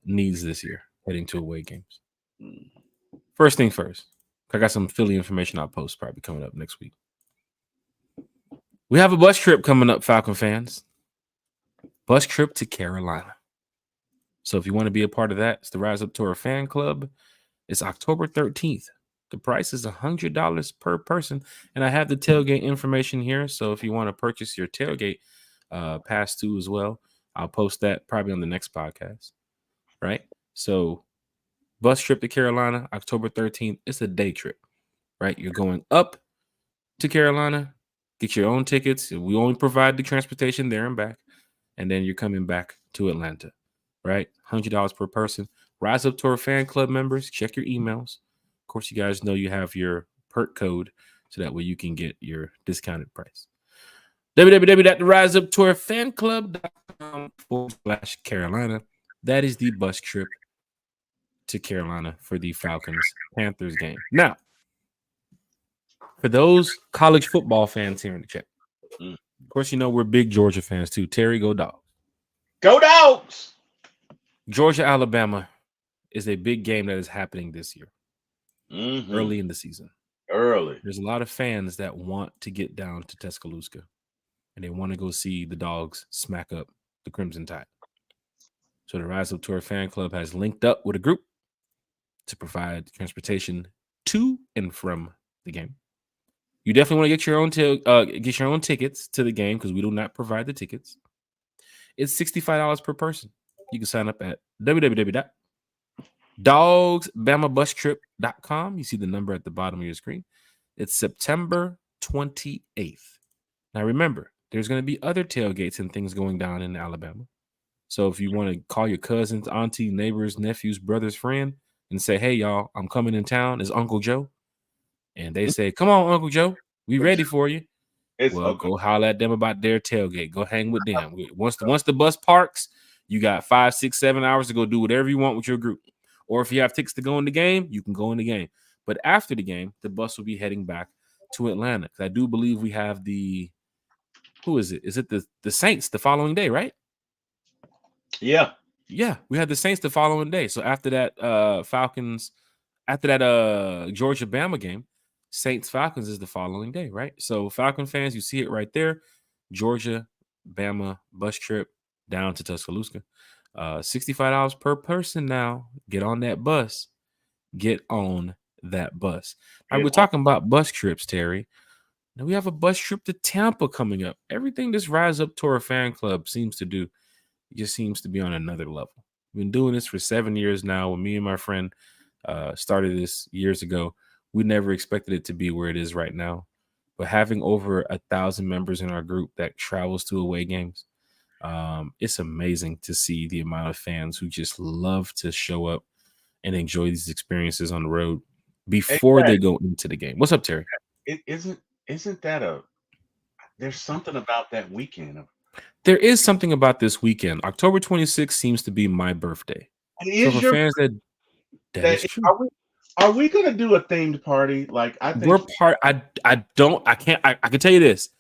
needs this year, heading to away games. First thing first, I got some Philly information I'll post probably coming up next week. We have a bus trip coming up, Falcon fans. Bus trip to Carolina. So if you want to be a part of that, it's the Rise Up Tour fan club. It's October 13th. The price is $100 per person. And I have the tailgate information here. So if you want to purchase your tailgate pass too as well, I'll post that probably on the next podcast. Right? So bus trip to Carolina, October 13th. It's a day trip. Right? You're going up to Carolina, get your own tickets. We only provide the transportation there and back. And then you're coming back to Atlanta. Right? $100 per person. Rise Up Tour fan club members, check your emails. Of course, you guys know you have your perk code so that way you can get your discounted price. www.riseuptourfanclub.com/Carolina. That is the bus trip to Carolina for the Falcons-Panthers game. Now, for those college football fans here in the chat, of course, you know we're big Georgia fans too. Terry, go Dogs. Go Dogs! Georgia, Alabama is a big game that is happening this year, early in the season. There's a lot of fans that want to get down to Tuscaloosa, and they want to go see the Dogs smack up the Crimson Tide. So the Rise Up Tour fan club has linked up with a group to provide transportation to and from the game. You definitely want to get your own tickets to the game because we do not provide the tickets. It's $65 per person. You can sign up at www.dogsbamabustrip.com. You see the number at the bottom of your screen. It's September 28th. Now remember, there's going to be other tailgates and things going down in Alabama. So if you want to call your cousins, auntie, neighbors, nephews, brothers, friend, and say, hey, y'all, I'm coming in town. It's Uncle Joe. And they say, come on, Uncle Joe. We ready for you. Go holler at them about their tailgate. Go hang with them. Once the bus parks, you got 5, 6, 7 hours to go do whatever you want with your group. Or if you have tickets to go in the game, you can go in the game. But after the game, the bus will be heading back to Atlanta. I do believe we have who is it? Is it the Saints the following day, right? Yeah. Yeah, we had the Saints the following day. So after that Georgia Bama game, Saints Falcons is the following day, right? So Falcon fans, you see it right there. Georgia Bama bus trip down to Tuscaloosa. $65 per person now. Get on that bus. Get on that bus. We're talking about bus trips, Terry. Now we have a bus trip to Tampa coming up. Everything this Rise Up Tour fan club seems to do just seems to be on another level. We've been doing this for 7 years now. When me and my friend started this years ago, we never expected it to be where it is right now. But having over 1,000 members in our group that travels to away games, It's amazing to see the amount of fans who just love to show up and enjoy these experiences on the road before they go into the game. What's up, Terry? Isn't that there's something about that weekend. There is something about this weekend. October 26th seems to be my birthday. So for fans that is true. Are we gonna do a themed party? Like I think I can tell you this.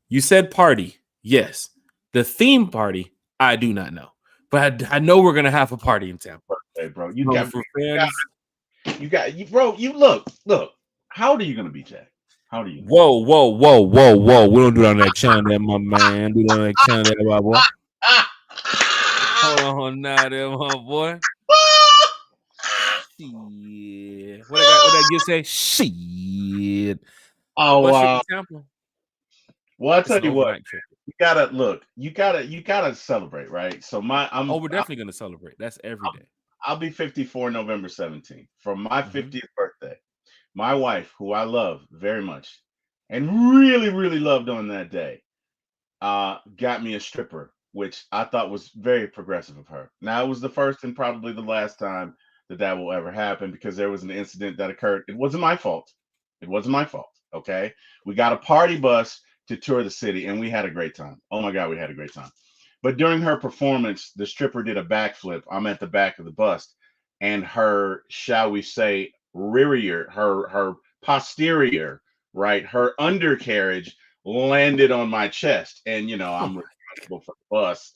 You said party, yes. The theme party, I do not know. But I know we're gonna have a party in Tampa. Hey, bro. You got bro, you look. How old are you gonna be, Jack? How old are you? Whoa. We don't do that on that channel, my man. Do that on that channel, my boy. Hold on now, there, my boy. Shit. What that you say? Shit. Oh wow. Well, I'll tell you what. You gotta celebrate, right? So we're definitely gonna celebrate. That's every day. I'll be 54 November 17th. For my 50th birthday, my wife, who I love very much and really, really loved on that day, got me a stripper, which I thought was very progressive of her. Now, it was the first and probably the last time that will ever happen because there was an incident that occurred. It wasn't my fault. Okay. We got a party bus to tour the city and we had a great time. Oh my God, we had a great time. But during her performance, the stripper did a backflip. I'm at the back of the bus and her, shall we say, her posterior, right, her undercarriage landed on my chest. And, I'm responsible for the bus.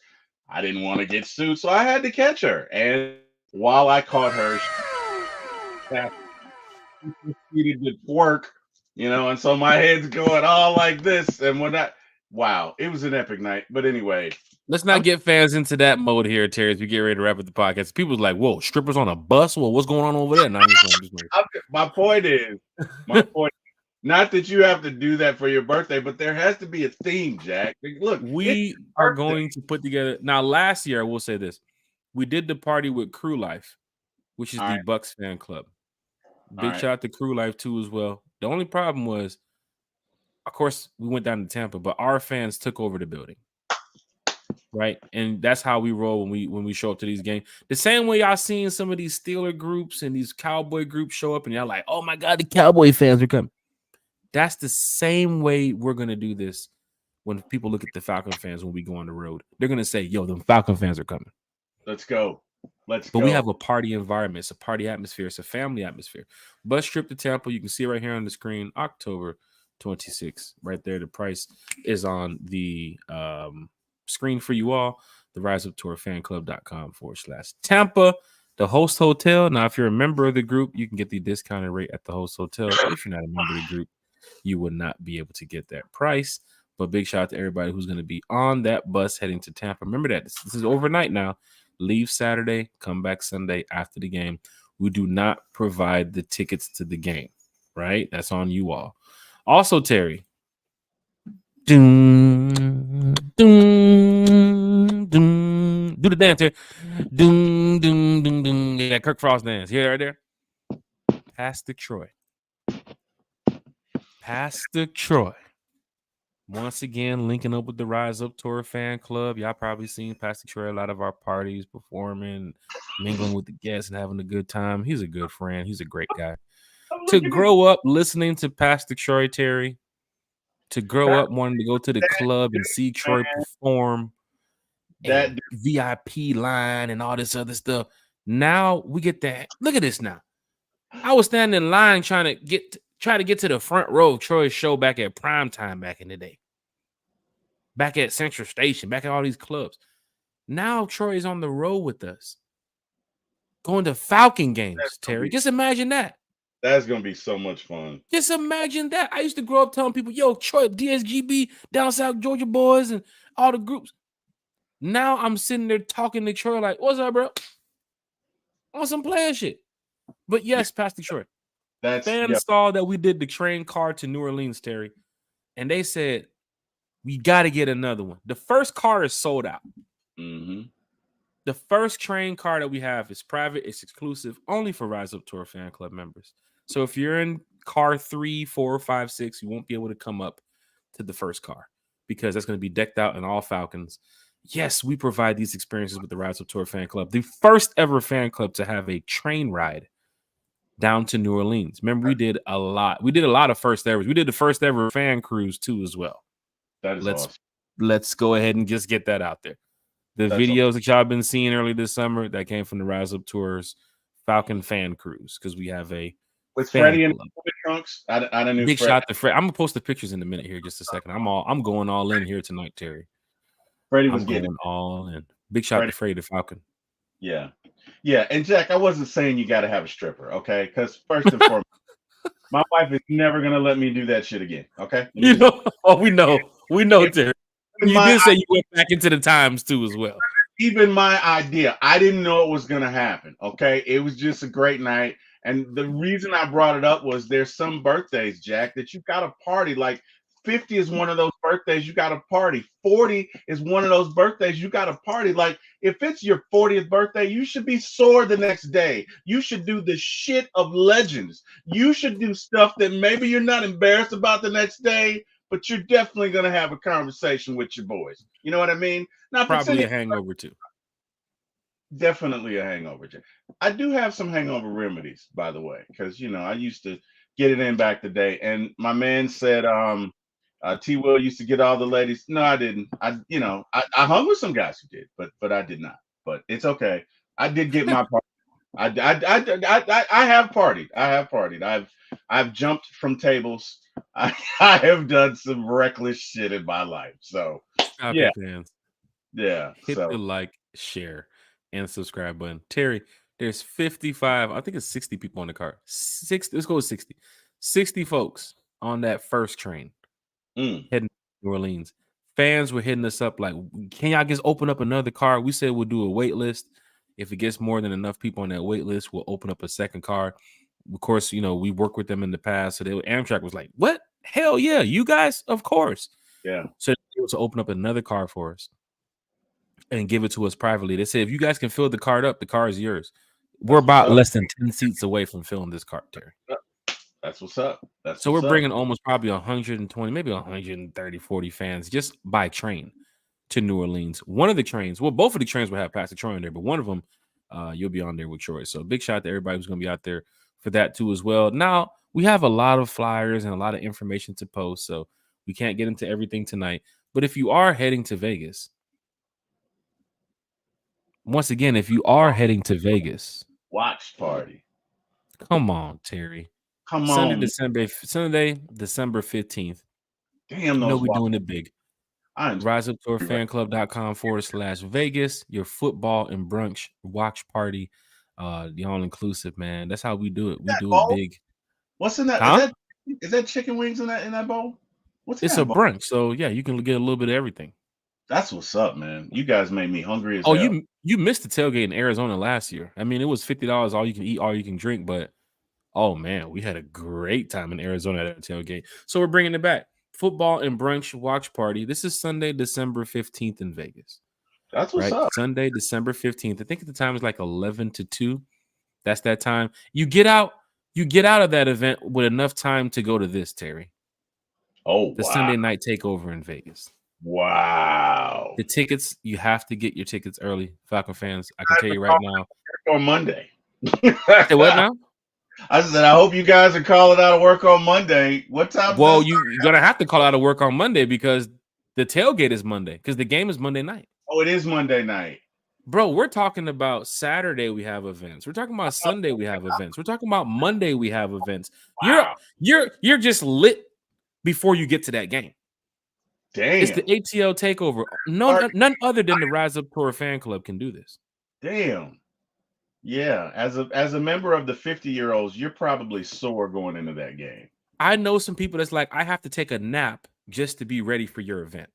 I didn't want to get sued, so I had to catch her. And while I caught her, she proceeded to twerk, and so my head's going all like this. And wow, it was an epic night. But anyway, let's not get fans into that mode here, Terry, as we get ready to wrap up the podcast. People's like, whoa, strippers on a bus? Well, what's going on over there? No, my point is, not that you have to do that for your birthday, but there has to be a theme, Jack. Look, we are going to put together. Now, last year, I will say this. We did the party with Crew Life, which is the Bucks fan club. Big shout out to Crew Life, too, as well. The only problem was, of course, we went down to Tampa, but our fans took over the building. Right, and that's how we roll when we show up to these games. The same way y'all seen some of these Steeler groups and these Cowboy groups show up, and y'all like, oh my God, the Cowboy fans are coming. That's the same way we're gonna do this when people look at the Falcon fans when we go on the road. They're gonna say, yo, the Falcon fans are coming. Let's go. But we have a party environment. It's a party atmosphere. It's a family atmosphere. Bus trip to Tampa. You can see right here on the screen, October 26th. Right there. The price is on the screen for you all. The riseuptourfanclub.com/Tampa. The host hotel. Now, if you're a member of the group, you can get the discounted rate at the host hotel. If you're not a member of the group, you would not be able to get that price. But big shout out to everybody who's going to be on that bus heading to Tampa. Remember that this is overnight now. Leave Saturday, come back Sunday after the game. We do not provide the tickets to the game, right? That's on you all. Also, Terry. Doom, doom, doom. Do the dance here. Doom, doom, doom, doom. Yeah, Kirk Frost dance. Here, right there. Pastor Troy. Once again, linking up with the Rise Up Tour fan club. Y'all probably seen Pastor Troy at a lot of our parties, performing, mingling with the guests, and having a good time. He's a good friend. He's a great guy. To grow up listening to Pastor Troy, Terry, to grow up wanting to go to the club and see Troy perform, that VIP line and all this other stuff. Now we get that. Look at this now. I was standing in line trying to get to the front row of Troy's show back at Primetime back in the day. Back at Central Station, back at all these clubs. Now Troy is on the road with us. Going to Falcon games, Terry. Just imagine that. That's going to be so much fun. Just imagine that. I used to grow up telling people, yo, Troy, DSGB, Down South Georgia boys, and all the groups. Now I'm sitting there talking to Troy like, what's up, bro? On some player shit. But yes, Pastor Troy. Fans saw that we did the train car to New Orleans, Terry, and they said, we got to get another one. The first car is sold out. Mm-hmm. The first train car that we have is private. It's exclusive, only for Rise Up Tour fan club members. So if you're in car 3, 4, 5, 6, you won't be able to come up to the first car because that's going to be decked out in all Falcons. Yes, we provide these experiences with the Rise Up Tour fan club, the first ever fan club to have a train ride down to New Orleans. Remember, we did a lot. We did a lot of first evers. We did the first ever fan cruise too, as well. That is awesome. Let's go ahead and just get that out there. The videos that y'all been seeing early this summer that came from the Rise Up Tours Falcon fan cruise, because we have a with Freddie in the trunks. I don't know. Big shot to Fred. I'm gonna post the pictures in a minute here, just a second. I'm going all in here tonight, Terry. Freddie was going all in. Big shot to Freddie the Falcon. Yeah. And Jack, I wasn't saying you got to have a stripper, okay? Because first and foremost, my wife is never gonna let me do that shit again. Okay. We know, Terry. You did say you went back into the times too, as well. Even my idea, I didn't know it was gonna happen. Okay, it was just a great night, and the reason I brought it up was there's some birthdays, Jack, that you got to party. Like 50 is one of those birthdays you got to party. 40 is one of those birthdays you got to party. Like if it's your 40th birthday, you should be sore the next day. You should do the shit of legends. You should do stuff that maybe you're not embarrassed about the next day, but you're definitely going to have a conversation with your boys. You know what I mean? Now, probably a hangover too. Definitely a hangover. I do have some hangover remedies, by the way, because I used to get it in back the day. And my man said, T. Will used to get all the ladies. No, I didn't. I hung with some guys who did, but I did not. But it's okay. I did get my part. I have partied. I have partied. I've jumped from tables. I have done some reckless shit in my life. So yeah. Hit the like, share, and subscribe button. Terry, there's 55. I think it's 60 people on the car. 60. Let's go with 60. 60 folks on that first train heading to New Orleans. Fans were hitting us up like, can y'all just open up another car? We said we'll do a wait list. If it gets more than enough people on that wait list, we'll open up a second car. Of course, we worked with them in the past. So Amtrak was like, what? Hell yeah, you guys? Of course. Yeah. So they were able to open up another car for us and give it to us privately. They said, if you guys can fill the car up, the car is yours. We're about less than 10 seats away from filling this car, Terry. That's what's up. So we're bringing almost probably 120, maybe 130, 40 fans just by train to New Orleans. One of the trains, well, both of the trains will have Pastor Troy in there, but one of them, you'll be on there with Troy. So big shout out to everybody who's going to be out there for that too as well. Now, we have a lot of flyers and a lot of information to post, so we can't get into everything tonight. But if you are heading to Vegas, once again, if you are heading to Vegas, watch party. Come on, Terry. Come on. Sunday, December 15th. Damn, we're doing it big. RiseUpTourFanClub.com/Vegas. Your football and brunch watch party. The all-inclusive, man. That's how we do it. We do it big. What's in that? Huh? Is that chicken wings in that bowl? It's a brunch, so yeah, you can get a little bit of everything. That's what's up, man. You guys made me hungry as hell. You missed the tailgate in Arizona last year. I mean, it was $50 all you can eat, all you can drink, but oh man, we had a great time in Arizona at that tailgate. So we're bringing it back. Football and brunch watch party. This is Sunday, December 15th in Vegas. That's what's up. Sunday, December 15th. I think at the time is like 11 to 2. That's that time. You get out of that event with enough time to go to this, Terry. Oh, the Sunday night takeover in Vegas. Wow. The tickets, you have to get your tickets early, Falcon fans. I can tell you right now. On Monday. Say what now? I said, I hope you guys are calling out of work on Monday. What time? Well, you're going to have to call out of work on Monday because the tailgate is Monday because the game is Monday night. Oh, it is Monday night. Bro, we're talking about Saturday we have events. We're talking about Sunday we have events. We're talking about Monday we have events. Wow. You're just lit before you get to that game. Damn. It's the ATL takeover. None other than the Rise Up Tour fan club can do this. Damn. Yeah, as a member of the 50-year-olds, you're probably sore going into that game. I know some people that's like, I have to take a nap just to be ready for your event.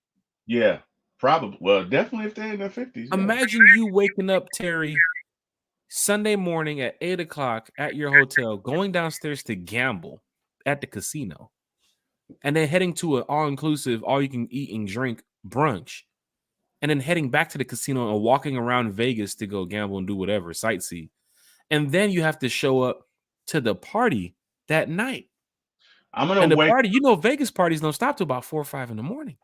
Yeah, probably. Well, definitely if they're in their 50s. Yeah. Imagine you waking up, Terry, Sunday morning at 8 o'clock at your hotel, going downstairs to gamble at the casino, and then heading to an all-inclusive, all-you-can-eat and drink brunch, and then heading back to the casino and walking around Vegas to go gamble and do whatever, sightsee. And then you have to show up to the party that night. I'm going to wait. Party, Vegas parties don't stop till about 4 or 5 in the morning.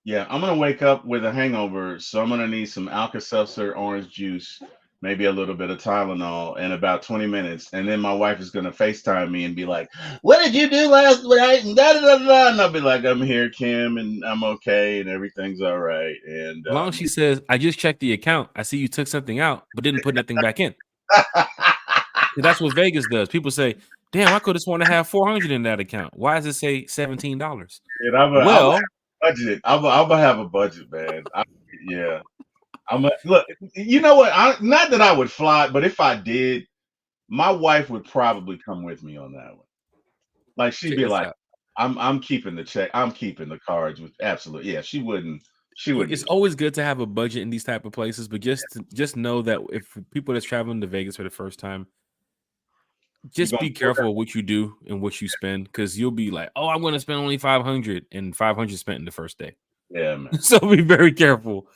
Yeah, I'm gonna wake up with a hangover, so I'm gonna need some Alka-Seltzer, orange juice, maybe a little bit of Tylenol, in about 20 minutes, and then my wife is gonna FaceTime me and be like, "What did you do last night?" And da da da da. And I'll be like, "I'm here, Kim, and I'm okay, and everything's all right." And As long as she says, "I just checked the account. I see you took something out, but didn't put nothing back in." That's what Vegas does. People say, "Damn, I could have sworn to have 400 in that account. Why does it say $17?" and I'm a Well, budget. I'm gonna have a budget, man. Yeah, look. You know what? Not that I would fly, but if I did, my wife would probably come with me on that one. Like she'd check be this like, out. I'm keeping the check. I'm keeping the cards with absolutely. Yeah, she wouldn't. She wouldn't It's do always good to have a budget in these type of places, but just know that if people that's traveling to Vegas for the first time, that. You just gonna be pull careful of what you do and what you spend, because you'll be like, "Oh, I'm going to spend only 500," and 500 spent in the first day. that. Yeah, man. So be very careful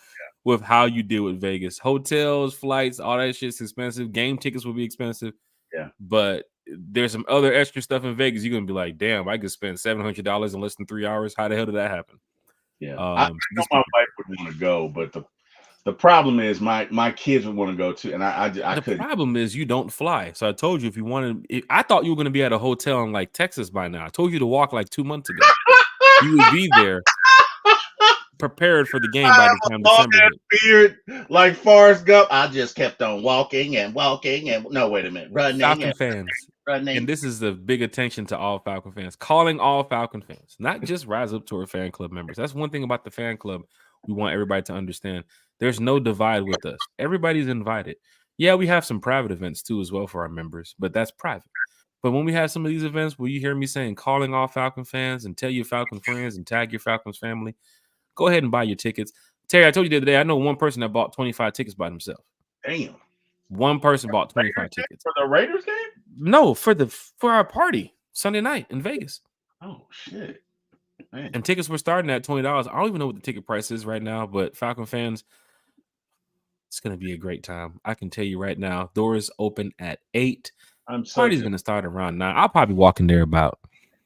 with how you deal with Vegas. Hotels, flights, all that shit's expensive. Game tickets will be expensive, Yeah, but there's some other extra stuff in Vegas. You're gonna be like, "Damn, I could spend $700 in less than 3 hours. How the hell did that happen?" yeah. I So know just be my wife prepared. would want to go, but the problem is my kids would want to go too, and I The couldn't. problem is you don't fly. So I told you if you wanted, I thought you were gonna be at a hotel in like Texas by now. I told you to walk like 2 months ago. You would be there prepared for the game I by have the time a long December hit. ass beard like Forrest Gump. I just kept on walking and walking and no, wait a minute, running Falcon and fans, and running. this is the big attention to all Falcon fans, calling all Falcon fans, not just Rise Up Tour fan club members. That's one thing about the fan club we want everybody to understand. There's no divide with us. Everybody's invited. Yeah, we have some private events too as well for our members, but that's private. But when we have some of these events where you hear me saying calling all Falcon fans and tell your Falcon friends and tag your Falcons family, go ahead and buy your tickets. Terry, I told you the other day, I know one person that bought 25 tickets by himself. Damn. One person bought 25 Raiders game? tickets. For the Raiders game? No, for our party Sunday night in Vegas. Oh shit, man. And tickets were starting at $20. I don't even know what the ticket price is right now, but Falcon fans, it's gonna be a great time. I can tell you right now. Doors open at 8. I'm so Party's gonna start around 9. I'll probably walk in there about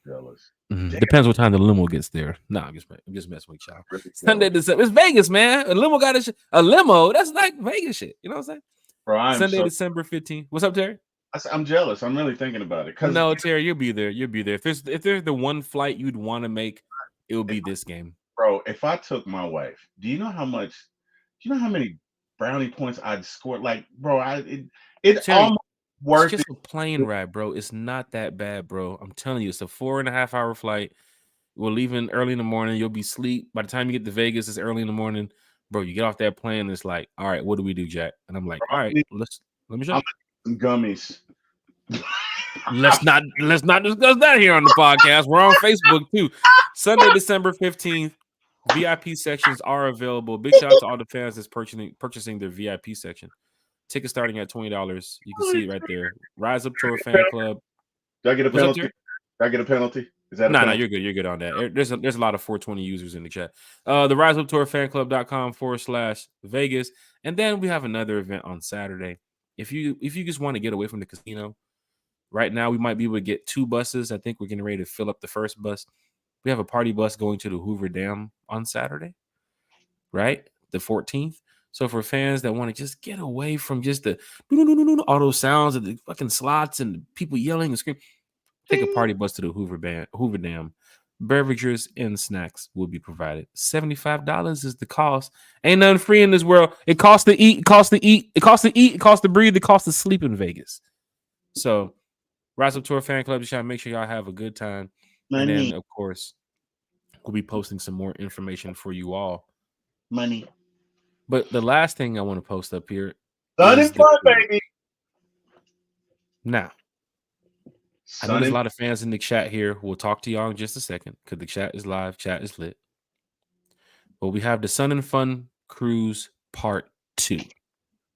jealous. depends what time the limo gets there. No, I'm just messing with y'all. Really Sunday, jealous. December. It's Vegas, man. A limo got a limo. That's like Vegas shit. You know what I'm saying? Bro, Sunday, December 15th. What's up, Terry? I'm jealous. I'm really thinking about it because No, Terry, you'll be there. You'll be there. If there's the one flight you'd want to make, it will be this game. bro, if I took my wife, do you know how much? Do you know how many brownie points I'd score? Like, bro, it Terry, almost it's worth just it. a plane ride, bro. It's not that bad, bro. I'm telling you, it's a 4.5 hour flight. We're leaving early in the morning. You'll be asleep. By the time you get to Vegas, it's early in the morning. Bro, you get off that plane, and it's like, all right, what do we do, Jack? And I'm like, Bro, all right, let me show I'm you. some gummies. Let's not discuss that here on the podcast. We're on Facebook too. Sunday, December 15th. VIP sections are available. Big shout out to all the fans that's purchasing their VIP section. Tickets starting at $20. You can see it right there. Rise Up Tour Fan Club. Do I get a What's up, penalty? Terry? Do I get a penalty? Is that a No, penalty? you're good. You're good on that. There's a lot of 420 users in the chat. The Rise Up Tour fanclub.com/Vegas. And then we have another event on Saturday. If you just want to get away from the casino, right now we might be able to get 2 buses. I think we're getting ready to fill up the first bus. We have a party bus going to the Hoover Dam on Saturday, right? The 14th. So for fans that want to just get away from just the all those sounds of the fucking slots and the people yelling and screaming, take a party bus to the Hoover Dam. Beverages and snacks will be provided. $75 is the cost. Ain't nothing free in this world. It costs to eat. It costs to eat. It costs to eat. It costs to breathe. It costs to sleep in Vegas. So, Rise Up Tour Fan Club, just trying to make sure y'all have a good time. Money. And then, of course, we'll be posting some more information for you all. Money. But the last thing I want to post up here Sun is and fun, baby. Now, I know there's a lot of fans in the chat here. We'll talk to y'all in just a second because the chat is live. Chat is lit. But we have the Sun and Fun Cruise Part 2.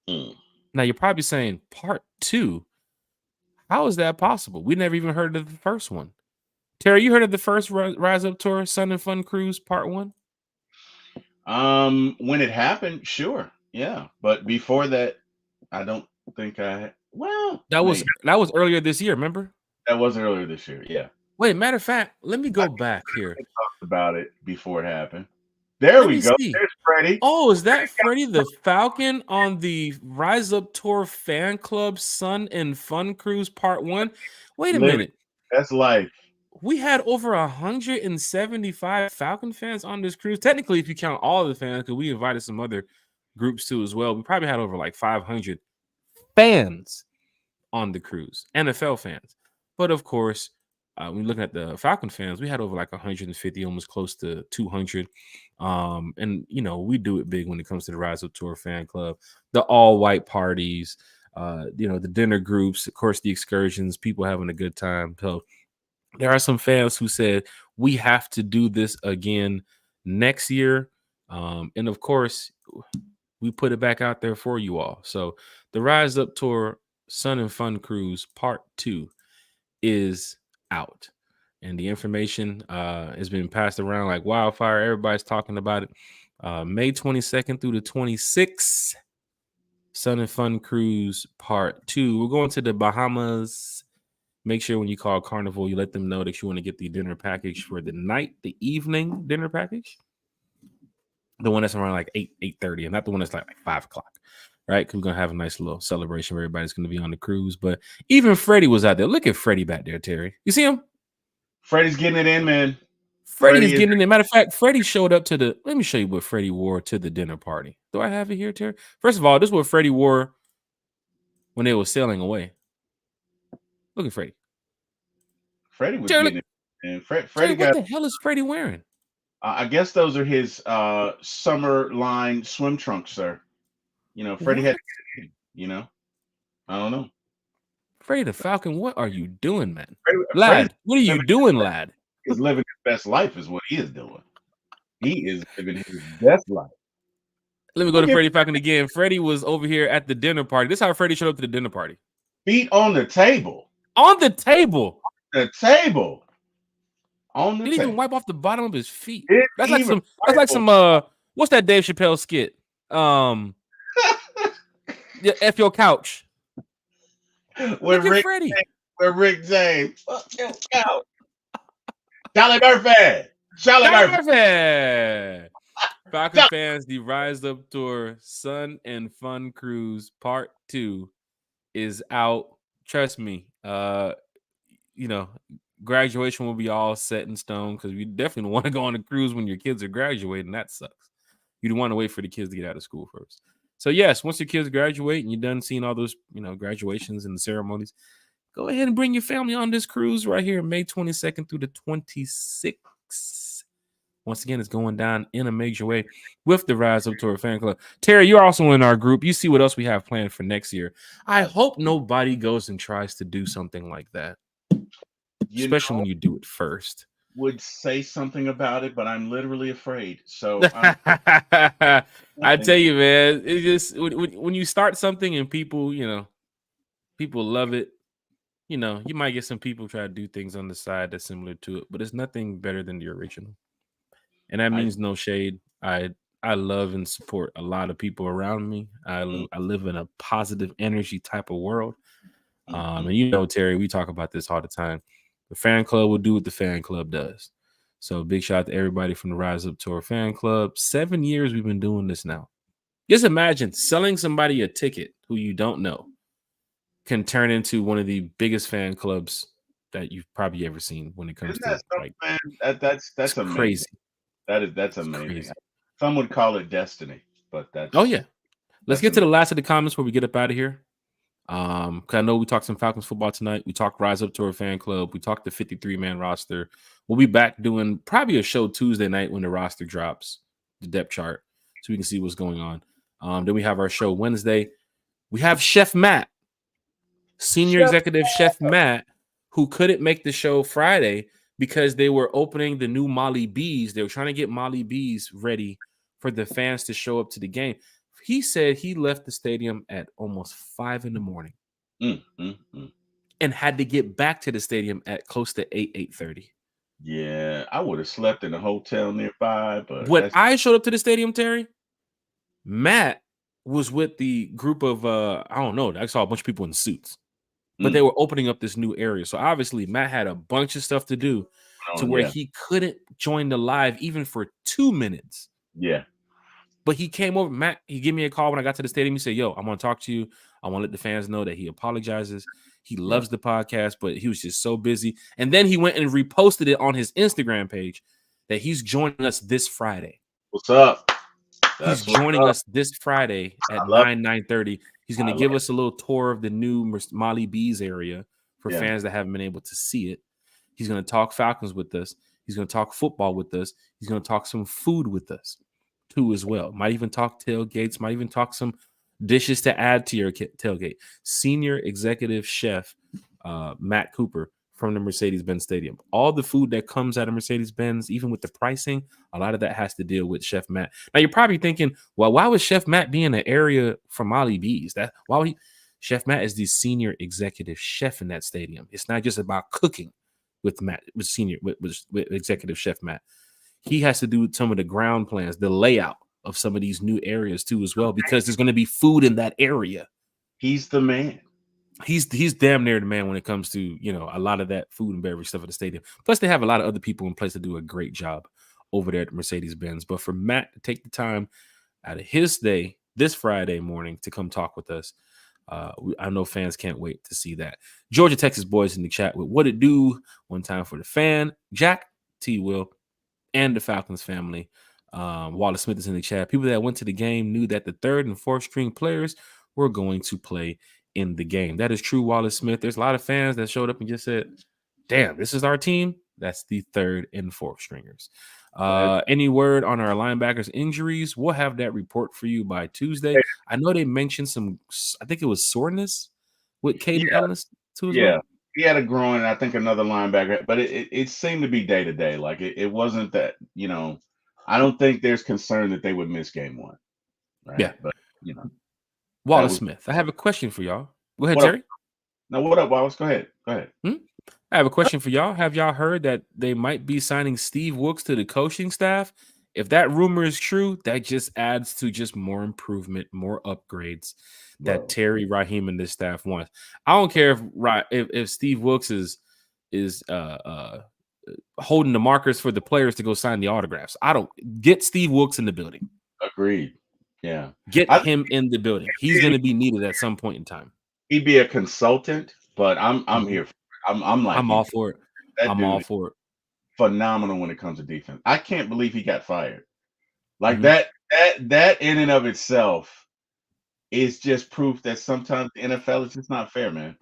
Now, you're probably saying, Part 2? How is that possible? We never even heard of the first one. Terry, you heard of the first Rise Up Tour Sun and Fun Cruise Part 1? When it happened, sure. Yeah. But before that, I don't think that was earlier this year, remember? That was earlier this year, yeah. Wait, matter of fact, let me go back here. I talked about it before it happened. There Let we me go. see. There's Freddie. Oh, is that Freddie the Falcon on the Rise Up Tour Fan Club Sun and Fun Cruise Part 1? Wait a Living minute. that's life. We had over 175 Falcon fans on this cruise. Technically, if you count all the fans, because we invited some other groups too as well, we probably had over like 500 fans on the cruise, NFL fans. But of course, when you're looking at the Falcon fans, we had over like 150, almost close to 200. And you know, we do it big when it comes to the Rise Up Tour fan club, the all-white parties, you know, the dinner groups, of course, the excursions, people having a good time. So there are some fans who said we have to do this again next year. And of course, we put it back out there for you all. So the Rise Up Tour Sun and Fun Cruise Part 2 is out. And the information has been passed around like wildfire. Everybody's talking about it. May 22nd through the 26th, Sun and Fun Cruise Part 2. We're going to the Bahamas. Make sure when you call Carnival, you let them know that you want to get the dinner package for the night, the evening dinner package. The one that's around like 8:30, and not the one that's like 5 o'clock, right? Because we're going to have a nice little celebration. Everybody's going to be on the cruise. But even Freddie was out there. Look at Freddie back there, Terry. You see him? Freddie's getting it in, man. Freddie is getting in. Matter of fact, Freddie showed up to the. Let me show you what Freddie wore to the dinner party. Do I have it here, Terry? First of all, this is what Freddie wore when they were sailing away. Look at Freddie. Freddie was Terry, getting it. And Freddie Terry, got. what the hell is Freddie wearing? I guess those are his summer line swim trunks, sir. You know, Freddie had. You know, I don't know. Freddie the Falcon, what are you doing, man? Freddie, Lad, what are you doing, lad? He's living his best life, is what he is doing. He is living his best life. Let me go to Freddie Falcon again. Freddie was over here at the dinner party. This is how Freddie showed up to the dinner party. Feet on the table. On the table. The table. On the He didn't even wipe off the bottom of his feet. That's like some what's that Dave Chappelle skit? Yeah, F your couch. Look at Freddie. Where Rick James. Fuck your couch. Charlie Murphy. Charlie Murphy. Falcon fans, the Rise Up Tour Sun and Fun Cruise Part 2 is out. Trust me. You know, graduation will be all set in stone because you definitely don't want to go on a cruise when your kids are graduating. That sucks. You don't want to wait for the kids to get out of school first. So yes, once your kids graduate and you're done seeing all those, you know, graduations and the ceremonies, go ahead and bring your family on this cruise right here, May 22nd through the 26th. Once again, it's going down in a major way with the Rise Up Tour fan club. Terry, you're also in our group. You see what else we have planned for next year. I hope nobody goes and tries to do something like that. Especially when you do it first. Would say something about it, but I'm literally afraid. So I tell you, man, it just when you start something and people, you know, people love it, you know, you might get some people try to do things on the side that's similar to it, but it's nothing better than the original. And that means no shade. I love and support a lot of people around me. I live in a positive energy type of world. And you know, Terry, we talk about this all the time. The fan club will do what the fan club does. So big shout out to everybody from the Rise Up Tour fan club. 7 years we've been doing this now. Just imagine selling somebody a ticket who you don't know can turn into one of the biggest fan clubs that you've probably ever seen when it comes to like that's amazing. Crazy. That's amazing. Crazy. Some would call it destiny, but that's yeah. Let's get to the last of the comments before we get up out of here. Cause I know we talked some Falcons football tonight. We talked Rise Up Tour fan club. We talked the 53-man roster. We'll be back doing probably a show Tuesday night when the roster drops, the depth chart, so we can see what's going on. Then we have our show Wednesday. We have Chef Matt, Senior Executive Chef Matt, who couldn't make the show Friday because they were opening the new Molly B's. They were trying to get Molly B's ready for the fans to show up to the game. He said he left the stadium at almost 5 a.m. and had to get back to the stadium at close to 8:30. Yeah, I would have slept in a hotel nearby. But when I showed up to the stadium, Terry, Matt was with the group of I don't know. I saw a bunch of people in suits, but they were opening up this new area. So obviously, Matt had a bunch of stuff to do to where he couldn't join the live even for 2 minutes. Yeah. But he came over, Matt. He gave me a call when I got to the stadium. He said, "Yo, I want to talk to you. I want to let the fans know that he apologizes. He Yeah. loves the podcast, but he was just so busy." And then he went and reposted it on his Instagram page that he's joining us this Friday. What's up? He's That's what's joining up. us this Friday at I love 9:30. He's going I to love give us a little tour of the new Molly Bees area for Yeah. fans that haven't been able to see it. He's going to talk Falcons with us. He's going to talk football with us. He's going to talk some food with us too as well. Might even talk tailgates. Might even talk some dishes to add to your tailgate. Senior executive chef Matt Cooper from the Mercedes-Benz Stadium. All the food that comes out of Mercedes-Benz, even with the pricing, a lot of that has to deal with Chef Matt. Now you're probably thinking, well, why would Chef Matt be in an area for Molly Bees? Chef Matt is the senior executive chef in that stadium. It's not just about cooking with executive chef Matt. He has to do some of the ground plans, the layout of some of these new areas too as well, because there's going to be food in that area. He's the man. He's damn near the man when it comes to, a lot of that food and beverage stuff at the stadium. Plus, they have a lot of other people in place to do a great job over there at Mercedes-Benz. But for Matt to take the time out of his day this Friday morning to come talk with us, I know fans can't wait to see that. Georgia, Texas boys in the chat with what it do. One time for the fan, Jack, T. Will, and the Falcons family. Wallace Smith is in the chat. People that went to the game knew that the third and fourth string players were going to play in the game. That is true, Wallace Smith. There's a lot of fans that showed up and just said, damn, this is our team. That's the third and fourth stringers. Any word on our linebackers injuries? We'll have that report for you by Tuesday. I know they mentioned some, I think it was soreness with Caden Ellis too as well. He had a groin, I think another linebacker, but it seemed to be day to day. Like it wasn't that, I don't think there's concern that they would miss game one. Right. Yeah. But Wallace Smith, I have a question for y'all. Go ahead, Jerry. Now, what up, Wallace? Go ahead. I have a question for y'all. Have y'all heard that they might be signing Steve Wilks to the coaching staff? If that rumor is true, that just adds to just more improvement, more upgrades that Terry, Raheem, and this staff wants. I don't care if Steve Wilks is holding the markers for the players to go sign the autographs. I don't get Steve Wilks in the building. Agreed. Yeah. Get him in the building. He's going to be needed at some point in time. He'd be a consultant, but I'm here for it. I'm all for it. I'm all for it. Phenomenal when it comes to defense. I can't believe he got fired. Like that in and of itself is just proof that sometimes the NFL is just not fair, man.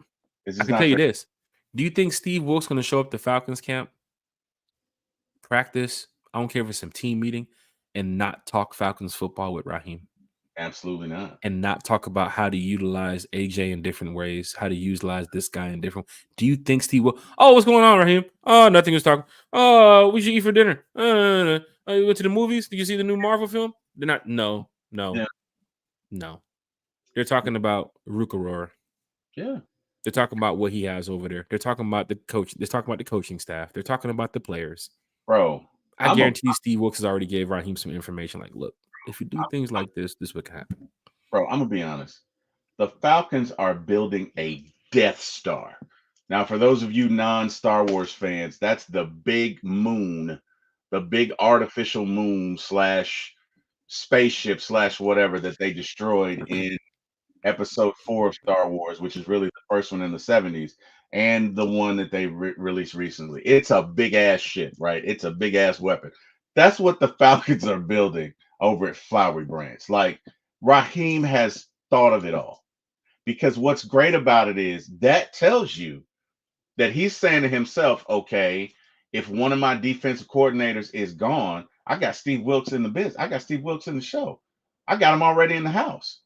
I can tell you this. Do you think Steve Wilks going to show up to Falcons camp, practice, I don't care if it's some team meeting, and not talk Falcons football with Raheem? Absolutely not. And not talk about how to utilize AJ in different ways, how to utilize this guy in different. Do you think Steve will? Oh, what's going on, Raheem? Oh, nothing was talking. Oh, we should eat for dinner. You went to the movies? Did you see the new Marvel film? They're not. No. They're talking about Rukaror. Yeah. They're talking about what he has over there. They're talking about the coach. They're talking about the coaching staff. They're talking about the players. Bro, I guarantee you Steve Wilks has already gave Raheem some information. Like, look, if you do things like this, this would happen. Bro, I'm going to be honest. The Falcons are building a Death Star. Now, for those of you non-Star Wars fans, that's the big moon, the big artificial moon / spaceship / whatever that they destroyed in episode 4 of Star Wars, which is really the first one in the 70s, and the one that they released recently. It's a big ass shit, right? It's a big ass weapon. That's what the Falcons are building over at Flowery Branch. Like, Raheem has thought of it all. Because what's great about it is that tells you that he's saying to himself, okay, if one of my defensive coordinators is gone, I got Steve Wilks in the biz. I got Steve Wilks in the show. I got him already in the house.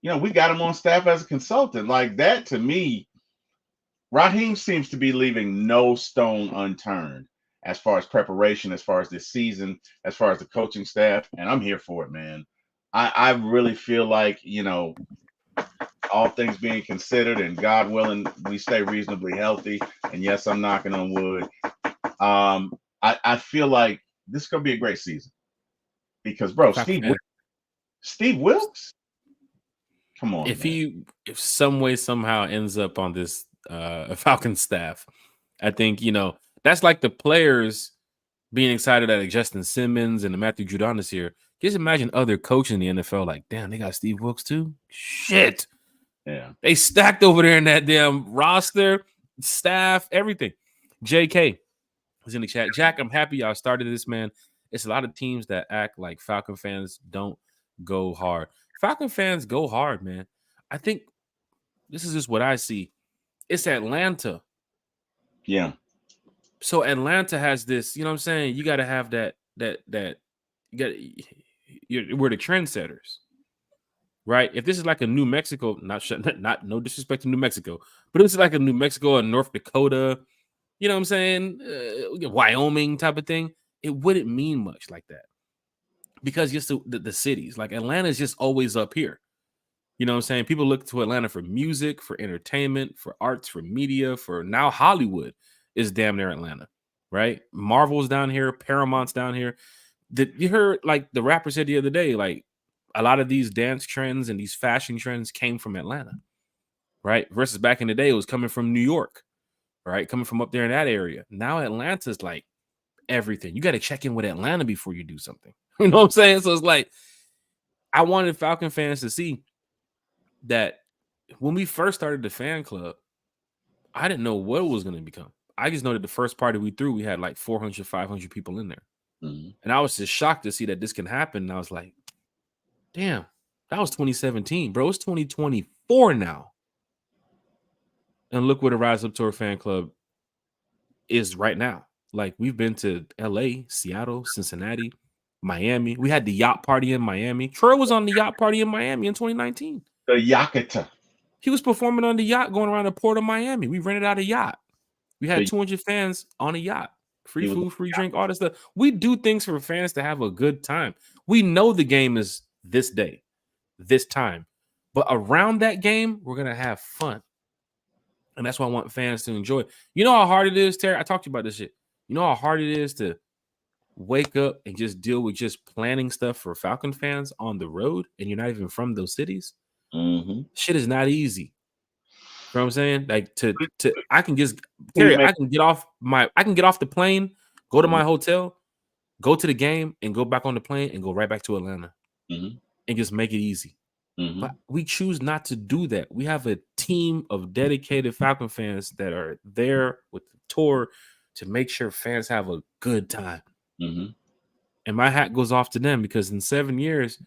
We got him on staff as a consultant. Like that, to me, Raheem seems to be leaving no stone unturned as far as preparation, as far as this season, as far as the coaching staff. And I'm here for it, man. I really feel like, all things being considered and God willing, we stay reasonably healthy. And yes, I'm knocking on wood. I feel like this is going to be a great season because, bro, Steve Wilks, come on. If some way somehow ends up on this Falcon staff, I think, that's like the players being excited that Justin Simmons and Matthew Judon is here. Just imagine other coaches in the NFL like, damn, they got Steve Wilkes too? Shit. Yeah. They stacked over there in that damn roster, staff, everything. JK is in the chat. Jack, I'm happy y'all started this, man. It's a lot of teams that act like Falcon fans don't go hard. Falcon fans go hard, man. I think this is just what I see. It's Atlanta. Yeah. So Atlanta has this, you know what I'm saying? You got to have that you got we're the trendsetters. Right? If this is like a New Mexico, not no disrespect to New Mexico, but it's like a New Mexico and North Dakota, you know what I'm saying? Wyoming type of thing, it wouldn't mean much like that. Because just the cities, like Atlanta is just always up here. You know what I'm saying? People look to Atlanta for music, for entertainment, for arts, for media, for now Hollywood is damn near Atlanta, right? Marvel's down here, Paramount's down here. You heard like the rapper said the other day, like a lot of these dance trends and these fashion trends came from Atlanta, right? Versus back in the day, it was coming from New York, right? Coming from up there in that area. Now Atlanta's like everything. You got to check in with Atlanta before you do something. You know what I'm saying? So it's like, I wanted Falcon fans to see that when we first started the fan club, I didn't know what it was going to become. I just know that the first party we threw, we had like 400, 500 people in there. Mm-hmm. And I was just shocked to see that this can happen. And I was like, damn, that was 2017, bro. It's 2024 now. And look where the Rise Up Tour fan club is right now. Like, we've been to LA, Seattle, Cincinnati, Miami. We had the yacht party in Miami. Troy was on the yacht party in Miami in 2019. The Yakata. He was performing on the yacht going around the port of Miami. We rented out a yacht. We had 200 fans on a yacht. Free food, free drink, all this stuff. We do things for fans to have a good time. We know the game is this day, this time. But around that game, we're going to have fun. And that's why I want fans to enjoy. You know how hard it is, Terry? I talked to you about this shit. You know how hard it is to wake up and just deal with just planning stuff for Falcon fans on the road, and you're not even from those cities? Mm-hmm. Shit is not easy. You know what I'm saying? Like I can just Terry, I can get off the plane, go to my hotel, go to the game, and go back on the plane and go right back to Atlanta and just make it easy. But we choose not to do that. We have a team of dedicated Falcon fans that are there with the tour to make sure fans have a good time. And my hat goes off to them because in 7 years,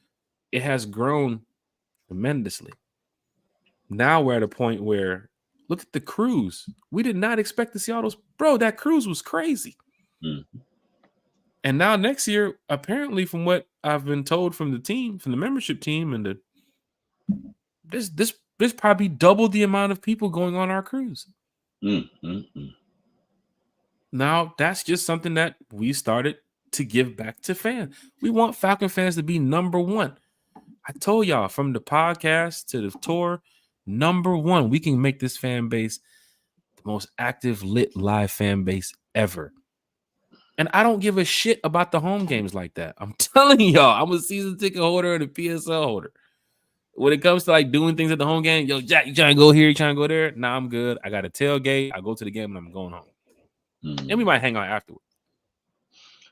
it has grown tremendously. Now we're at a point where look at the cruise. We did not expect to see all those. Bro, that cruise was crazy. And now next year, apparently, from what I've been told from the team, from the membership team, and there's probably double the amount of people going on our cruise. Now that's just something that we started to give back to fans. We want Falcon fans to be number one. I told y'all from the podcast to the tour, number one, we can make this fan base the most active, lit, live fan base ever. And I don't give a shit about the home games like that. I'm telling y'all, I'm a season ticket holder and a PSL holder. When it comes to like doing things at the home game, yo, Jack, you trying to go here, you trying to go there? Nah, I'm good. I got a tailgate. I go to the game and I'm going home. And we might hang out afterwards.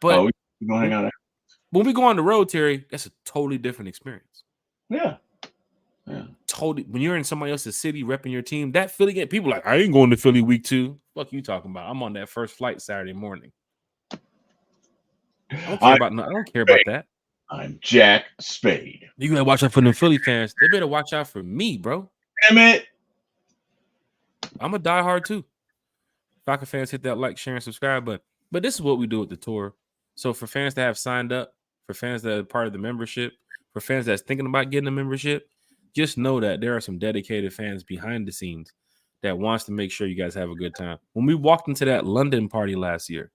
But we're gonna hang out afterwards. When we go on the road, Terry, that's a totally different experience. Yeah. Totally. When you're in somebody else's city repping your team, that Philly game, people are like, I ain't going to Philly week 2. Fuck you talking about? I'm on that first flight Saturday morning. I don't care about that. I'm Jack Spade. You gotta watch out for them Philly fans. They better watch out for me, bro. Damn it. I'm a diehard too. Falcon fans, hit that like, share, and subscribe button. But this is what we do with the tour. So for fans that have signed up, for fans that are part of the membership, for fans that's thinking about getting a membership, just know that there are some dedicated fans behind the scenes that wants to make sure you guys have a good time. When we walked into that London party last year,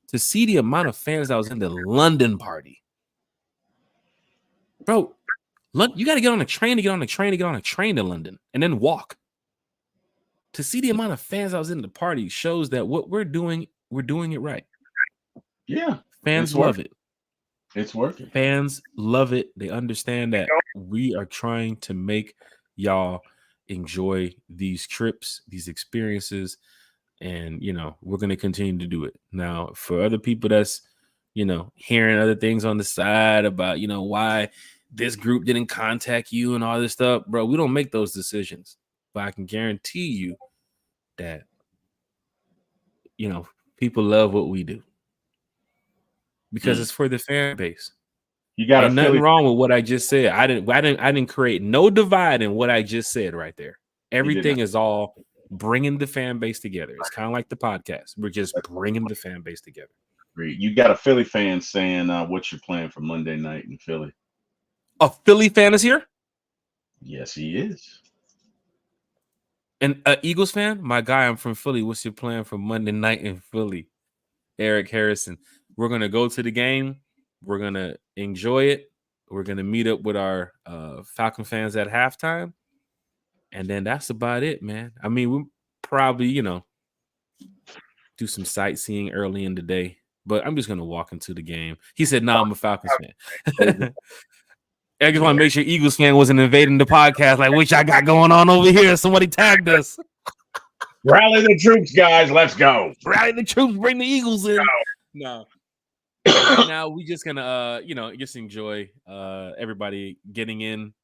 to see the amount of fans that was in the London party, bro, look, you got to get on a train to get on a train to get on a train to London and then walk. To see the amount of fans that was in the party shows that what we're doing it right. Yeah. Fans love it. It's working. Fans love it. They understand that we are trying to make y'all enjoy these trips, these experiences, and we're going to continue to do it. Now, for other people that's hearing other things on the side about, why this group didn't contact you and all this stuff, bro. We don't make those decisions, but I can guarantee you that, people love what we do because it's for the fan base. You got a Ain't nothing Philly. wrong with what I just said. I didn't create no divide in what I just said right there. Everything is all bringing the fan base together. It's kind of like the podcast. We're just bringing the fan base together. You got a Philly fan saying what you're playing for Monday night in Philly. A Philly fan is here? Yes, he is. And Eagles fan? My guy, I'm from Philly. What's your plan for Monday night in Philly? Eric Harrison. We're going to go to the game. We're going to enjoy it. We're going to meet up with our Falcon fans at halftime. And then that's about it, man. I mean, we'll probably, do some sightseeing early in the day. But I'm just going to walk into the game. He said, no, I'm a Falcons fan. I just want to make sure Eagles fan wasn't invading the podcast. Like, what y'all got going on over here? Somebody tagged us. Rally the troops, guys. Let's go. Rally the troops. Bring the Eagles in. No. Right now, we just going to, just enjoy everybody getting in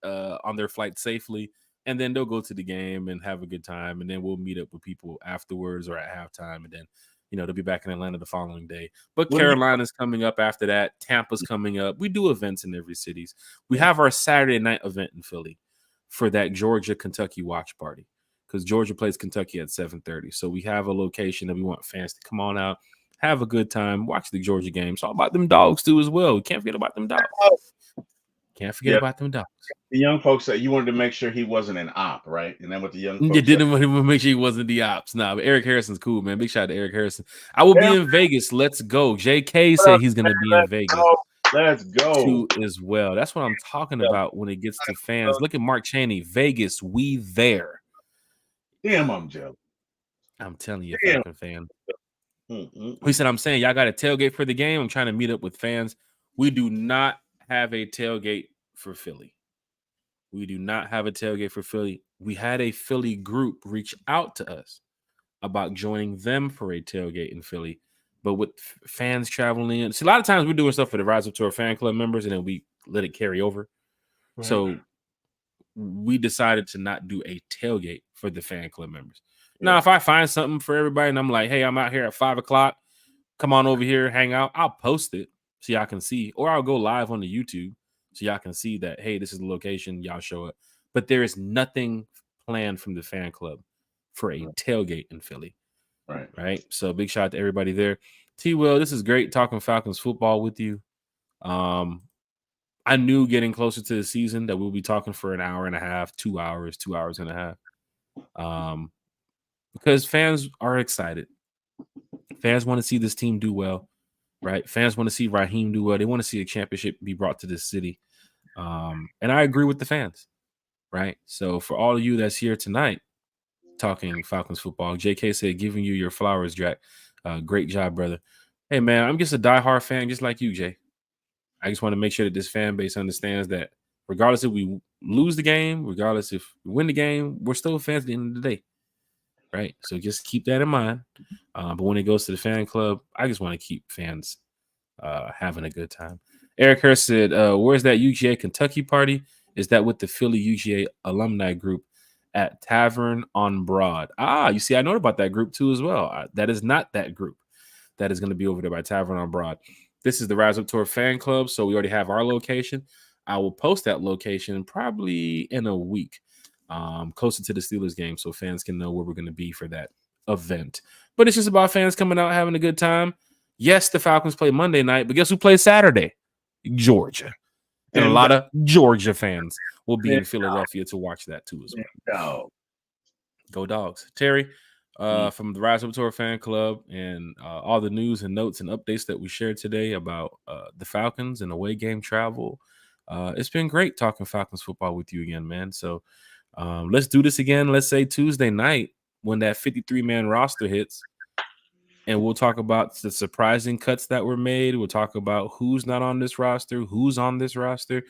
on their flight safely. And then they'll go to the game and have a good time. And then we'll meet up with people afterwards or at halftime. And then, they'll be back in Atlanta the following day. But Carolina's coming up after that. Tampa's coming up. We do events in every city. We have our Saturday night event in Philly for that Georgia-Kentucky watch party because Georgia plays Kentucky at 7:30. So we have a location that we want fans to come on out, have a good time, watch the Georgia game. It's all about them dogs too as well. We can't forget about them dogs. Can't forget about them dogs. The young folks said you wanted to make sure he wasn't an op, right? And then what the young folks you didn't want to make sure he wasn't the ops. Nah, but Eric Harrison's cool, man. Big shout out to Eric Harrison. I will be in Vegas. Let's go. JK said he's going to be in Vegas. Let's go. Too as well. That's what I'm talking about when it gets to fans. Look at Mark Chaney. Vegas, we there. Damn, I'm jealous. I'm telling you, Falcon fan. He said, I'm saying y'all got a tailgate for the game. I'm trying to meet up with fans. We do not have a tailgate for Philly. We do not have a tailgate for Philly. We had a Philly group reach out to us about joining them for a tailgate in Philly. But with fans traveling in, see, a lot of times we're doing stuff for the Rise Up to our fan club members, and then we let it carry over. Right. So we decided to not do a tailgate for the fan club members. Yeah. Now, if I find something for everybody and I'm like, hey, I'm out here at 5:00, come on over here, hang out, I'll post it so y'all can see, or I'll go live on the YouTube so y'all can see that, hey, this is the location, y'all show up. But there is nothing planned from the fan club for a tailgate in Philly. Right. So big shout out to everybody there. T-Will, this is great talking Falcons football with you. I knew getting closer to the season that we'll be talking for an hour and a half, 2 hours, 2 hours and a half. Because fans are excited. Fans want to see this team do well, right? Fans want to see Raheem do well. They want to see a championship be brought to this city. And I agree with the fans, right? So for all of you that's here tonight, talking Falcons football, JK said, giving you your flowers, Jack. Great job, brother. Hey, man, I'm just a diehard fan just like you, Jay. I just want to make sure that this fan base understands that regardless if we lose the game, regardless if we win the game, we're still fans at the end of the day, right? So just keep that in mind. But when it goes to the fan club, I just want to keep fans having a good time. Eric Hurst said, where's that UGA Kentucky party? Is that with the Philly UGA alumni group at Tavern on Broad? You see, I know about that group too as well. That is not that group. That is going to be over there by Tavern on Broad. This is the Rise Up Tour fan club, so we already have our location. I will post that location probably in a week, closer to the Steelers game, so fans can know where we're going to be for that event. But it's just about fans coming out, having a good time. Yes, the Falcons play Monday night, but guess who plays Saturday? Georgia. And a lot of Georgia fans will be in Philadelphia to watch that too as well. Go Dogs. Terry, from the Rise Up Tour fan club and all the news and notes and updates that we shared today about the Falcons and away game travel. It's been great talking Falcons football with you again, man. So let's do this again. Let's say Tuesday night when that 53-man roster hits. And we'll talk about the surprising cuts that were made. We'll talk about who's not on this roster, who's on this roster,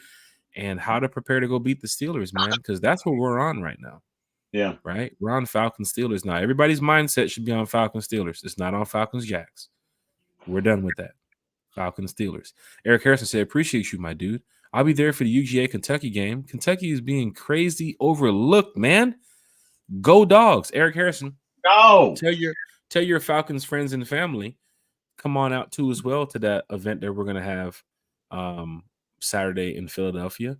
and how to prepare to go beat the Steelers, man, because that's what we're on right now. Yeah. Right? We're on Falcons Steelers now. Everybody's mindset should be on Falcons Steelers. It's not on Falcons Jacks. We're done with that. Falcons Steelers. Eric Harrison said, appreciate you, my dude. I'll be there for the UGA Kentucky game. Kentucky is being crazy overlooked, man. Go Dogs. Eric Harrison. No. Tell your Falcons friends and family, come on out too as well to that event that we're gonna have Saturday in Philadelphia.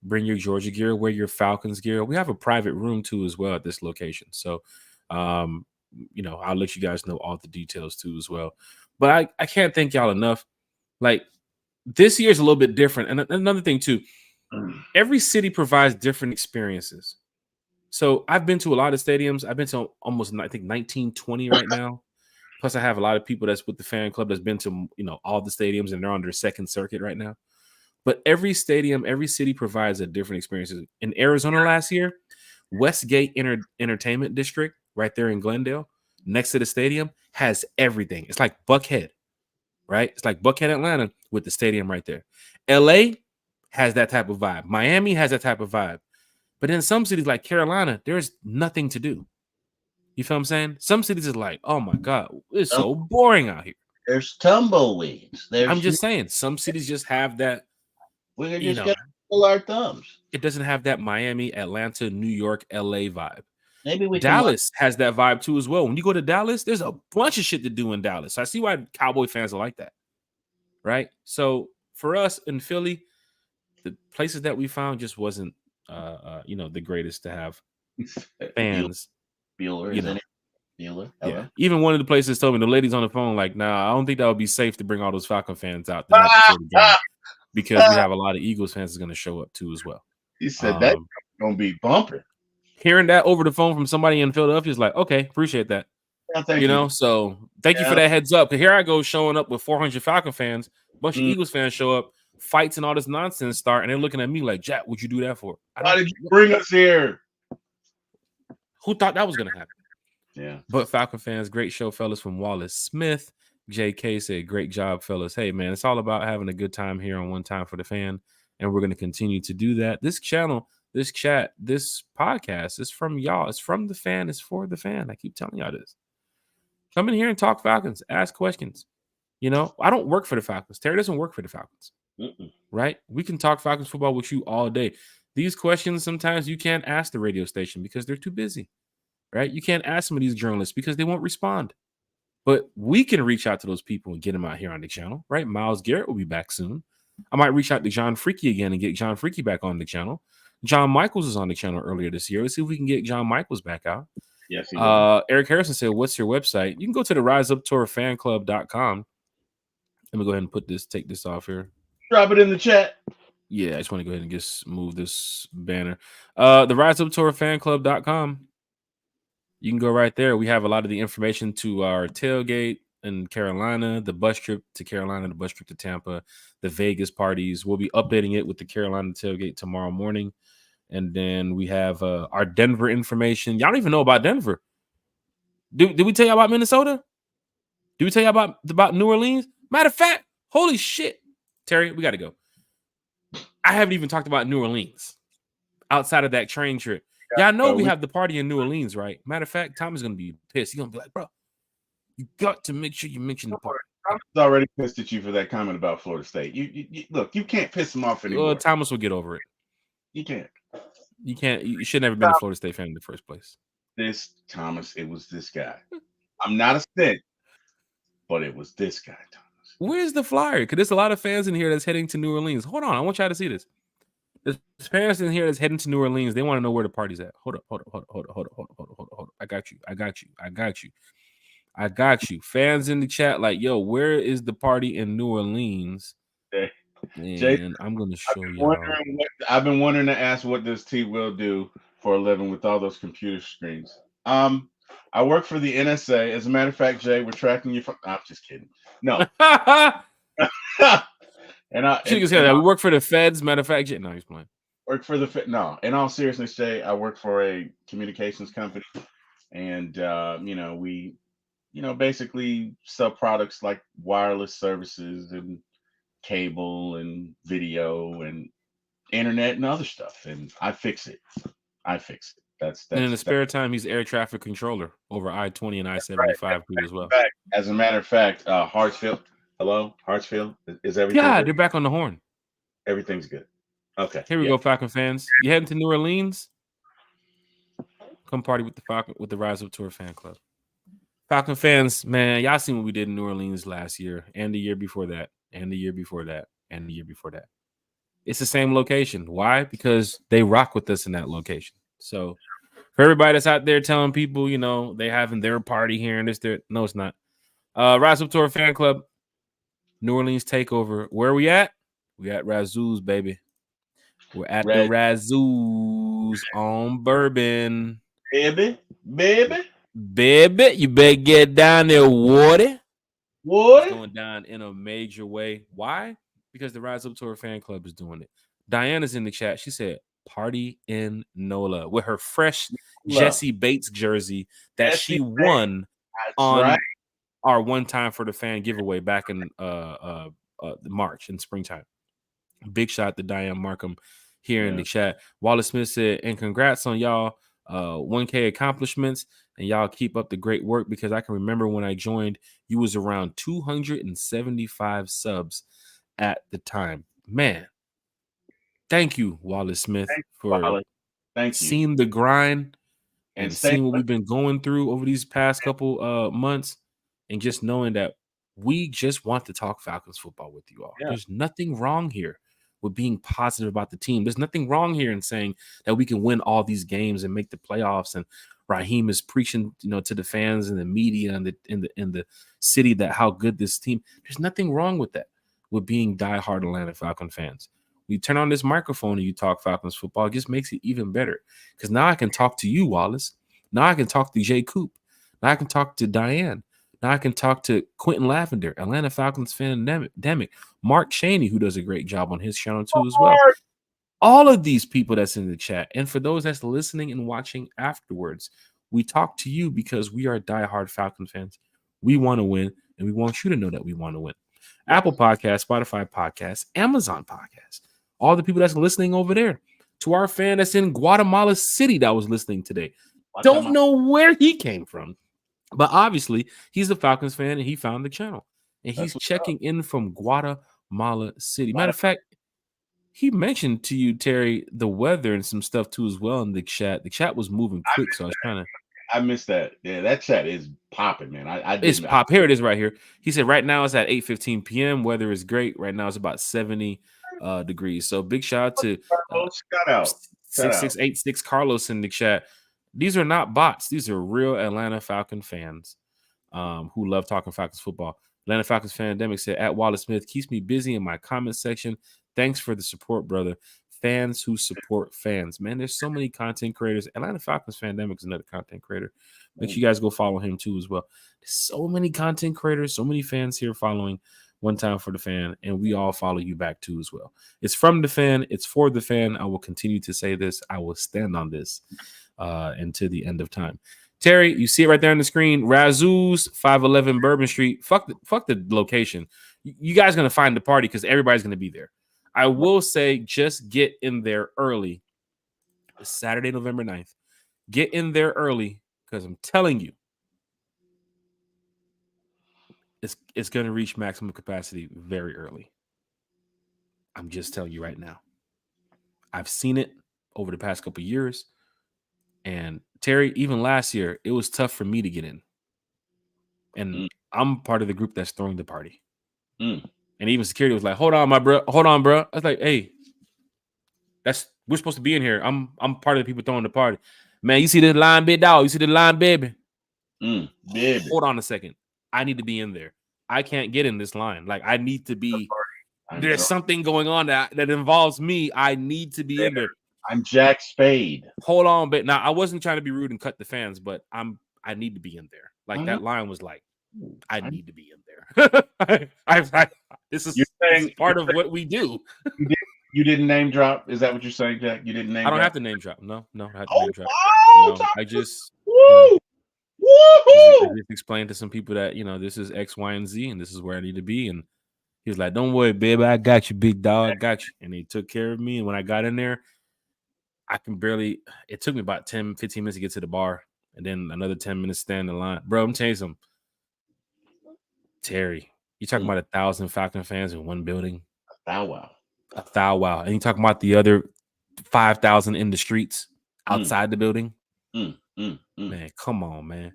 Bring your Georgia gear, wear your Falcons gear. We have a private room too as well at this location. So I'll let you guys know all the details too as well. But I can't thank y'all enough. Like, this year's a little bit different. And another thing too, every city provides different experiences. So I've been to a lot of stadiums. I've been to almost, I think, 19, 20 right now. Plus, I have a lot of people that's with the fan club that's been to, all the stadiums, and they're on their second circuit right now. But every stadium, every city provides a different experience. In Arizona last year, Westgate Entertainment District, right there in Glendale, next to the stadium, has everything. It's like Buckhead, right? It's like Buckhead, Atlanta, with the stadium right there. LA has that type of vibe. Miami has that type of vibe. But in some cities like Carolina, there's nothing to do. You feel what I'm saying? Some cities is like, oh my God, it's so boring out here. There's tumbleweeds. I'm just saying, some cities just have that. We just got to pull our thumbs. It doesn't have that Miami, Atlanta, New York, LA vibe. Maybe Dallas has that vibe too as well. When you go to Dallas, there's a bunch of shit to do in Dallas. So I see why Cowboy fans are like that, right? So for us in Philly, the places that we found just wasn't, the greatest to have fans. Bueller. Yeah. Even one of the places told me, the ladies on the phone, like, nah, I don't think that would be safe to bring all those Falcon fans out the night before the game, because we have a lot of Eagles fans that's going to show up too as well. He said that's going to be bumping. Hearing that over the phone from somebody in Philadelphia is like, okay, appreciate that. Yeah, thank you. So thank you for that heads up. Here I go showing up with 400 Falcon fans, a bunch of Eagles fans show up, fights and all this nonsense start, and they're looking at me like, Jack, what'd you do that for? Why did you bring us here? Who thought that was going to happen? Yeah. But Falcon fans, great show, fellas, from Wallace Smith. JK said, great job, fellas. Hey, man, it's all about having a good time here on One Time for the Fan, and we're going to continue to do that. This channel, this chat, this podcast is from y'all. It's from the fan. It's for the fan. I keep telling y'all this. Come in here and talk Falcons. Ask questions. I don't work for the Falcons. Terry doesn't work for the Falcons. Right? We can talk Falcons football with you all day. These questions, sometimes you can't ask the radio station because they're too busy. Right? You can't ask some of these journalists because they won't respond. But we can reach out to those people and get them out here on the channel, right? Myles Garrett will be back soon. I might reach out to John Freaky again and get John Freaky back on the channel. John Michaels was on the channel earlier this year. Let's see if we can get John Michaels back out. Yes. Eric Harrison said, what's your website? You can go to the riseuptourfanclub.com. Let me go ahead and take this off here. Drop it in the chat. Yeah, I just want to go ahead and just move this banner. The riseuptourfanclub.com. You can go right there. We have a lot of the information to our tailgate in Carolina, the bus trip to Carolina, the bus trip to Tampa, the Vegas parties. We'll be updating it with the Carolina tailgate tomorrow morning. And then we have our Denver information. Y'all don't even know about Denver. Did we tell you about Minnesota? Did we tell you about New Orleans? Matter of fact, holy shit. Terry, we got to go. I haven't even talked about New Orleans outside of that train trip. Y'all know we have the party in New Orleans, right? Matter of fact, Tom is going to be pissed. He's going to be like, bro, you got to make sure you mention the party. Thomas already pissed at you for that comment about Florida State. You look, you can't piss him off anymore. Thomas will get over it. You can't. You can't. You should never been a Florida State fan in the first place. This Thomas, it was this guy. I'm not a stick, but it was this guy, Thomas. Where's the flyer? Because there's a lot of fans in here that's heading to New Orleans. Hold on, I want y'all to see this. There's fans in here that's heading to New Orleans. They want to know where the party's at. Hold up. I got you. Fans in the chat, like, yo, where is the party in New Orleans? Okay. And I'm going to show you. I've been wondering to ask what does T Will do for a living with all those computer screens. I work for the NSA. As a matter of fact, Jay, we're tracking you from. I'm just kidding. No. We work for the feds. Matter of fact, no, he's playing. Work for the no. In all seriousness, Jay, I work for a communications company, and we, basically sell products like wireless services and cable and video and internet and other stuff, and I fix it. That's and in the spare time, he's air traffic controller over I-20 and I-75 as well. As a matter of fact, Hartsfield, Hello, Hartsfield. Is everything Yeah, good? they're back on the horn. Everything's good. Okay. Here we Yeah. go, Falcon fans. You heading to New Orleans? Come party with the Rise Up Tour fan club. Falcon fans, man, y'all seen what we did in New Orleans last year, and the year before that, and the year before that, and the year before that. It's the same location. Why? Because they rock with us in that location. So for everybody that's out there telling people, they having their party here and this, there, no, it's not. Rise Up Tour fan club, New Orleans takeover. Where are we at? We at Razoo's, baby. We're at the Red Razoo's on Bourbon. baby. Baby, you better get down there, Woody. It's What? going down in a major way. Why? Because the Rise Up Tour fan club is doing it. Diana's in the chat. She said, "Party in NOLA" with her fresh Jesse Bates jersey that she won on our One Time for the Fan giveaway back in March in springtime. Big shout to Diane Markham here in the chat. Wallace Smith said, "And congrats on y'all 1K accomplishments, and y'all keep up the great work, because I can remember when I joined, you was around 275 subs at the time." Man, thank you, Wallace Smith, for seeing the grind and seeing what we've been going through over these past couple months, and just knowing that we just want to talk Falcons football with you all. Yeah. There's nothing wrong here with being positive about the team. There's nothing wrong here in saying that we can win all these games and make the playoffs. And Raheem is preaching, to the fans and the media and the city that how good this team. There's nothing wrong with that, with being diehard Atlanta Falcon fans. We turn on this microphone and you talk Falcons football, it just makes it even better. Because now I can talk to you, Wallace. Now I can talk to Jay Coop. Now I can talk to Diane. Now I can talk to Quentin Lavender, Atlanta Falcons Fandemic, Mark Cheney, who does a great job on his channel too as well. All of these people that's in the chat. And for those that's listening and watching afterwards, we talk to you because we are diehard Falcons fans. We want to win, and we want you to know that we want to win. Apple Podcasts, Spotify Podcasts, Amazon Podcasts, all the people that's listening over there. To our fan that's in Guatemala City that was listening today. Don't know where he came from, but obviously he's a Falcons fan and he found the channel. And he's checking in from Guatemala City. Matter of fact, he mentioned to you, Terry, the weather and some stuff too as well in the chat. The chat was moving quick, so I was trying to. I missed that. Yeah, that chat is popping, man. It's pop. Here it is right here. He said right now it's at 8:15 p.m. Weather is great. Right now it's about 70 degrees. So big shout out to 6686 Carlos in the chat. These are not bots. These are real Atlanta Falcon fans who love talking Falcons football. Atlanta Falcons Fandemic said, "At Wallace Smith keeps me busy in my comment section. Thanks for the support, brother. Fans who support fans." Man, there's so many content creators. Atlanta Falcons Fandemic is another content creator. Make sure you guys go follow him too as well. There's so many content creators, so many fans here following One Time for the Fan, and we all follow you back too as well. It's from the fan. It's for the fan. I will continue to say this. I will stand on this until the end of time. Terry, you see it right there on the screen. Razoo's 511 Bourbon Street. Fuck the location. You guys are going to find the party because everybody's going to be there. I will say just get in there early. It's Saturday, November 9th. Get in there early because I'm telling you, it's going to reach maximum capacity very early. I'm just telling you right now. I've seen it over the past couple of years. And Terry, even last year, it was tough for me to get in. And I'm part of the group that's throwing the party. And even security was like, hold on, bro. I was like, hey, we're supposed to be in here. I'm part of the people throwing the party. Man, you see this line, big dog? You see the line, baby? Baby. Hold on a second. I need to be in there. I can't get in this line. Like, I need to be. There's something going on that involves me. I need to be in there. I'm Jack Spade. Hold on, but now I wasn't trying to be rude and cut the fans, but I need to be in there. Like that line was like, I need to be in there. This is part of what we do. You didn't name drop. Is that what you're saying, Jack? You didn't name drop? I don't have to name drop. No, I have to name drop. No, I just explained to some people that, this is X, Y, and Z, and this is where I need to be. And he was like, don't worry, baby. I got you, big dog. I got you. And he took care of me. And when I got in there, it took me about 10, 15 minutes to get to the bar. And then another 10 minutes stand in line. Bro, I'm telling you something. Terry, You're talking about 1,000 Falcon fans in one building. Wow. A thou wow. And you're talking about the other 5,000 in the streets outside the building. Man, come on, man.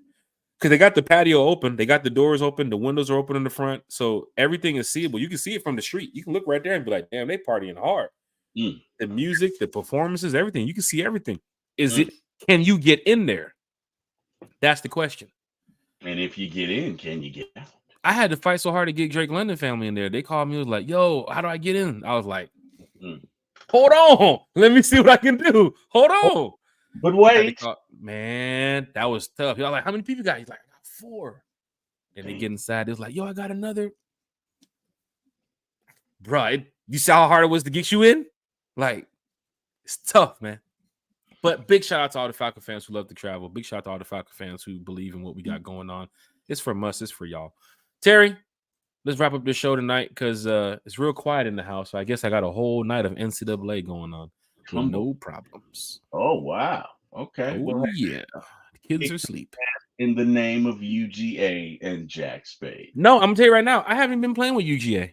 Because they got the patio open. They got the doors open. The windows are open in the front. So everything is seeable. You can see it from the street. You can look right there and be like, damn, they partying hard. The music, the performances, everything. You can see everything. Can you get in there? That's the question. And if you get in, can you get out? I had to fight so hard to get Drake London family in there. They called me, was like, yo, how do I get in? I was like, hold on. Let me see what I can do. Hold on. But wait. Man, that was tough. Y'all like, how many people you got? He's like, I got 4. And they get inside. It was like, yo, I got another. Bro, you saw how hard it was to get you in? Like, it's tough, man. But big shout out to all the Falcon fans who love to travel. Big shout out to all the Falcon fans who believe in what we got going on. It's from us. It's for y'all. Terry, let's wrap up this show tonight because it's real quiet in the house. So I guess I got a whole night of NCAA going on with no problems. Oh, wow. Okay. Oh, well, yeah. The kids are asleep. In the name of UGA and Jack Spade. No, I'm going to tell you right now, I haven't been playing with UGA.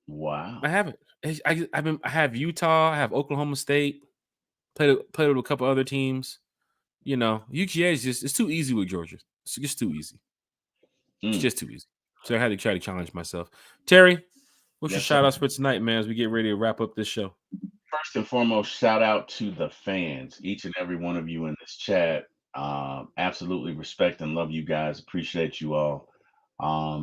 Wow. I haven't. I have Utah. I have Oklahoma State. Played with a couple other teams. You know, UGA is it's too easy with Georgia. It's just too easy. It's just too easy. So I had to try to challenge myself. Terry, what's your shout outs for tonight, man, as we get ready to wrap up this show? First and foremost, shout out to the fans, each and every one of you in this chat. Absolutely respect and love you guys. Appreciate you all.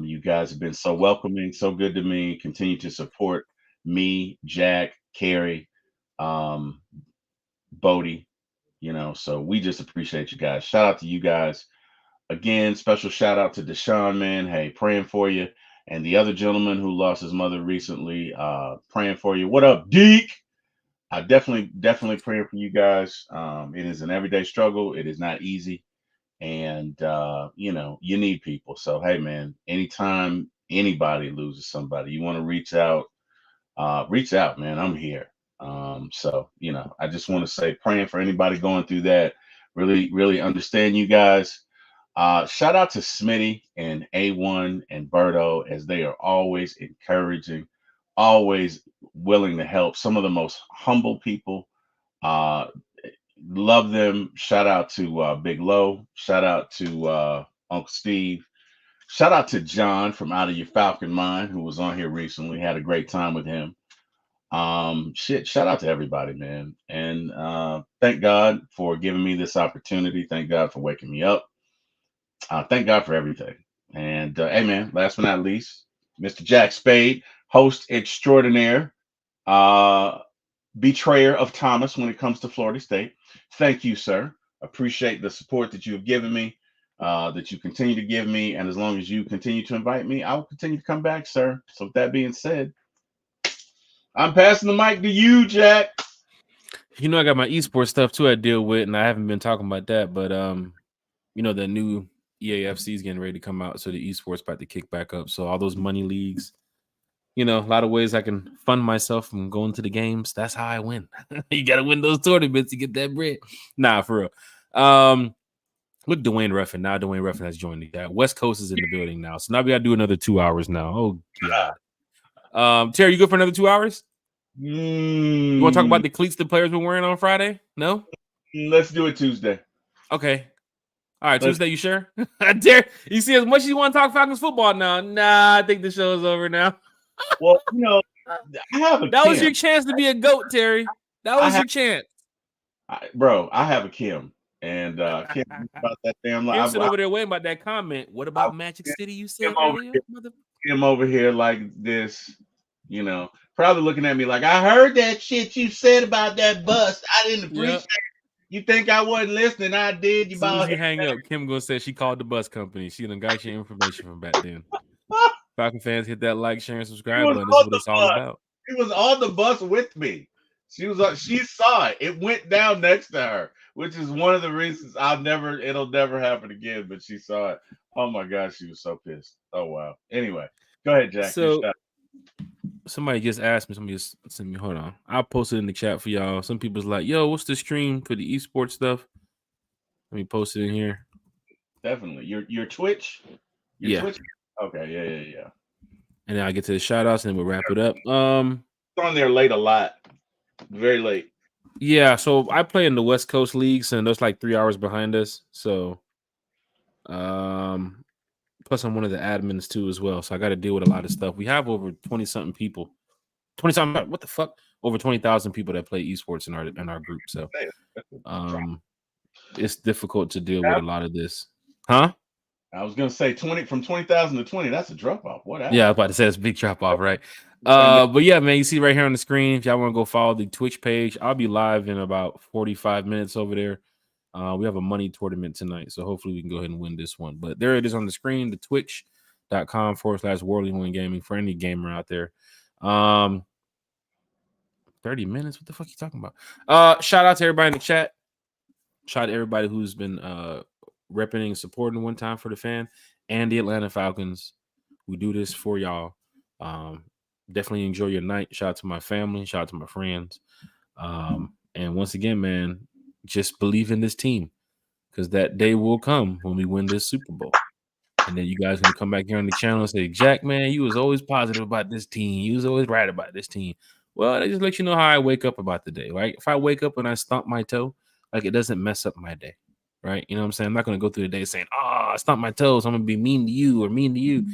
You guys have been so welcoming, so good to me. Continue to support me, Jack, Carrie, Bodie, so we just appreciate you guys. Shout out to you guys. Again, special shout out to Deshaun, man. Hey, praying for you. And the other gentleman who lost his mother recently, praying for you. What up, Deke? I definitely praying for you guys. It is an everyday struggle. It is not easy. And, you need people. So, hey, man, anytime anybody loses somebody, you want to reach out, man. I'm here. So, I just want to say praying for anybody going through that. Really, really understand you guys. Shout out to Smitty and A1 and Berto, as they are always encouraging, always willing to help. Some of the most humble people. Love them. Shout out to Big Low. Shout out to Uncle Steve. Shout out to John from Out of Your Falcon Mind, who was on here recently. Had a great time with him. Shout out to everybody, man. And thank God for giving me this opportunity. Thank God for waking me up. Thank God for everything. And hey, man, last but not least, Mr. Jack Spade, host extraordinaire, betrayer of Thomas when it comes to Florida State. Thank you, sir. Appreciate the support that you have given me, that you continue to give me. And as long as you continue to invite me, I will continue to come back, sir. So with that being said, I'm passing the mic to you, Jack. I got my esports stuff too I deal with, and I haven't been talking about that, but the new EAFC is getting ready to come out, so the esports about to kick back up. So all those money leagues, a lot of ways I can fund myself from going to the games. That's how I win. You got to win those tournaments to get that bread. Nah, for real. Look, Dwayne Ruffin. Now Dwayne Ruffin has joined the West Coast is in the building now. So now we got to do another 2 hours now. Oh, God. Terry, you good for another 2 hours? You want to talk about the cleats the players were wearing on Friday? No? Let's do it Tuesday. Okay. All right, Tuesday, you sure? Terry, you see, as much as you want to talk Falcons football now, nah, I think the show is over now. Well, I have a that Kim. was your chance to be a GOAT, Terry. That was your chance. I have a Kim. And Kim, about that damn Kim sitting over there waiting about that comment. What about Magic City you said earlier? Kim over here like this, probably looking at me like, I heard that shit you said about that bus. I didn't appreciate it. You think I wasn't listening? I did. As soon as you hang up, Kim gonna say she called the bus company. She done got your information from back then. Falcon fans, hit that like, share, and subscribe button. This is what it's all about. She was on the bus with me. She saw it. It went down next to her, which is one of the reasons it'll never happen again. But she saw it. Oh my gosh, she was so pissed. Oh wow. Anyway, go ahead, Jack. So somebody just asked me. Somebody just sent me. Hold on. I'll post it in the chat for y'all. Some people's like, "Yo, what's the stream for the esports stuff?" Let me post it in here. Definitely. Your Twitch? Twitch? Okay, yeah. And then I get to the shout outs and then we'll wrap it up. It's on there late a lot. Very late. Yeah, so I play in the West Coast leagues and there's like 3 hours behind us. So plus I'm one of the admins too as well. So I got to deal with a lot of stuff. We have over 20 something people. 20 something, what the fuck? Over 20,000 people that play esports in our group. So it's difficult to deal with a lot of this. Huh? I was gonna say 20 from 20,000 to 20. That's a drop off. What happened? Yeah, I was about to say it's a big drop off, right? But yeah, man, you see right here on the screen. If y'all want to go follow the Twitch page, I'll be live in about 45 minutes over there. We have a money tournament tonight, so hopefully we can go ahead and win this one. But there it is on the screen, the twitch.com/Worldly Gaming for any gamer out there. 30 minutes. What the fuck are you talking about? Shout out to everybody in the chat. Shout out to everybody who's been repping and supporting one time for the fan and the Atlanta Falcons. We do this for y'all. Definitely enjoy your night. Shout out to my family. Shout out to my friends. And once again, man, just believe in this team because that day will come when we win this Super Bowl. And then you guys gonna come back here on the channel and say, Jack, man, you was always positive about this team. You was always right about this team. Well, that just let you know how I wake up about the day, right? If I wake up and I stomp my toe, like it doesn't mess up my day, right? You know what I'm saying? I'm not gonna go through the day saying, I stomped my toes, I'm gonna be mean to you or mean to you.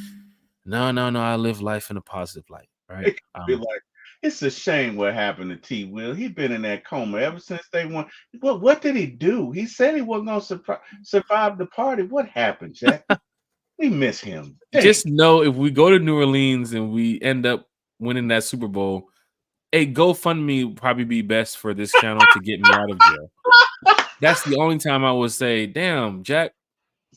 No. I live life in a positive light, right? It could be like, it's a shame what happened to T. Will. He's been in that coma ever since they won. Well, what did he do? He said he wasn't going to survive the party. What happened, Jack? We miss him. Dang. Just know if we go to New Orleans and we end up winning that Super Bowl, a GoFundMe would probably be best for this channel to get me out of jail. That's the only time I would say, damn, Jack,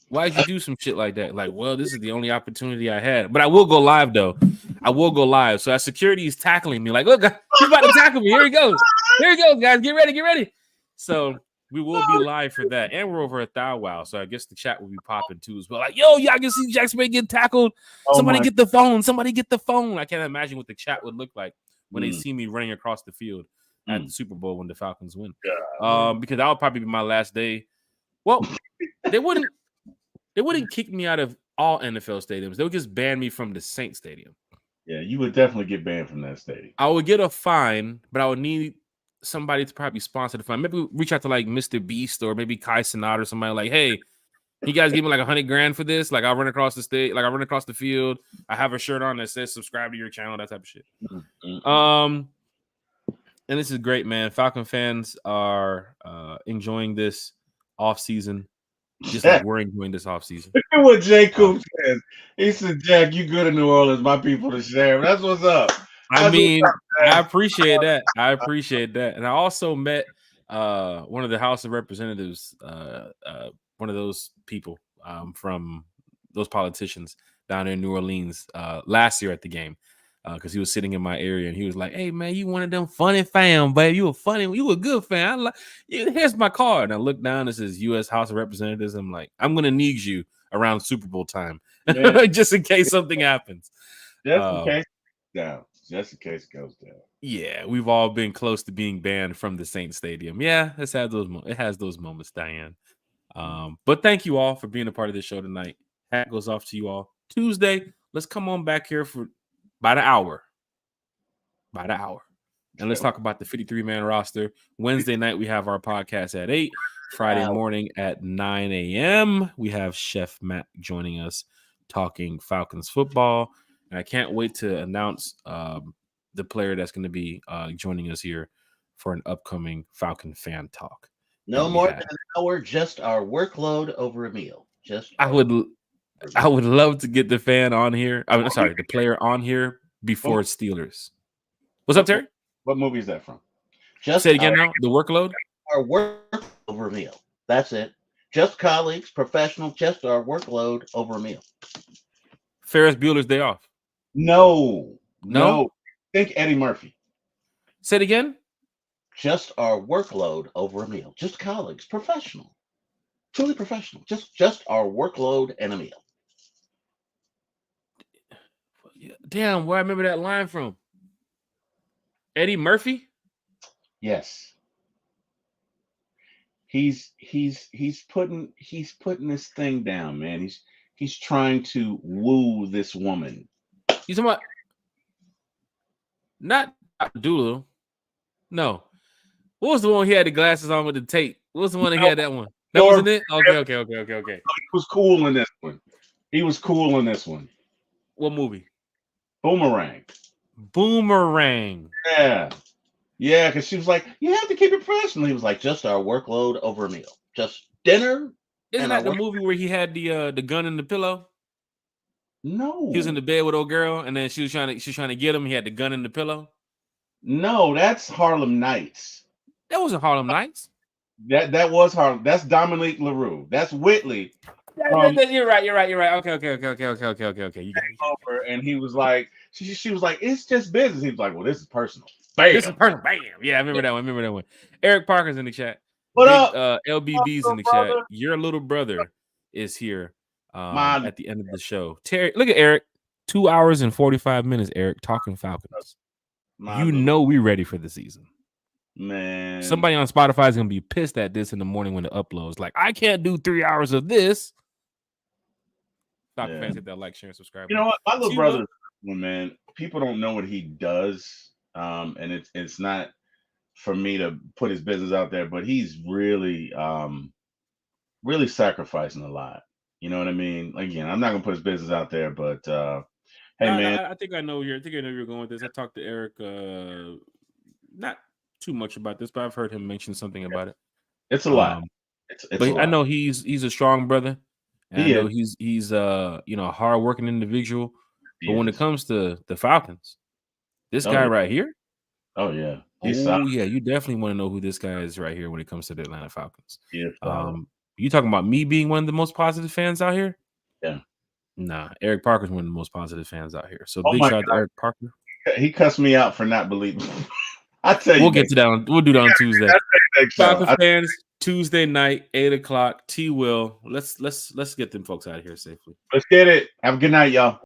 why'd you do some shit like that? Like, well, this is the only opportunity I had. But I will go live, though. I will go live. So as security is tackling me, like, look, he's about to tackle me. Here he goes. Here he goes, guys. Get ready. So we will be live for that. And we're over at Thou Wow. So I guess the chat will be popping too as well. Like, yo, y'all can see Jack Spade get tackled. Somebody get the phone. I can't imagine what the chat would look like when they see me running across the field at the Super Bowl when the Falcons win. Because that would probably be my last day. Well, they wouldn't kick me out of all NFL stadiums. They would just ban me from the Saints Stadium. Yeah, you would definitely get banned from that stadium. I would get a fine, but I would need somebody to probably sponsor the fine. Maybe reach out to like Mr. Beast or maybe Kai Cenat or somebody like, hey, you guys give me like $100,000 for this? Like I run across the state, like I run across the field. I have a shirt on that says subscribe to your channel, that type of shit. And this is great, man. Falcon fans are enjoying this off season. Just like we're enjoying this offseason. Look at what Jay Coop says. He said, Jack, you good in New Orleans, my people to share. That's what's up. I mean, I appreciate that. And I also met one of the House of Representatives, one of those people from those politicians down in New Orleans last year at the game. Because he was sitting in my area and he was like, hey, man, you one of them funny fam, babe. You a good fan. Here's my card. And I look down, it says U.S. House of Representatives. I'm like, I'm going to need you around Super Bowl time just in case something happens. Just in case it goes down. Yeah, we've all been close to being banned from the Saints Stadium. Yeah, it has those moments, Diane. But thank you all for being a part of this show tonight. Hat goes off to you all. Tuesday, let's come on back here for by the hour. And let's talk about the 53-man roster. Wednesday night, we have our podcast at 8. Friday morning at 9 a.m., we have Chef Matt joining us talking Falcons football. And I can't wait to announce the player that's going to be joining us here for an upcoming Falcon fan talk. No more than an hour, just our workload over a meal. I would love to get the fan on here. I'm sorry, the player on here before Steelers. What's up, Terry? What movie is that from? Just say it again now. The workload? Our work over a meal. That's it. Just colleagues, professional, just our workload over a meal. Ferris Bueller's Day Off. No. Think Eddie Murphy. Say it again. Just our workload over a meal. Just colleagues, professional. Truly professional. Just our workload and a meal. Damn, where I remember that line from? Eddie Murphy? Yes. He's putting this thing down, man. He's trying to woo this woman. You talking about not Doolittle? No. What was the one he had the glasses on with the tape? What was the one that he had that one? That wasn't it? Okay. He was cool in this one. What movie? Boomerang. Yeah, because she was like, you have to keep it professional. He was like, just our workload over a meal. Just dinner. Isn't that the movie where he had the gun in the pillow? No. He was in the bed with old girl, and then she was trying to get him. He had the gun in the pillow. No, that's Harlem Nights. That wasn't Harlem Nights. That was Harlem. That's Dominique LaRue. That's Whitley. You're right. Okay. You got over, and he was like, she was like, it's just business. He was like, well, this is personal. Bam. This is personal. Bam. Yeah, I remember that one. Eric Parker's in the chat. What up? LBB's in the chat. Your little brother is here at the end of the show. Terry, look at Eric. 2 hours and 45 minutes, Eric, talking Falcons. Know we ready for the season. Man. Somebody on Spotify is going to be pissed at this in the morning when it uploads. Like, I can't do 3 hours of this. Falcon fans, hit that like, share, and subscribe. You know what? My little brother, man, people don't know what he does. And it's not for me to put his business out there, but he's really sacrificing a lot. You know what I mean? Again, I'm not gonna put his business out there, but hey, man, I think I know you're going with this. I talked to Eric, not too much about this, but I've heard him mention something about it. It's a lot. I know he's a strong brother. And I know he's a hard-working individual. But when it comes to the Falcons, this guy right here. Oh yeah. Yeah, you definitely want to know who this guy is right here when it comes to the Atlanta Falcons. Yeah. You talking about me being one of the most positive fans out here? Yeah. Nah, Eric Parker's one of the most positive fans out here. So big shout out to Eric Parker. He cussed me out for not believing. I tell you, we'll get to that. We'll do that on Tuesday. Falcons fans, Tuesday night, 8:00. T. Will. Let's get them folks out of here safely. Let's get it. Have a good night, y'all.